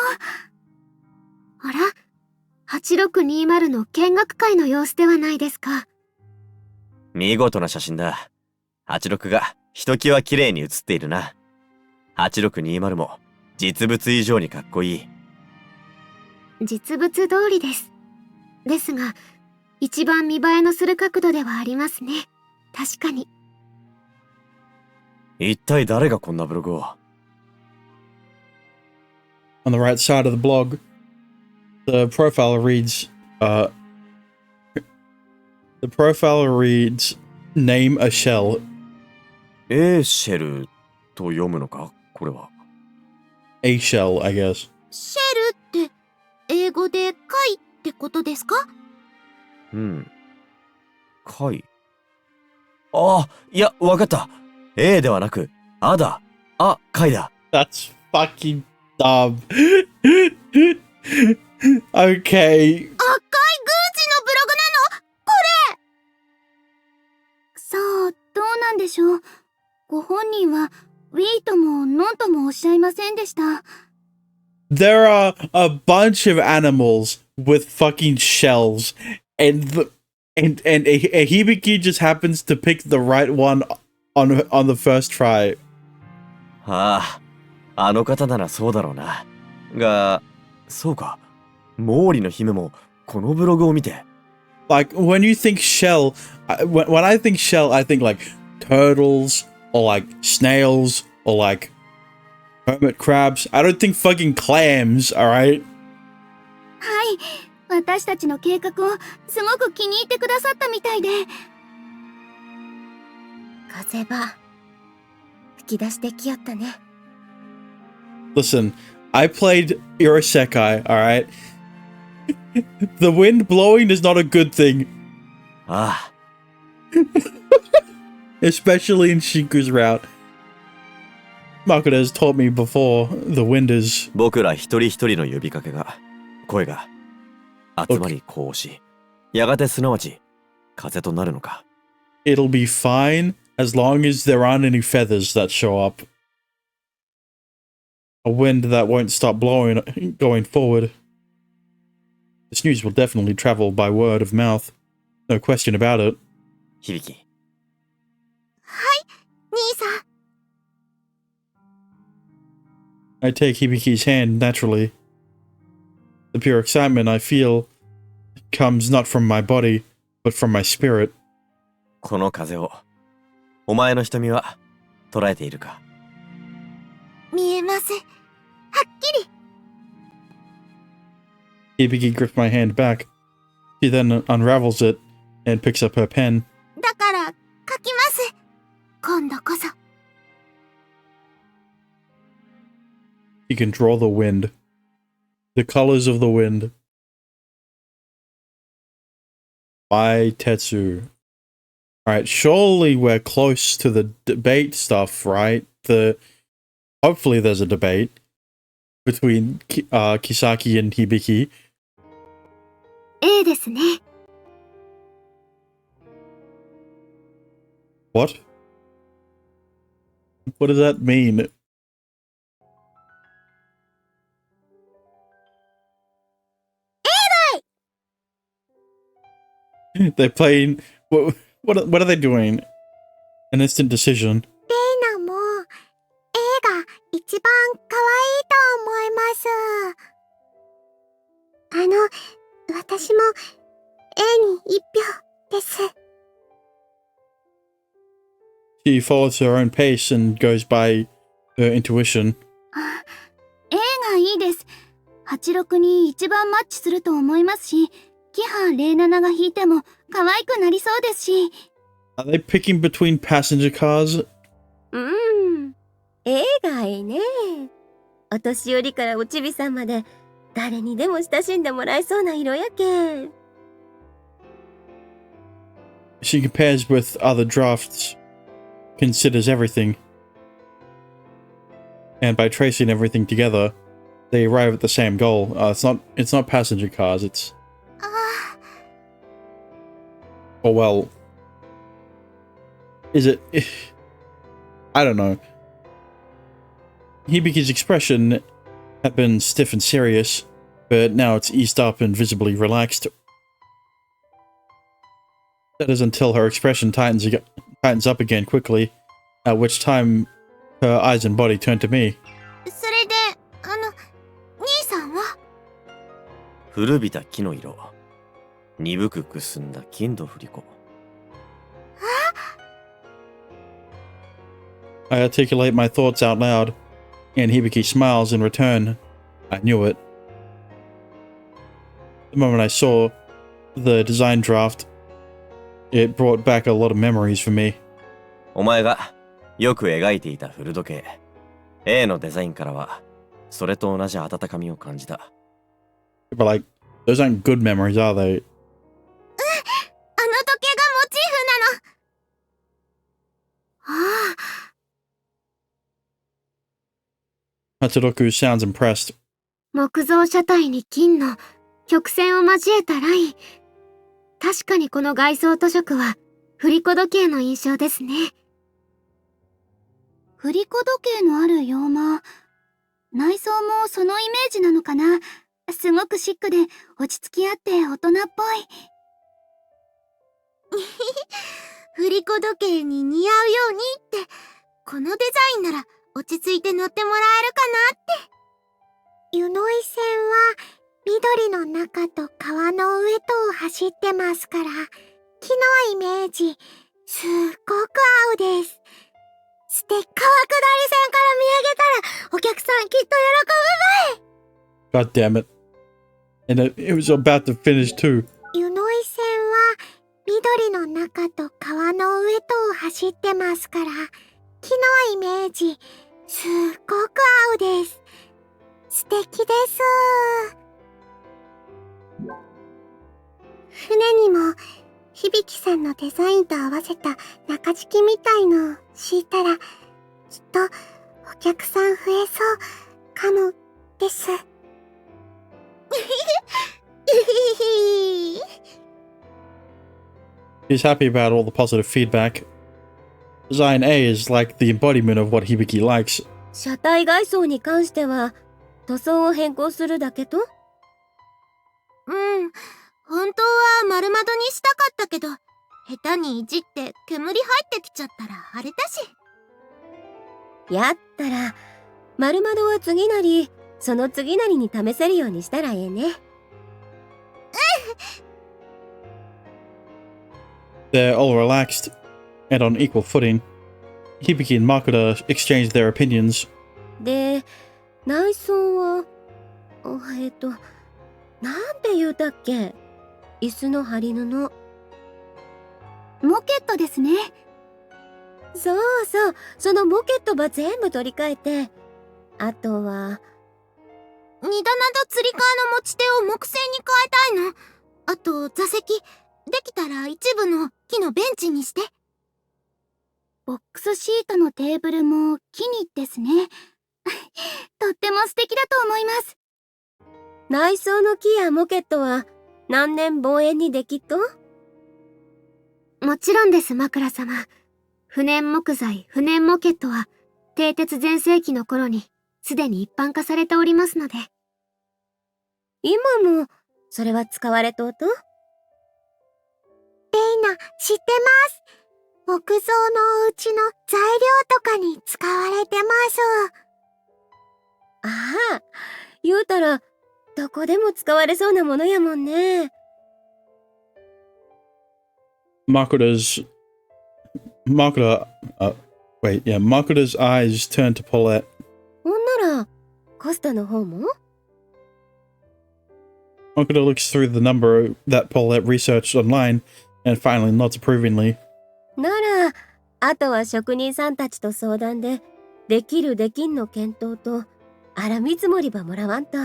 Speaker 5: あら、8620の見学会の様子ではないですか。
Speaker 6: 見事な写真だ。86がひときわ綺麗に写っているな。8620も実物以上にかっこいい。
Speaker 5: 実物通りです。ですが、一番見栄えのする角度ではありますね。確かに。
Speaker 6: 一体誰がこんなブログを？
Speaker 1: On the right side of the blog, the profile reads, name a shell.
Speaker 6: シェルと読むのかこれは。
Speaker 1: A shell, I guess.
Speaker 5: シェルって英語で貝ってことですか？
Speaker 6: うん。貝。あ、いや、わかった。A ではなく、あだ。あ、貝だ。
Speaker 1: That's fucking dumb. Okay.
Speaker 5: 赤いグーチのブログなの？これ！
Speaker 7: さあ、どうなんでしょう。ご本人は、ウィーともノンともおっしゃいませんでした。
Speaker 1: There are a bunch of animals with fucking shells, and a Hibiki just happens to pick the right one on the first try.
Speaker 6: ああ、あの方ならそうだろうな。が、そうか。毛利の姫もこのブログを見て。
Speaker 1: Like when you think shell, when I think shell, I think like turtles or like snails or like hermit crabs. I don't think fucking clams, alright?
Speaker 7: はい。私たちの計画をすごく気に入ってくださったみたいで。
Speaker 5: 風場、吹き出してきよったね。
Speaker 1: Listen, I played Urasekai, alright? The wind blowing is not a good thing.
Speaker 6: ああ、
Speaker 1: Especially in Shiku's route. Makoto has taught me before, the wind is...
Speaker 6: 僕ら一人一人の呼びかけが、声が、集まりこうし、やがてすなわち、風となるのか。
Speaker 1: It'll be fine as long as there aren't any feathers that show up. A wind that won't stop blowing going forward. This news will definitely travel by word of mouth. No question about it.
Speaker 6: 響き。
Speaker 5: 兄さん。
Speaker 1: I take Hibiki's hand naturally. The pure excitement I feel comes not from my body, but from my spirit.
Speaker 6: この風を、お前の瞳は捉えているか。
Speaker 5: 見えません。はっきり。
Speaker 1: Hibiki grips my hand back. She then unravels it and picks up her pen.
Speaker 5: だから書きます。今度こそ。
Speaker 1: She can draw the wind. The colors of the wind. Maitetsu. Alright, surely we're close to the debate stuff, right? Hopefully there's a debate between Kisaki and Hibiki.
Speaker 5: A ですね。
Speaker 1: What? What does that mean? They're playing... What are they doing? An instant decision.
Speaker 5: レイナも A が一番可愛いと思います。私も A に一票です。
Speaker 1: She follows her own pace and goes by her intuition.
Speaker 7: A がいいです。86に一番マッチすると思いますし、キハ07が引いても可愛くなりそうですし。
Speaker 1: Are they picking between passenger cars?
Speaker 3: A がいいね。お年寄りからおちびさんまで誰にでも親しんでもらえそうな色やけん。
Speaker 1: She compares with other drafts, considers everything, and by tracing everything together, they arrive at the same goal. It's not passenger cars. It's oh well. Is it? I don't know. Hibiki's expression had been stiff and serious, but now it's eased up and visibly relaxed. That is until her expression tightens up again quickly, at which time her eyes and body turn to me.
Speaker 5: それで、兄さんは
Speaker 6: 古びた木の色。鈍くくすんだ金と振り子。
Speaker 1: I articulate my thoughts out loud, and Hibiki smiles in return. I knew it. The moment I saw the design draft, it brought back a lot of memories for me.
Speaker 6: お前がよく描いていた古時計 A のデザインからはそれと同じ温かみを感じた。
Speaker 1: But like, those aren't good memories, are they?
Speaker 5: あの時計がモチーフなの。ああ。
Speaker 1: Hatsuroku sounds impressed.
Speaker 5: 木造車体に金の曲線を交えたライン。確かにこの外装塗色は振り子時計の印象ですね。
Speaker 7: 振り子時計のある洋間。内装もそのイメージなのかな。すごくシックで落ち着きあって大人っぽい。
Speaker 5: 振り子時計に似合うようにって、このデザインなら落ち着いて乗ってもらえるかなって。湯の井線は緑の中と川の上とを走ってますから、木のイメージ、すっごく合うです。川下り線から見上げたらお客さんきっと喜ぶばい。
Speaker 1: God damn it. And it was about to finish too.
Speaker 5: 湯の井線は緑の中と川の上とを走ってますから、木のイメージ、すっごく合うです。素敵です。船にも響さんのデザインと合わせた中敷きみたいのを敷いたら、きっとお客さん増えそうかもです。
Speaker 1: He's happy about all the positive feedback. Design A is like the embodiment of what Hibiki likes.
Speaker 3: 車体外装に関しては塗装を変更するだけと？
Speaker 7: 本当は丸窓にしたかったけど、下手にいじって煙入ってきちゃったらあれだし。
Speaker 3: やったら丸窓は次なりその次なりに試せるようにしたらええね。
Speaker 1: They're all relaxed and on equal footing. Hibiki and Makoto exchange their opinions.
Speaker 3: で、内装はなんて言うたっけ？椅子の張り布。
Speaker 7: モケットですね。
Speaker 3: そうそう、そのモケットば全部取り替えて、あとは
Speaker 7: 荷棚とつり革の持ち手を木製に変えたいの。あと座席、できたら一部の木のベンチにして。ボックスシートのテーブルも木にですね。とっても素敵だと思います。
Speaker 3: 内装の木やモケットは何年望遠にできっと？
Speaker 7: もちろんです、枕様。不燃木材、不燃モケットは蹄鉄全盛期の頃にすでに一般化されておりますので。
Speaker 3: 今もそれは使われとうと？
Speaker 5: レイナ、知ってます。木造のお家の材料とかに使われてます。
Speaker 3: ああ、言うたらどこでも使われそうなものやもんね。
Speaker 1: Makoto's eyes turn to Paulette.
Speaker 3: ほんならコストの方も？
Speaker 1: Makoto looks through the number that Paulette researched online and finally nods approvingly.
Speaker 3: なら、あとは職人さんたちと相談で、できるできんの検討と、粗見積もりばもらわんと。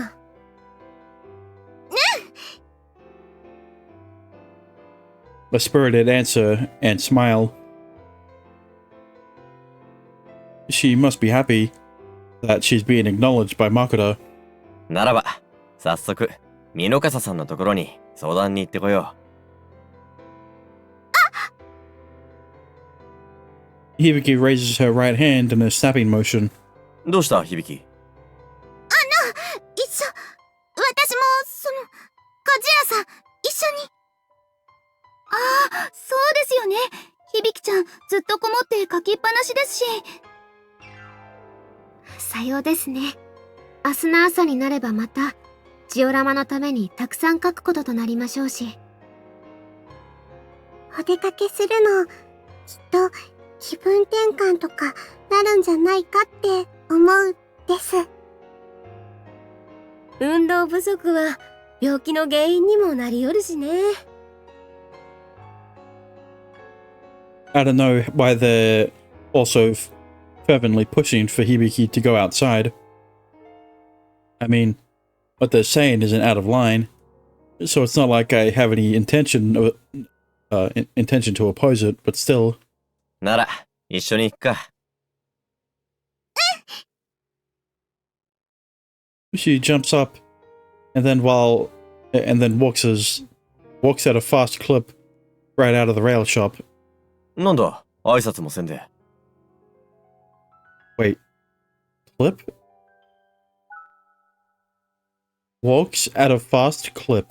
Speaker 1: A spirited answer and smile. She must be happy that she's being acknowledged by Makoto.
Speaker 6: ならば、早速、美濃笠さんのところに相談に行ってこよ
Speaker 1: Hibiki raises her right hand in a snapping motion.
Speaker 6: う。どうした響？
Speaker 7: 私も、鍛冶屋さん、一緒に。ああ、そうですよね。響ちゃん、ずっとこもって書きっぱなしですし。さようですね。明日の朝になればまた、ジオラマのためにたくさん書くこととなりましょうし。
Speaker 5: お出かけするの、きっと気分転換とかなるんじゃないかって思うです。
Speaker 3: 運動不足は病気の原因にもなりよるしね。
Speaker 1: I don't know why they're also fervently pushing for Hibiki to go outside. I mean, what they're saying isn't out of line, so it's not like I have any intention to oppose it, but still.
Speaker 6: なら、一緒に行くか。
Speaker 1: She jumps up, and then walks at a fast clip right out of the rail shop.
Speaker 6: なんだ、挨拶もせんで。
Speaker 1: Wait, clip? Walks at a fast clip.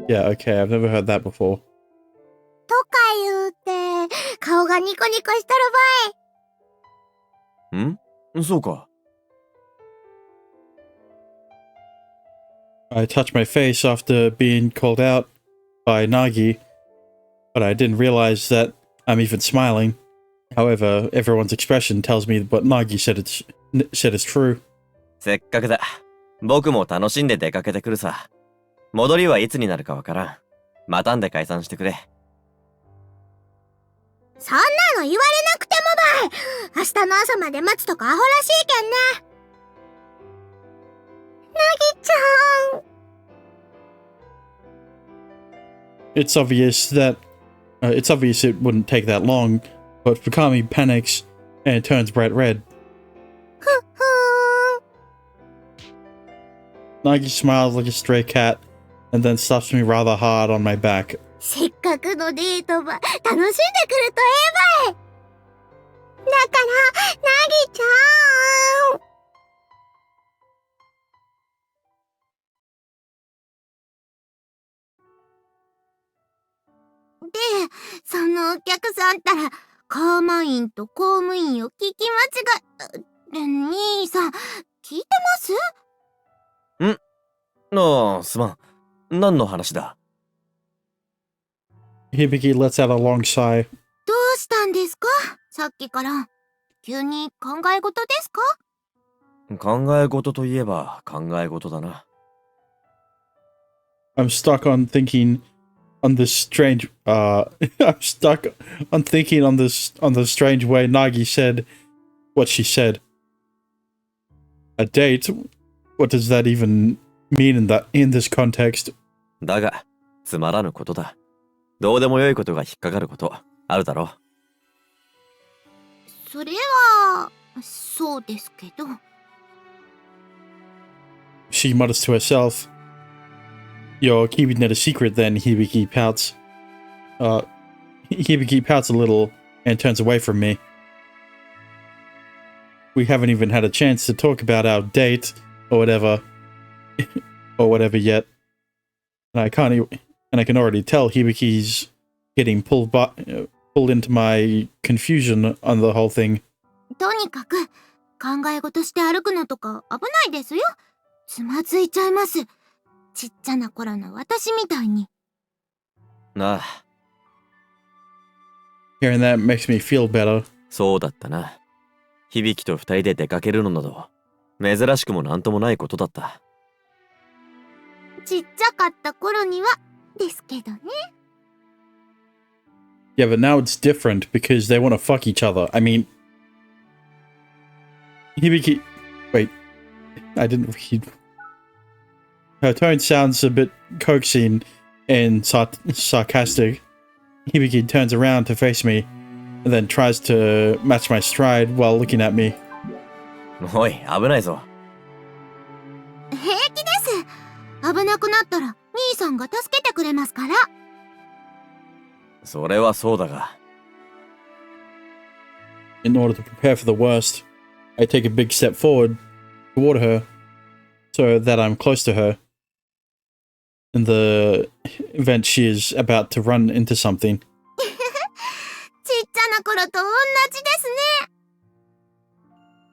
Speaker 1: Yeah, okay, I've never heard that before.
Speaker 5: とか言うて、顔がニコニコしとる
Speaker 6: ん？そうか。
Speaker 1: I touch my face after being called out by Nagi, but I didn't realize that I'm even smiling. However, everyone's expression tells me what Nagi said is true.
Speaker 6: せっかくだ。僕も楽しんで出かけてくるさ。戻りはいつになるかわからん。またんで解散してくれ。
Speaker 5: そんなの言われなくてもばい。明日の朝まで待つとかアホらしいけんね。なぎちゃん。
Speaker 1: It's obvious that it wouldn't take that long, but Fukami panics and turns bright red. Nagi smiles like a stray cat and then slaps me rather hard on my back.
Speaker 5: せっかくのデートば楽しんでくるとええばい。だから、なぎちゃん。で、そのお客さんったら、公務員と公務員を聞き間違え、兄さん、聞いてます？
Speaker 6: ああ、すまん。何の話だ？
Speaker 1: Hibiki lets out a long sigh.
Speaker 7: どうしたんですか？さっきから。急に考え事ですか？
Speaker 6: 考え事といえば考え事だな。
Speaker 1: I'm stuck on thinking on this strange I'm stuck on thinking on the strange way Nagi said what she said. A date? What does that even mean in this context?
Speaker 6: だが、つまらぬことだ。どうでもよいことが引っかかること、あるだろう。
Speaker 7: それは、そうですけど。
Speaker 1: She mutters to herself. You're keeping it a secret then, Hibiki pouts. Hibiki pouts a little and turns away from me. We haven't even had a chance to talk about our date, or whatever. Or whatever yet. And I can already tell Hibiki's getting pulled into my confusion on the whole thing.
Speaker 7: とにかく、考え事して歩くのとか危ないですよ。つまずいちゃいます。ちっちゃな頃の私みたいに。
Speaker 6: なあ。
Speaker 1: Hearing that makes me feel better.
Speaker 6: そうだったな。響と二人で出かけるのなど、珍しくもなんともないことだった。
Speaker 7: ちっちゃかった頃には、ですけどね。
Speaker 1: Yeah, but now it's different because they want to fuck each other. I mean... Hibiki... Wait. I didn't read... Her tone sounds a bit coaxing and sarcastic. Hibiki turns around to face me and then tries to match my stride while looking at me.
Speaker 6: おい、危ないぞ。
Speaker 7: 平気です。危なくなったら兄さんが助けてくれますから。
Speaker 6: それはそうだが。
Speaker 1: In order to prepare for the worst, I take a big step forward toward her so that I'm close to her. In the event she is about to run into something.
Speaker 7: ちっちゃな頃と同じですね。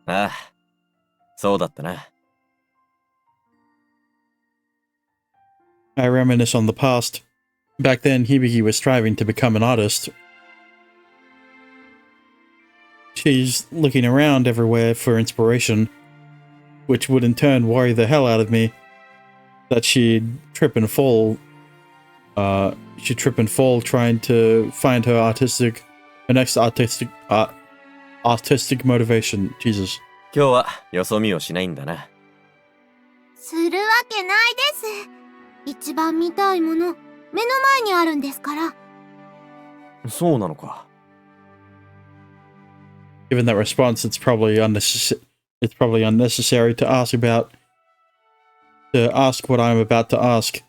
Speaker 6: ああ、そうだったな。
Speaker 1: I reminisce on the past. Back then, Hibiki was striving to become an artist. She's looking around everywhere for inspiration, which would in turn worry the hell out of me. That she'd trip and fall trying to find her next artistic motivation. Jesus.
Speaker 6: 今日はよそ見をしないんだな。
Speaker 7: するわけないです。一番見たいもの、目の前にあるんですから。
Speaker 6: そうなのか。
Speaker 1: Given that response, it's probably unnecessary to ask what I'm about to ask,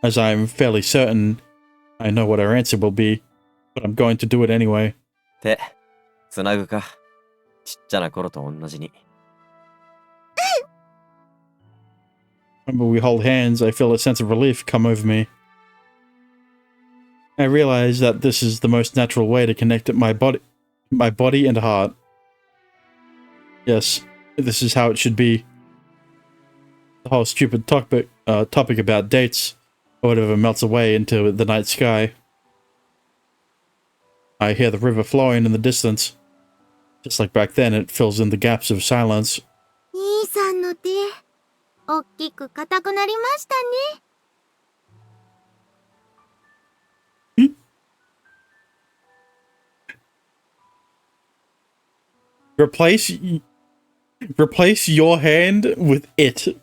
Speaker 1: as I'm fairly certain I know what her answer will be, but I'm going to do it anyway.
Speaker 6: 手、つなぐか。ちっちゃな頃と同じに。
Speaker 1: When we hold hands, I feel a sense of relief come over me. I realize that this is the most natural way to connect my body and heart. Yes, this is how it should be. The whole stupid topic about dates or whatever melts away into the night sky. I hear the river flowing in the distance. Just like back then, it fills in the gaps of silence.
Speaker 7: 兄さんの手、おっきく硬くなりましたね。
Speaker 1: Replace your hand with it.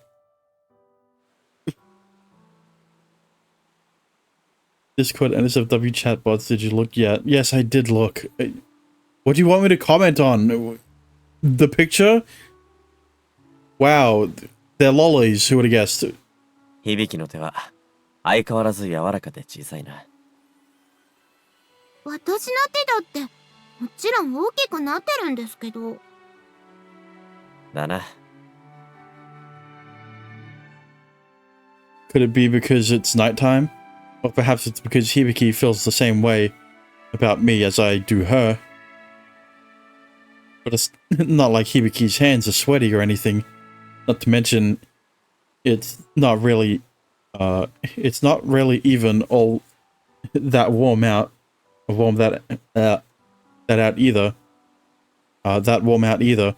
Speaker 1: Discord NSFW chatbots. Did you look yet? Yes, I did look. What do you want me to comment on? The picture? Wow, they're lollies. Who would have guessed?
Speaker 6: 響きの手は相変わらず柔らかで小さいな。
Speaker 7: 私の手だってもちろん大きくなってるんですけど。
Speaker 6: だな。
Speaker 1: Could it be because it's nighttime? Or perhaps it's because Hibiki feels the same way about me as I do her. But it's not like Hibiki's hands are sweaty or anything. Not to mention, it's not really even all that warm out either. That warm out either.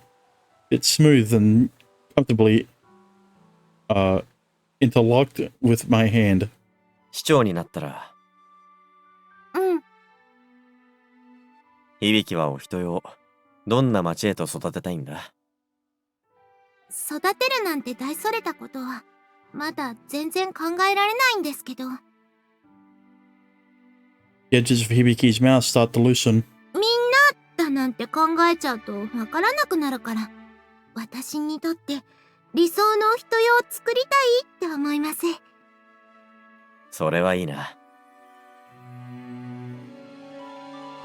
Speaker 1: It's smooth and comfortably interlocked with my hand.
Speaker 6: 市長になったら、
Speaker 7: うん。
Speaker 6: 響はお人よをどんな町へと育てたいんだ。
Speaker 7: 育てるなんて大それたことはまだ全然考えられないんですけど。
Speaker 1: The edges of Hibiki's mouth start to loosen.
Speaker 7: みんなだなんて考えちゃうとわからなくなるから、私にとって理想のお人よを作りたいって思います。
Speaker 6: それはいいな。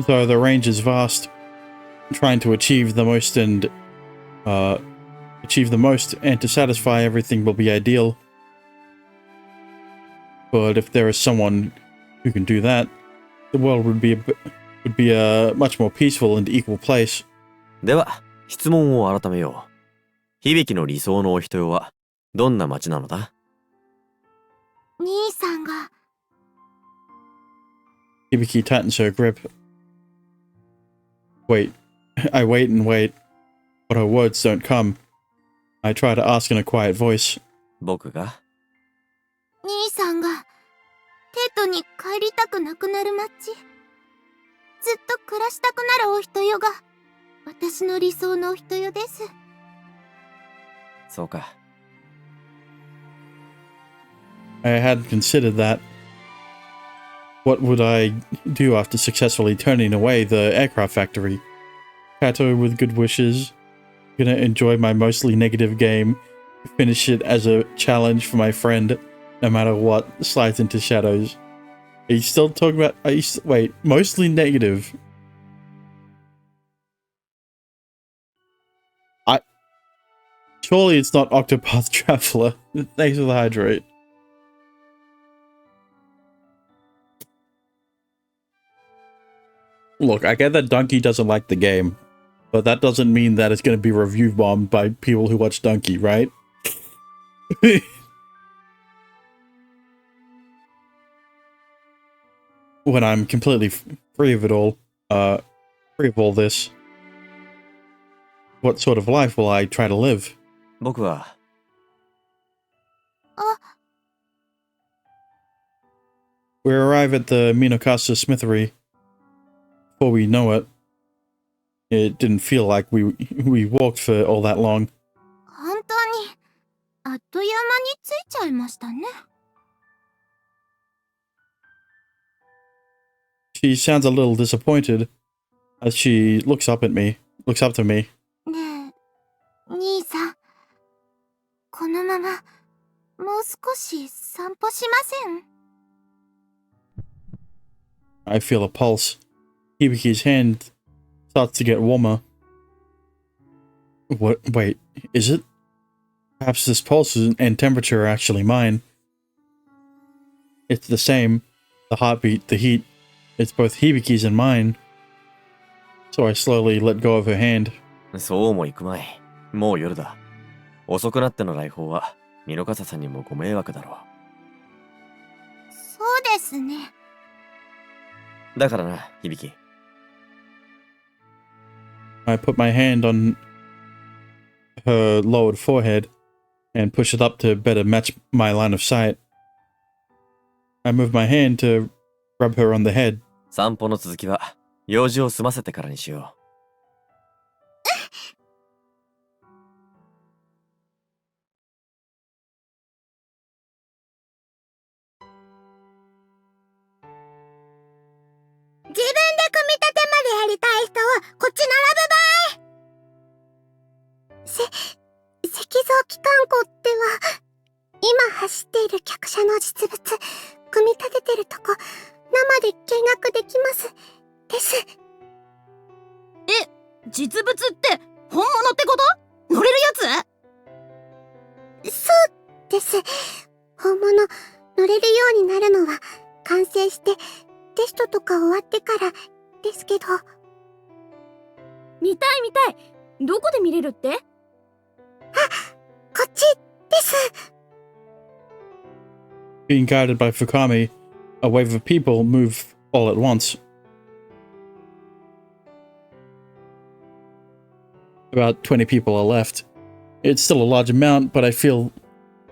Speaker 1: Though the range is vast, trying to achieve the most and to satisfy everything will be ideal. But if there is someone who can do that, the world would be a much more peaceful and equal place.
Speaker 6: では、質問を改めよう。響の理想のお人よはどんな町なのだ？
Speaker 7: 兄さんが。
Speaker 1: Hibiki tightens her grip. Wait. I wait and wait, but her words don't come. I try to ask in a quiet voice.
Speaker 6: 僕が？
Speaker 7: 兄さんがテトに帰りたくなくなる街、ずっと暮らしたくなるお人よが私の理想のお人よです。
Speaker 6: そうか。
Speaker 1: I hadn't considered that. What would I do after successfully turning away the aircraft factory? Kato with good wishes. Gonna enjoy my mostly negative game. Finish it as a challenge for my friend, no matter what slides into shadows. Are you still talking about... wait, mostly negative. Surely it's not Octopath Traveler. Thanks for the hydrate. Look, I get that Donkey doesn't like the game, but that doesn't mean that it's going to be review bombed by people who watch Donkey, right? When I'm completely free of it all, free of all this, what sort of life will I try to live?
Speaker 6: 僕は。
Speaker 1: We arrive at the Minokasa smithery. Before we know it, it didn't feel like we walked for all that long.
Speaker 7: 本当にあっという間に着いちゃいましたね。
Speaker 1: She sounds a little disappointed as she looks up to me.
Speaker 7: ねえ、兄さん、このままもう少し散歩しません？
Speaker 1: I feel a pulse. Hibiki's hand starts to get warmer. What? Wait, is it? Perhaps this pulse and temperature are actually mine. It's the same. The heartbeat, the heat. It's both Hibiki's and mine. So I slowly let go of her hand.
Speaker 6: そうもいくまい。もう夜だ。遅くなっての来訪は、ミノカサさんにもご迷惑だろう。
Speaker 7: そうですね。
Speaker 6: だからな、響。
Speaker 1: I put my hand on her lowered forehead and push it up to better match my line of sight. I move my hand to rub her on the head.
Speaker 6: 散歩の続きは用事を済ませてからにしよう。
Speaker 5: 車の実物、組み立ててるとこ、生で見学できます。です。
Speaker 7: 実物って本物ってこと？乗れるやつ？
Speaker 5: そうです。本物、乗れるようになるのは、完成して、テストとか終わってからですけど。
Speaker 7: 見たい見たい。どこで見れるって？
Speaker 5: こっちです。
Speaker 1: Being guided by Fukami, a wave of people move all at once. About 20 people are left. It's still a large amount, but I feel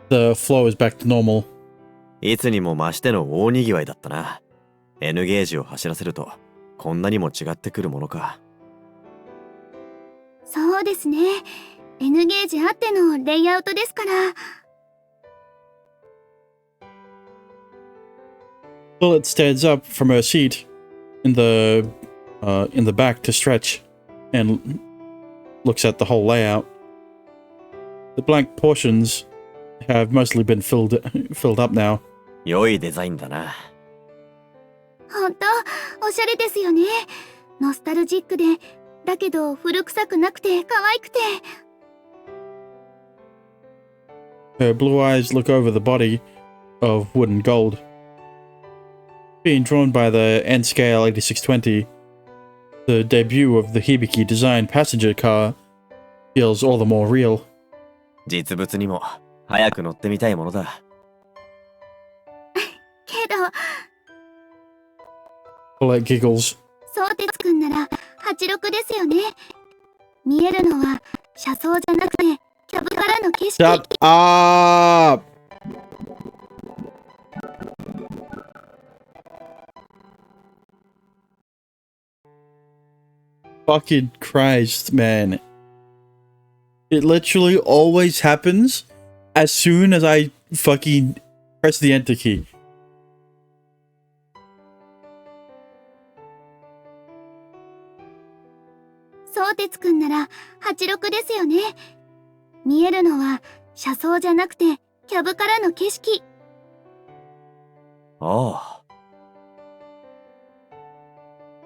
Speaker 1: the flow is back to normal.
Speaker 6: いつにも増しての大にぎわいだったな。N ゲージを走らせると、こんなにも違ってくるものか。
Speaker 7: そうですね。N ゲージあってのレイアウトですから。
Speaker 1: Bullet stands up from her seat in the back to stretch and looks at the whole layout. The blank portions have mostly been filled up now.
Speaker 6: 良いデザインだな。
Speaker 7: ほんと、おしゃれですよね。ノスタルジックで、だけど古臭くなくて可愛くて。
Speaker 1: Her blue eyes look over the body of wood and gold. Being drawn by the N-Scale 8620, the debut of the Hibiki design passenger car feels all the more real.
Speaker 6: 実物にも早く乗ってみたいものだ。
Speaker 7: けど、
Speaker 1: Colette giggles.
Speaker 7: 相鉄くんなら86ですよね。見えるのは車窓じゃなくてキャブからの景色。
Speaker 1: Shut up! Fucking Christ, man. It literally always happens as soon as I fucking press the enter key.
Speaker 7: 相鉄くんなら86ですよね。見えるのは車窓じゃなくてキャブからの景色。
Speaker 6: あ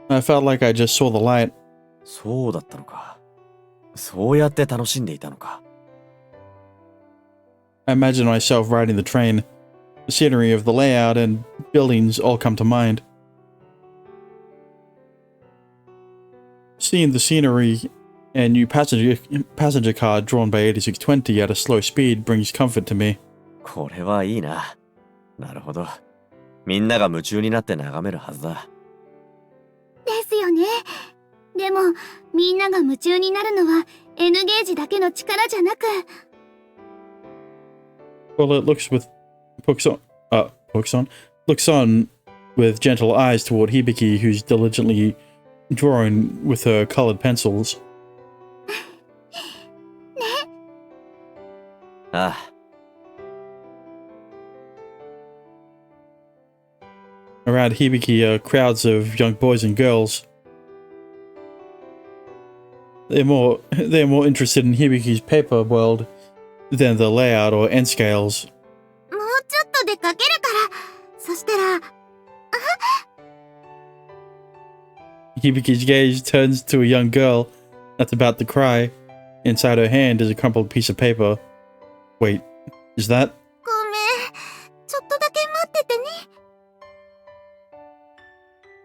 Speaker 6: あ。
Speaker 1: I felt like I just saw the light.
Speaker 6: そうだったのか。そうやって楽しんでいたのか。
Speaker 1: I imagine myself riding the train. The scenery of the layout and buildings all come to mind. Seeing the scenery and new passenger car drawn by 8620 at a slow speed brings comfort to me.
Speaker 6: これはいいな。なるほど。みんなが夢中になって眺めるはずだ。
Speaker 7: ですよね。でもみんなが夢中になるのは N ゲージだけの力じゃなく。
Speaker 1: Well, it looks on with gentle eyes toward Hibiki, who's diligently drawing with her colored pencils.
Speaker 6: ああ。
Speaker 1: Around Hibiki are crowds of young boys and girls. They're more interested in Hibiki's paper world than the layout or end scales.
Speaker 7: もうちょっとで描けるから。そしたら。
Speaker 1: Hibiki's gaze turns to a young girl that's about to cry. Inside her hand is a crumpled piece of paper. Wait, is that?
Speaker 7: ごめん。ちょっとだけ待っててね。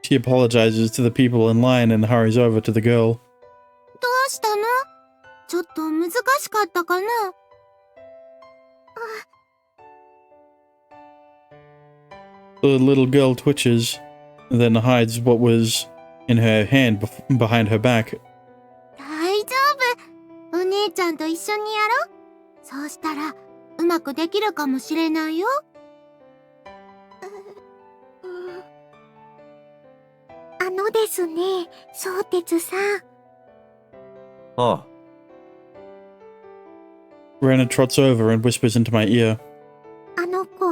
Speaker 1: She apologizes to the people in line and hurries over to the girl.
Speaker 7: どうしたの？ちょっと難しかったかな？The
Speaker 1: little girl twitches, and then hides what was in her hand behind her back.
Speaker 7: 大丈夫。お姉ちゃんと一緒にやろう。そうしたらうまくできるかもしれないよ。
Speaker 5: ですね、相鉄さん。
Speaker 6: ああ。
Speaker 1: Rana trots over and whispers into my ear.
Speaker 5: あの子、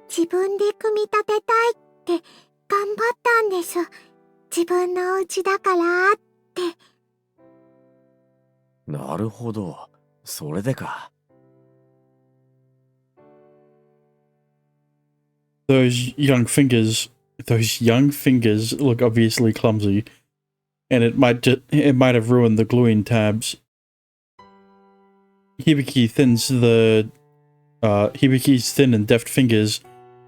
Speaker 5: 自分で組み立てたいって頑張ったんです。自分のお家だからって。
Speaker 6: なるほど。それでか。
Speaker 1: Those young fingers look obviously clumsy, and it might have ruined the gluing tabs. Hibiki's thin and deft fingers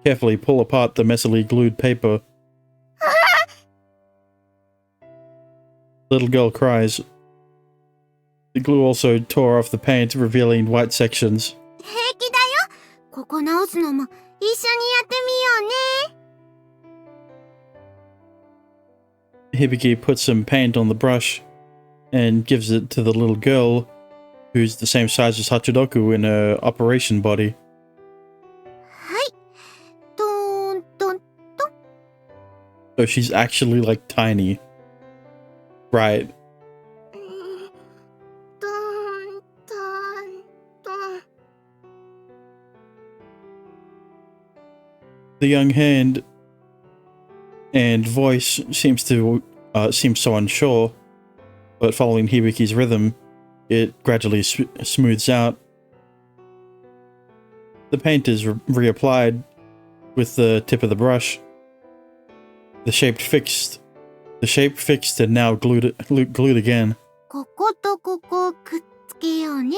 Speaker 1: carefully pull apart the messily glued paper. Little girl cries. The glue also tore off the paint, revealing white sections.
Speaker 7: 平気だよ。ここ直すのも一緒にやってみようね。
Speaker 1: Hibiki puts some paint on the brush and gives it to the little girl, who's the same size as Hachidoku in her operation body.
Speaker 7: はい。トーントントン。
Speaker 1: So she's actually like tiny. Right.
Speaker 7: トントントン。
Speaker 1: The young hand and voice seem so unsure, but following Hibiki's rhythm, it gradually smooths out. The paint is reapplied with the tip of the brush. The shape fixed and now glued again.
Speaker 7: こことここくっつけようね。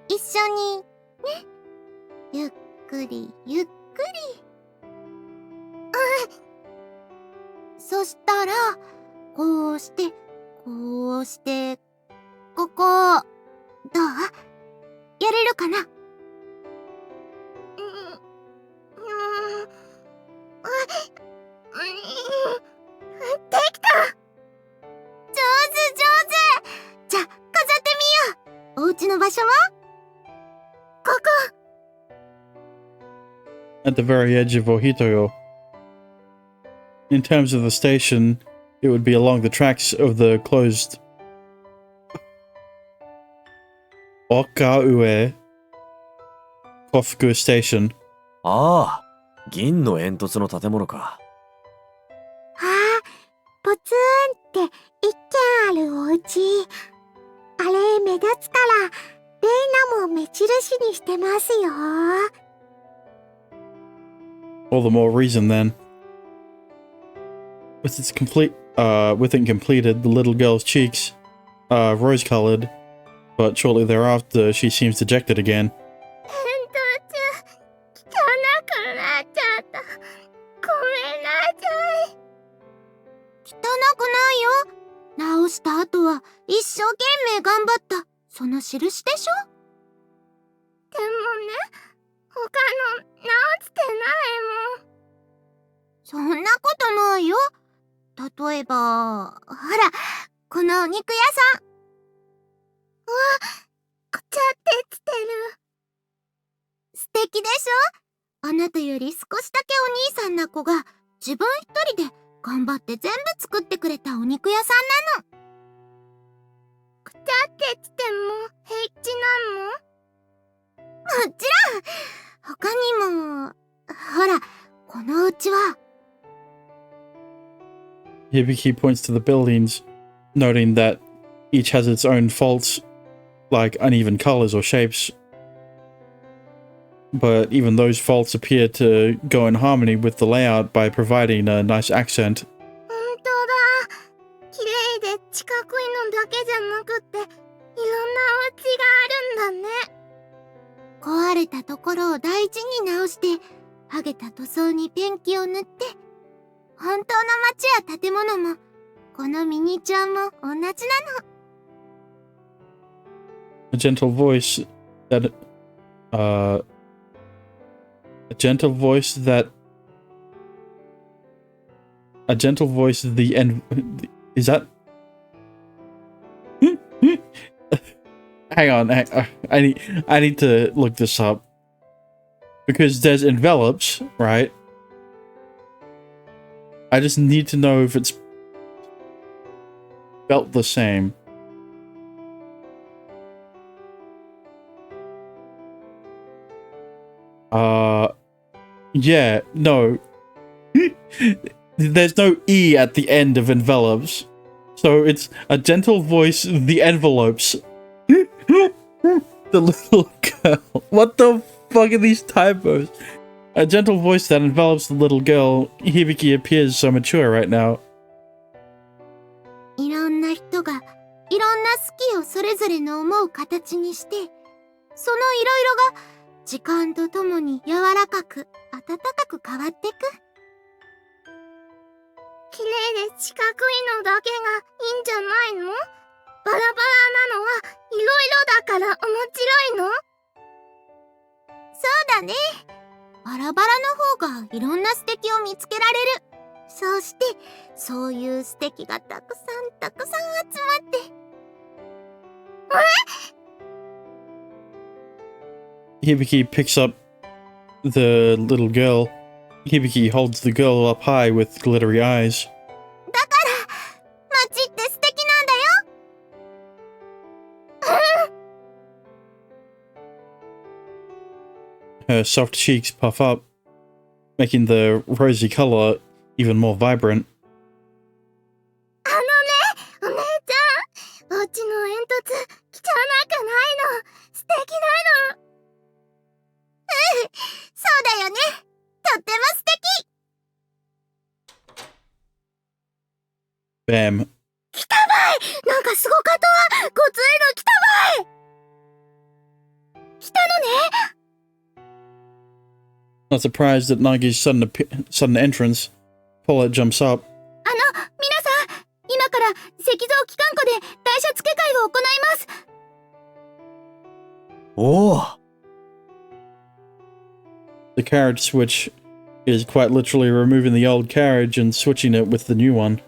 Speaker 7: 一緒にね。ゆっくりゆっくり。そしたらこうしてこうしてここどう？やれるかな？できた！上手上手！じゃ、飾ってみよう！お家の場所は？ここ！
Speaker 1: At the very edge of Ohitoyo. In terms of the station, it would be along the tracks of the closed Okaue Kofuku Station.
Speaker 6: ああ、銀の煙突の建物か。
Speaker 5: ああ、ポツンって一軒あるお家。あれ目立つからレイナも目印にしてますよ。
Speaker 1: All the more reason then. With it completed, the little girl's cheeks are rose-colored, but shortly thereafter she seems dejected again.
Speaker 5: 汚くなっちゃった。ごめんなさい。
Speaker 7: 汚くないよ。直した後は一生懸命頑張った。その印でしょ？
Speaker 5: でもね、他の直してないもん。
Speaker 7: そんなことないよ。例えば、ほら、このお肉屋さん。
Speaker 5: うわ、くちゃってしてる。
Speaker 7: 素敵でしょ？あなたより少しだけお兄さんな子が自分一人で頑張って全部作ってくれたお肉屋さんなの。
Speaker 5: くちゃってしても平気なの？
Speaker 7: もちろん！他にも、ほら、このうちは。
Speaker 1: Hibiki points to the buildings, noting that each has its own faults, like uneven colors or shapes. But even those faults appear to go in harmony with the layout by providing a nice accent.
Speaker 5: ほんとだ。綺麗で四角いのだけじゃなくって、いろんなお家があるんだね。
Speaker 7: 壊れたところを大事に直して、剥げた塗装にペンキを塗って、本当の街や建物も、このミニチュアも同じなの。
Speaker 1: A gentle voice that the end is that hang on, I need to look this up because there's envelopes, right? I just need to know if it's spelt the same. Yeah, no. There's no E at the end of envelopes. So it's a gentle voice, the envelopes. The little girl. What the fuck are these typos? A gentle voice that envelops the little girl. Hibiki appears so mature right now.
Speaker 7: いろんな人がいろんな好きをそれぞれの思う形にして、そのいろいろが時間とともに柔らかく温かく変わってく。綺麗で四角いのだけがいいんじゃないの？バラバラなのはいろいろだから面白いの？そうだね。バラバラの方がいろんな素敵を見つけられる。そうして、そういう素敵がたくさんたくさん集まって。
Speaker 1: Hibiki picks up the little girl. Hibiki holds the girl up high with glittery eyes.
Speaker 7: だから、街って素敵なんだよ。
Speaker 1: Her soft cheeks puff up, making the rosy color even more vibrant.
Speaker 7: あのね、お姉ちゃん、お家の煙突、汚くないの。素敵なの。そうだよね。とっても素敵。
Speaker 1: Bam.
Speaker 7: 来たばい。なんかすごかったわ。ごついの来たばい。来たのね。
Speaker 1: Not surprised at Nagi's sudden entrance, Paulette jumps up.
Speaker 7: 皆さん、今から石像機関庫で台車付け替えを行います。
Speaker 6: おお。
Speaker 1: The carriage switch is quite literally removing the old carriage and switching it with the new one.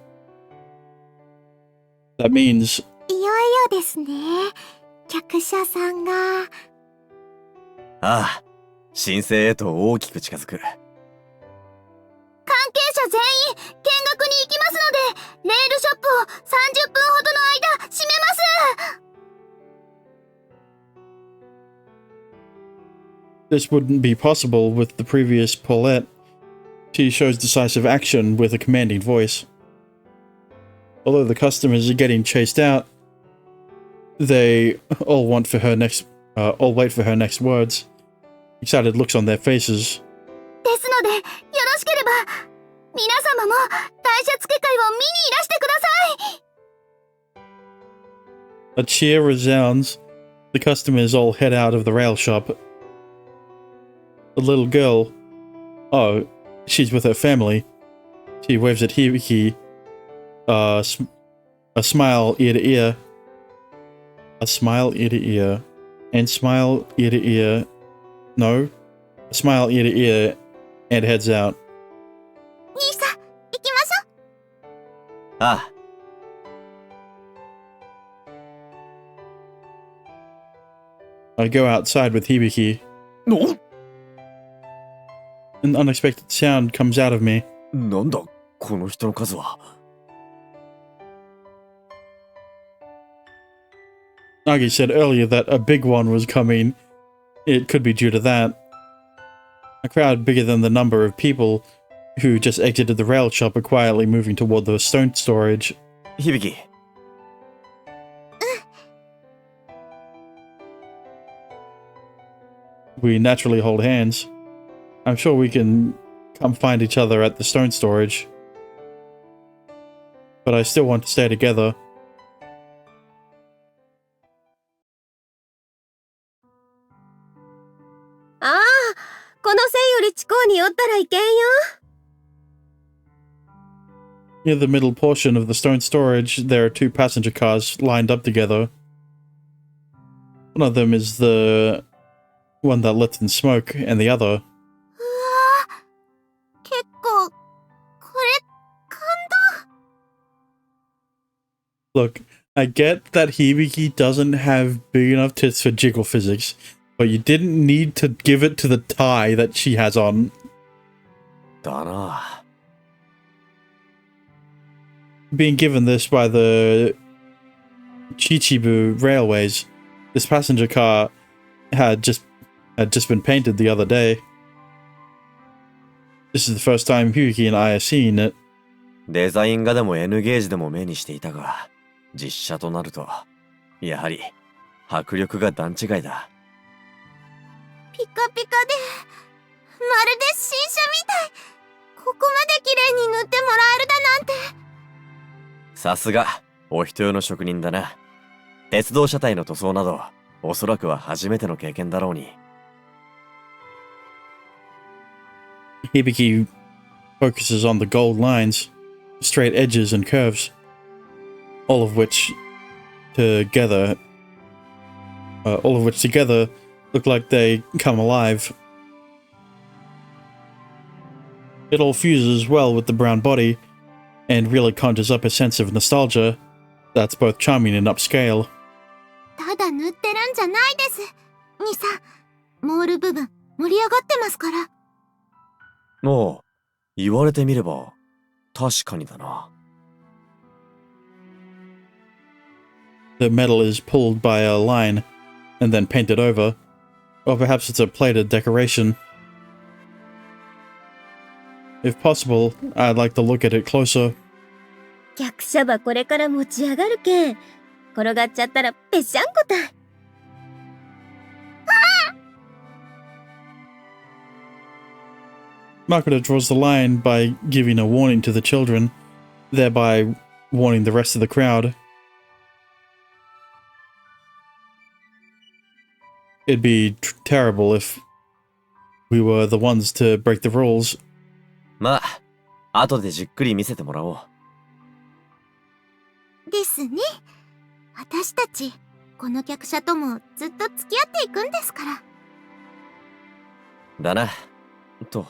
Speaker 1: That means
Speaker 7: いよいよですね。客車さんが。
Speaker 6: ああ、神聖へと大きく近づく。
Speaker 7: 関係者全員見学に行きますので、レールショップを30分ほどの間閉めます。
Speaker 1: this wouldn't be possible with the previous Paulette. She shows decisive action with a commanding voice. Although the customers are getting chased out, they all wait for her next words. Excited looks on their faces.
Speaker 7: ですので、よろしければ、皆様も台車付け替えを見にいらしてください。
Speaker 1: A cheer resounds. The customers all head out of the rail shop. The little girl, oh, she's with her family. She waves at Hibiki, a smile ear to ear. A smile ear to ear. And smile ear to ear. No. A smile ear to ear and heads out.
Speaker 7: 兄さん、行きましょう。
Speaker 6: ああ。
Speaker 1: I go outside with Hibiki.
Speaker 6: No.
Speaker 1: An unexpected sound comes out of me.
Speaker 6: なんだこの人の数は。
Speaker 1: Nagi said earlier that a big one was coming. It could be due to that. A crowd bigger than the number of people who just exited the rail shop are quietly moving toward the stone storage.
Speaker 6: 響。
Speaker 1: We naturally hold hands. I'm sure we can come find each other at the stone storage. But I still want to stay together.
Speaker 5: ああ、この線より地高に寄ったらいけんよ。
Speaker 1: Near the middle portion of the stone storage, there are two passenger cars lined up together. One of them is the one that lets in smoke, and the other.
Speaker 7: うわぁ、結構、これ、感動。
Speaker 1: Look, I get that Hibiki doesn't have big enough tits for jiggle physics, but you didn't need to give it to the tie that she has on.
Speaker 6: だな。
Speaker 1: Being given this by the Chichibu Railways, this passenger car had just been painted the other day. This is the first time Hibiki and I have seen it.
Speaker 6: デザイン画でも N ゲージでも目にしていたが、実写となると、やはり迫力が段違いだ。
Speaker 7: ピカピカで、るで新車みたい。ここまで綺麗に塗ってもらえるだなんて。
Speaker 6: さすが、お人よの職人だな。鉄道車体の塗装など、おそらくは初めての経験だろうに。
Speaker 1: Hibiki focuses on the gold lines, straight edges, and curves, all of which together look like they come alive. It all fuses well with the brown body, and really conjures up a sense of nostalgia that's both charming and upscale.
Speaker 7: ただ塗ってるんじゃないです。兄さん、モール部分盛り上がってますから。
Speaker 6: もう、言われてみれば、確かにだな。
Speaker 1: The metal is pulled by a line, and then painted over. Or perhaps it's a plated decoration. If possible, I'd like to look at it closer.
Speaker 3: 客車場これから持ち上がるけん。転がっちゃったらぺしゃんこたい。
Speaker 1: Makoto draws the line by giving a warning to the children, thereby warning the rest of the crowd. It'd be terrible if we were the ones to break the rules.
Speaker 6: まあ、後でじっくり見せてもらおう。
Speaker 7: ですね。私たち、この客車ともずっと付き合っていくんですから。
Speaker 6: だな。と。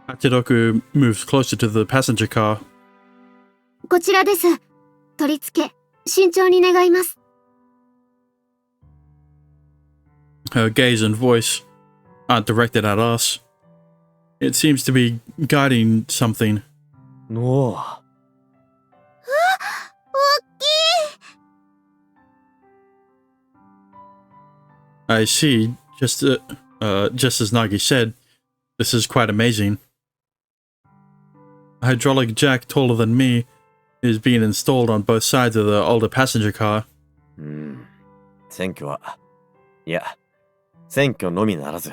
Speaker 1: Hachiroku moves closer to the passenger car.
Speaker 5: こちらです。取り付け、慎重に願います。
Speaker 1: Her gaze and voice aren't directed at us. It seems to be guiding something.
Speaker 6: おお。
Speaker 1: I see, just as Nagi said, this is quite amazing. A hydraulic jack taller than me is being installed on both sides of the older passenger car.
Speaker 6: 選挙は、いや、選挙のみならず、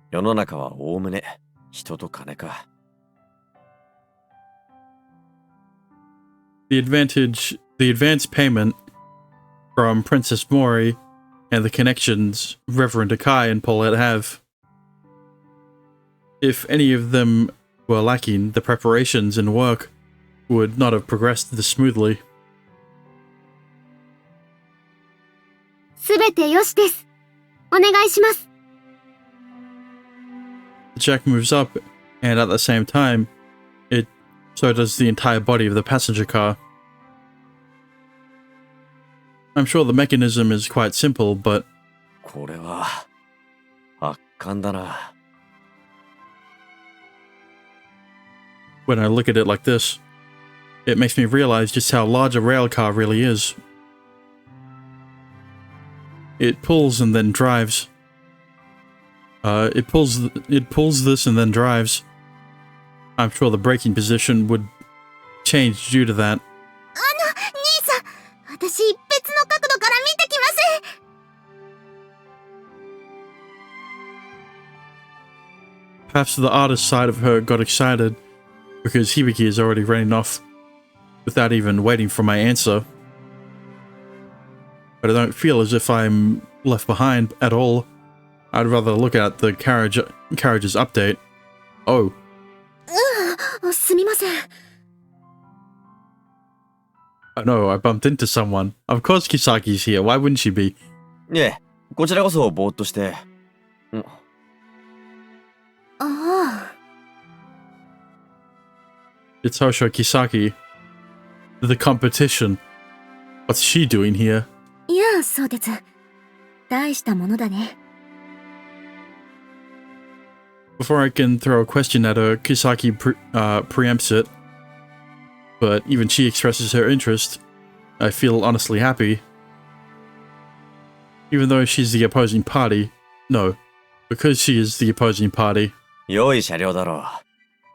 Speaker 6: 世の中はおおむね人と金か。
Speaker 1: The advance payment from Princess Mori and the connections Reverend Akai and Paulette have. If any of them were lacking, the preparations and work would not have progressed this smoothly.
Speaker 5: すべてよしです。お願いします。
Speaker 1: The jack moves up, and at the same time, so does the entire body of the passenger car. I'm sure the mechanism is quite simple, but
Speaker 6: これは、圧巻だな。
Speaker 1: when I look at it like this, it makes me realize just how large a rail car really is. It pulls and then drives. It pulls this and then drives. I'm sure the braking position would change due to that.
Speaker 7: 兄さん、私別の角度から見てきます。
Speaker 1: Perhaps the artist side of her got excited because Hibiki is already running off without even waiting for my answer. But I don't feel as if I'm left behind at all. I'd rather look at the carriage's update. Oh.
Speaker 3: すみません。
Speaker 1: Oh no, I bumped into someone. Of course Kisaki's here. Why wouldn't she be?
Speaker 6: いえ、こちらこそぼーっとして。
Speaker 3: ああ。
Speaker 1: It's Hosho Kisaki. The competition. What's she doing here?
Speaker 3: いや、そうです。大したものだね。
Speaker 1: Before I can throw a question at her, Kisaki preempts it. But even she expresses her interest. I feel honestly happy. Even though she's the opposing party. No, because she is the opposing party.
Speaker 6: 良い車両だろう。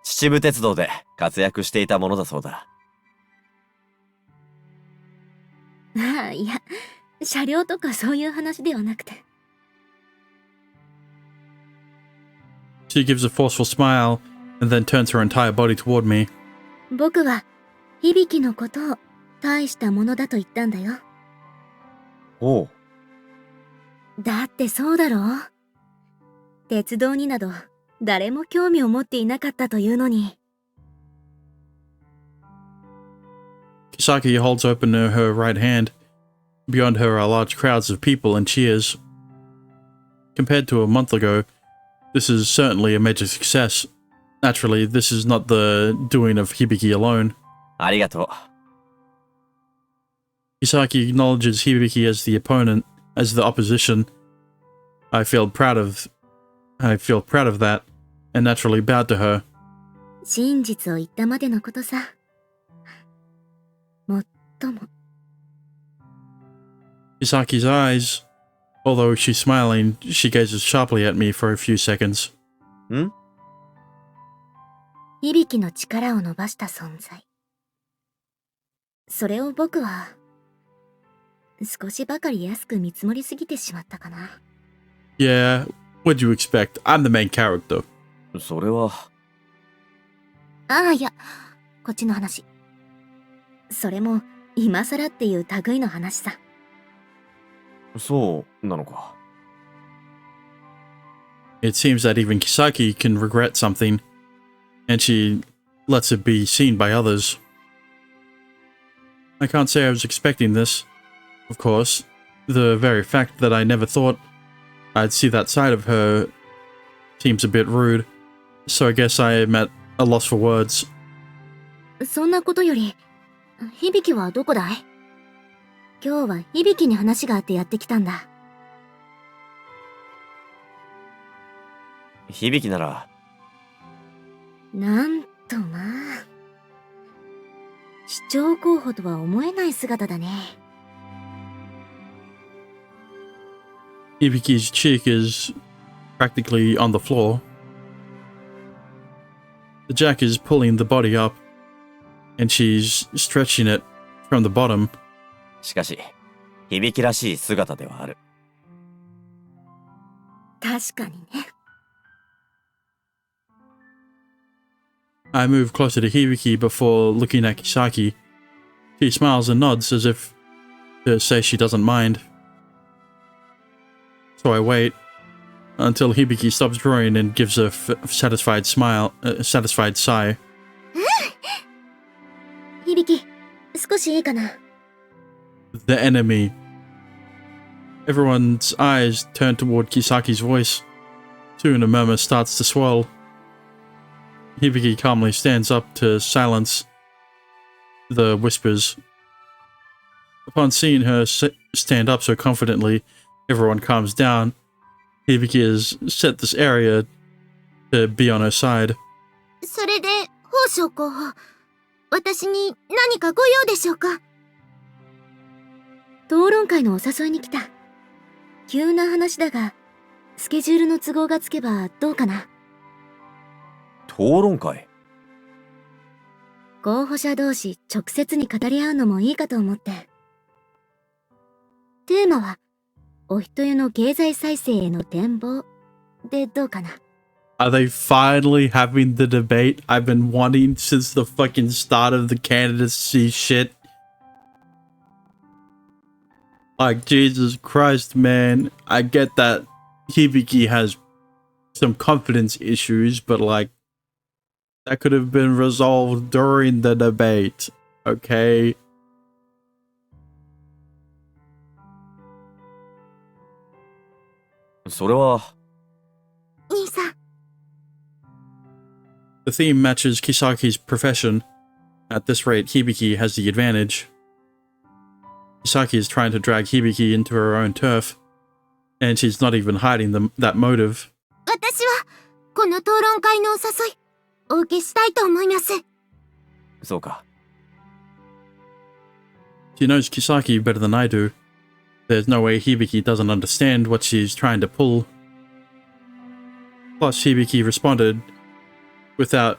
Speaker 6: 秩父鉄道で活躍していたものだそうだ。
Speaker 3: ああ、いや、車両とかそういう話ではなくて。
Speaker 1: She gives a forceful smile and then turns her entire body toward me.
Speaker 3: 僕は響のことを大したものだと言ったんだよ。
Speaker 6: おう。
Speaker 3: だってそうだろう。鉄道になど誰も興味を持っていなかったというのに。
Speaker 1: Kisaki holds open her right hand. Beyond her are large crowds of people and cheers. Compared to a month ago, this is certainly a major success. Naturally, this is not the doing of Hibiki alone.
Speaker 6: ありがとう。
Speaker 1: Kisaki acknowledges Hibiki as the opponent, as the opposition. I feel proud of that, and naturally bowed to her.
Speaker 3: 真実を言ったまでのことさ。もっとも。
Speaker 1: Kisaki's eyes, although she's smiling, she gazes sharply at me for a few seconds.
Speaker 6: ん？
Speaker 3: 響の力を伸ばした存在。それを僕は少しばかり安く見積もりすぎてしまったかな。
Speaker 1: Yeah, what'd you expect? I'm the main character.
Speaker 6: それは。
Speaker 3: ああ、いや、こっちの話。それも今更っていう類の話さ。
Speaker 6: そうなのか。
Speaker 1: It seems that even Kisaki can regret something, and she lets it be seen by others. I can't say I was expecting this. Of course, the very fact that I never thought I'd see that side of her seems a bit rude, so I guess I am at a loss for words.
Speaker 3: そんなことより、響はどこだい？今日は響に話があってやってきたんだ。
Speaker 6: 響なら。
Speaker 3: なんとまあ。市長候補とは思えない姿だね。
Speaker 1: Ibiki's cheek is practically on the floor. The jack is pulling the body up, and she's stretching it from the bottom.
Speaker 6: しかし、響らしい姿ではある。
Speaker 3: 確かにね。
Speaker 1: I move closer to Hibiki before looking at Kisaki. She smiles and nods as if to say she doesn't mind. So I wait until Hibiki stops drawing and gives a satisfied sigh.
Speaker 3: 響、少しいいかな。
Speaker 1: The enemy. Everyone's eyes turn toward Kisaki's voice. Soon a murmur starts to swell. Hibiki calmly stands up to silence the whispers. Upon seeing her stand up so confidently, everyone calms down. Hibiki has set this area to be on her side.
Speaker 7: それで、宝生候補、私に何かご用でしょうか？
Speaker 3: 討論会のお誘いに来た。急な話だが、スケジュールの都合がつけばどうかな。
Speaker 6: 討論会？
Speaker 3: 候補者同士直接に語り合うのもいいかと思って。テーマは、お人よの経済再生への展望でどうかな。
Speaker 1: Are they finally having the debate I've been wanting since the fucking start of the candidacy shit? Like, Jesus Christ, man. I get that Hibiki has some confidence issues, but like, that could have been resolved during the debate, okay?
Speaker 7: 兄さん。
Speaker 1: The theme matches Kisaki's profession. At this rate, Hibiki has the advantage. Kisaki is trying to drag Hibiki into her own turf, and she's not even hiding that motive.
Speaker 7: 私は、この討論会のお誘い、お受けしたいと思います。
Speaker 6: そうか。
Speaker 1: She knows Kisaki better than I do. There's no way Hibiki doesn't understand what she's trying to pull. Plus, Hibiki responded without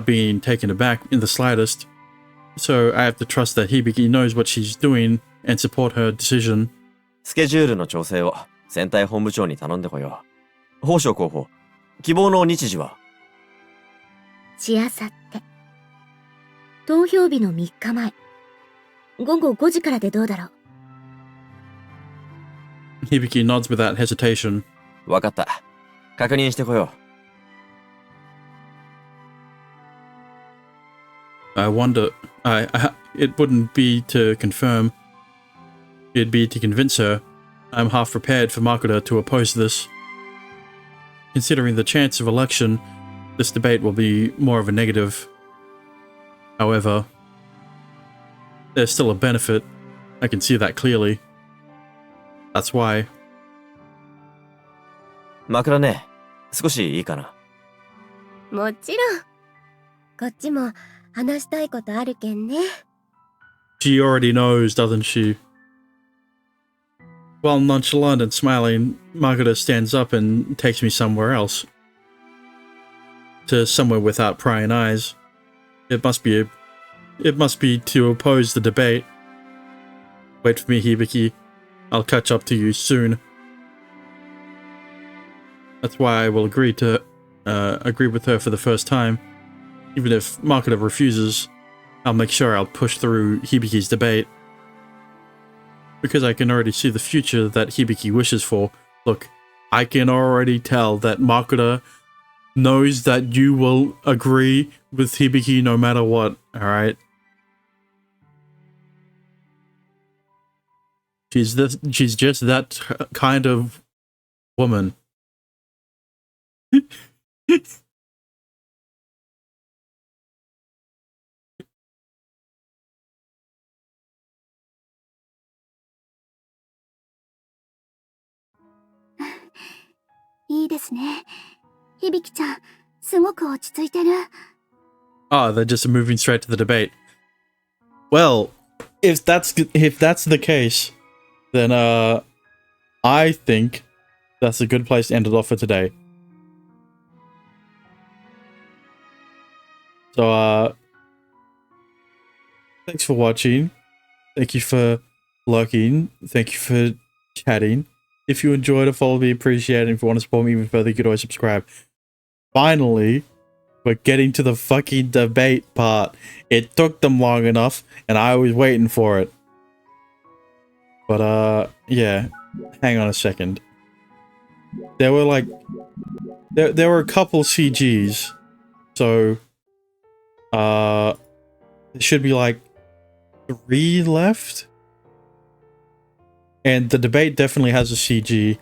Speaker 1: being taken aback in the slightest. So I have to trust that Hibiki knows what she's doing and support her decision.
Speaker 6: スケジュールの調整を選対本部長に頼んでこよう。宝生候補、希望の日時は？
Speaker 3: しあさって。投票日の3日前。午後5時からでどうだろう。
Speaker 1: Hibiki nods without hesitation.
Speaker 6: わかった。確認してこよ
Speaker 1: I wonder... it wouldn't be to confirm. It'd be to convince her. I'm half prepared for Makuta to oppose this. Considering the chance of election, this debate will be more of a negative. However, there's still a benefit. I can see that clearly. That's why.
Speaker 6: う。枕ね、少しいいかな。
Speaker 5: もちろん。こっちも話したいことあるけんね。
Speaker 1: She already knows, doesn't she? While nonchalant and smiling, Makuta stands up and takes me somewhere else. To somewhere without prying eyes. It must be to oppose the debate. Wait for me, Hibiki. I'll catch up to you soon. That's why I will agree with her for the first time. Even if Makuta refuses, I'll make sure I'll push through Hibiki's debate. Because I can already see the future that Hibiki wishes for. Look, I can already tell that Makuta knows that you will agree with Hibiki no matter what, alright? She's just that kind of woman.
Speaker 7: いいですね。響ちゃん、すごく落ち着いてる。
Speaker 1: Ah, they're just moving straight to the debate. Well, if that's the case, then I think that's a good place to end it off for today. So thanks for watching. Thank you for lurking. Thank you for chatting. If you enjoyed it, follow me, appreciate it. If you want to support me even further, you could always subscribe. Finally, we're getting to the fucking debate part. It took them long enough, and I was waiting for it. But, yeah. Hang on a second. There were, like... There were a couple CGs. So... there should be, like... 3 left? And the debate definitely has a CG.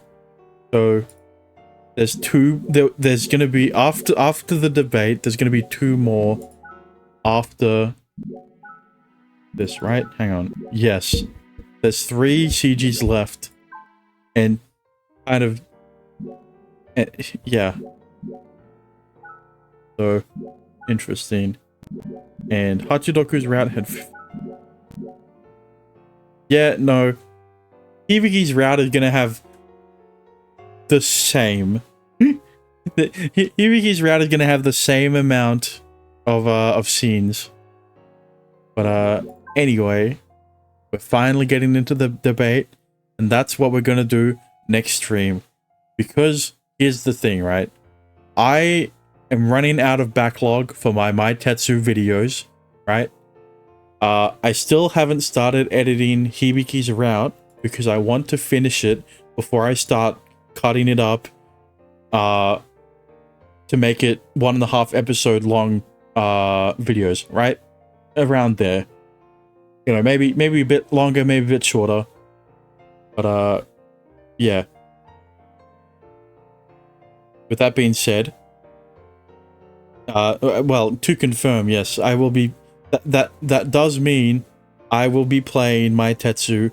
Speaker 1: So... There's 2... There's gonna be... After the debate, there's gonna be 2 more... After... this, right? Hang on. Yes. There's 3 CGs left. And... Kind of... yeah. So... Interesting. And Hachidoku's route had... Yeah, no. Hibiki's route is gonna have... the same. Hibiki's route is gonna have the same amount of scenes. But anyway, we're finally getting into the debate, and that's what we're gonna do next stream. Because here's the thing, right? I am running out of backlog for my Maitetsu videos, right? I still haven't started editing Hibiki's route because I want to finish it before I start cutting it up to make it 1.5 episode long videos, right? Around there. You know, maybe a bit longer, maybe a bit shorter. But yeah. With that being said, well, to confirm, yes, I will be that does mean I will be playing Maitetsu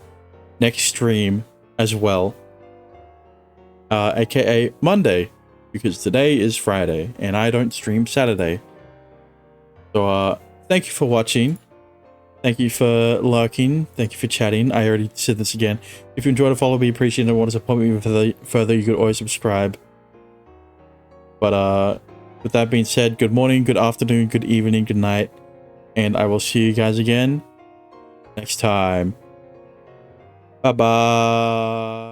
Speaker 1: next stream as well. AKA Monday, because today is Friday and I don't stream Saturday. So thank you for watching. Thank you for lurking. Thank you for chatting. I already said this again. If you enjoyed it, follow me, appreciate it, and want to support me further, you could always subscribe. But with that being said, good morning, good afternoon, good evening, good night, and I will see you guys again next time. Bye bye.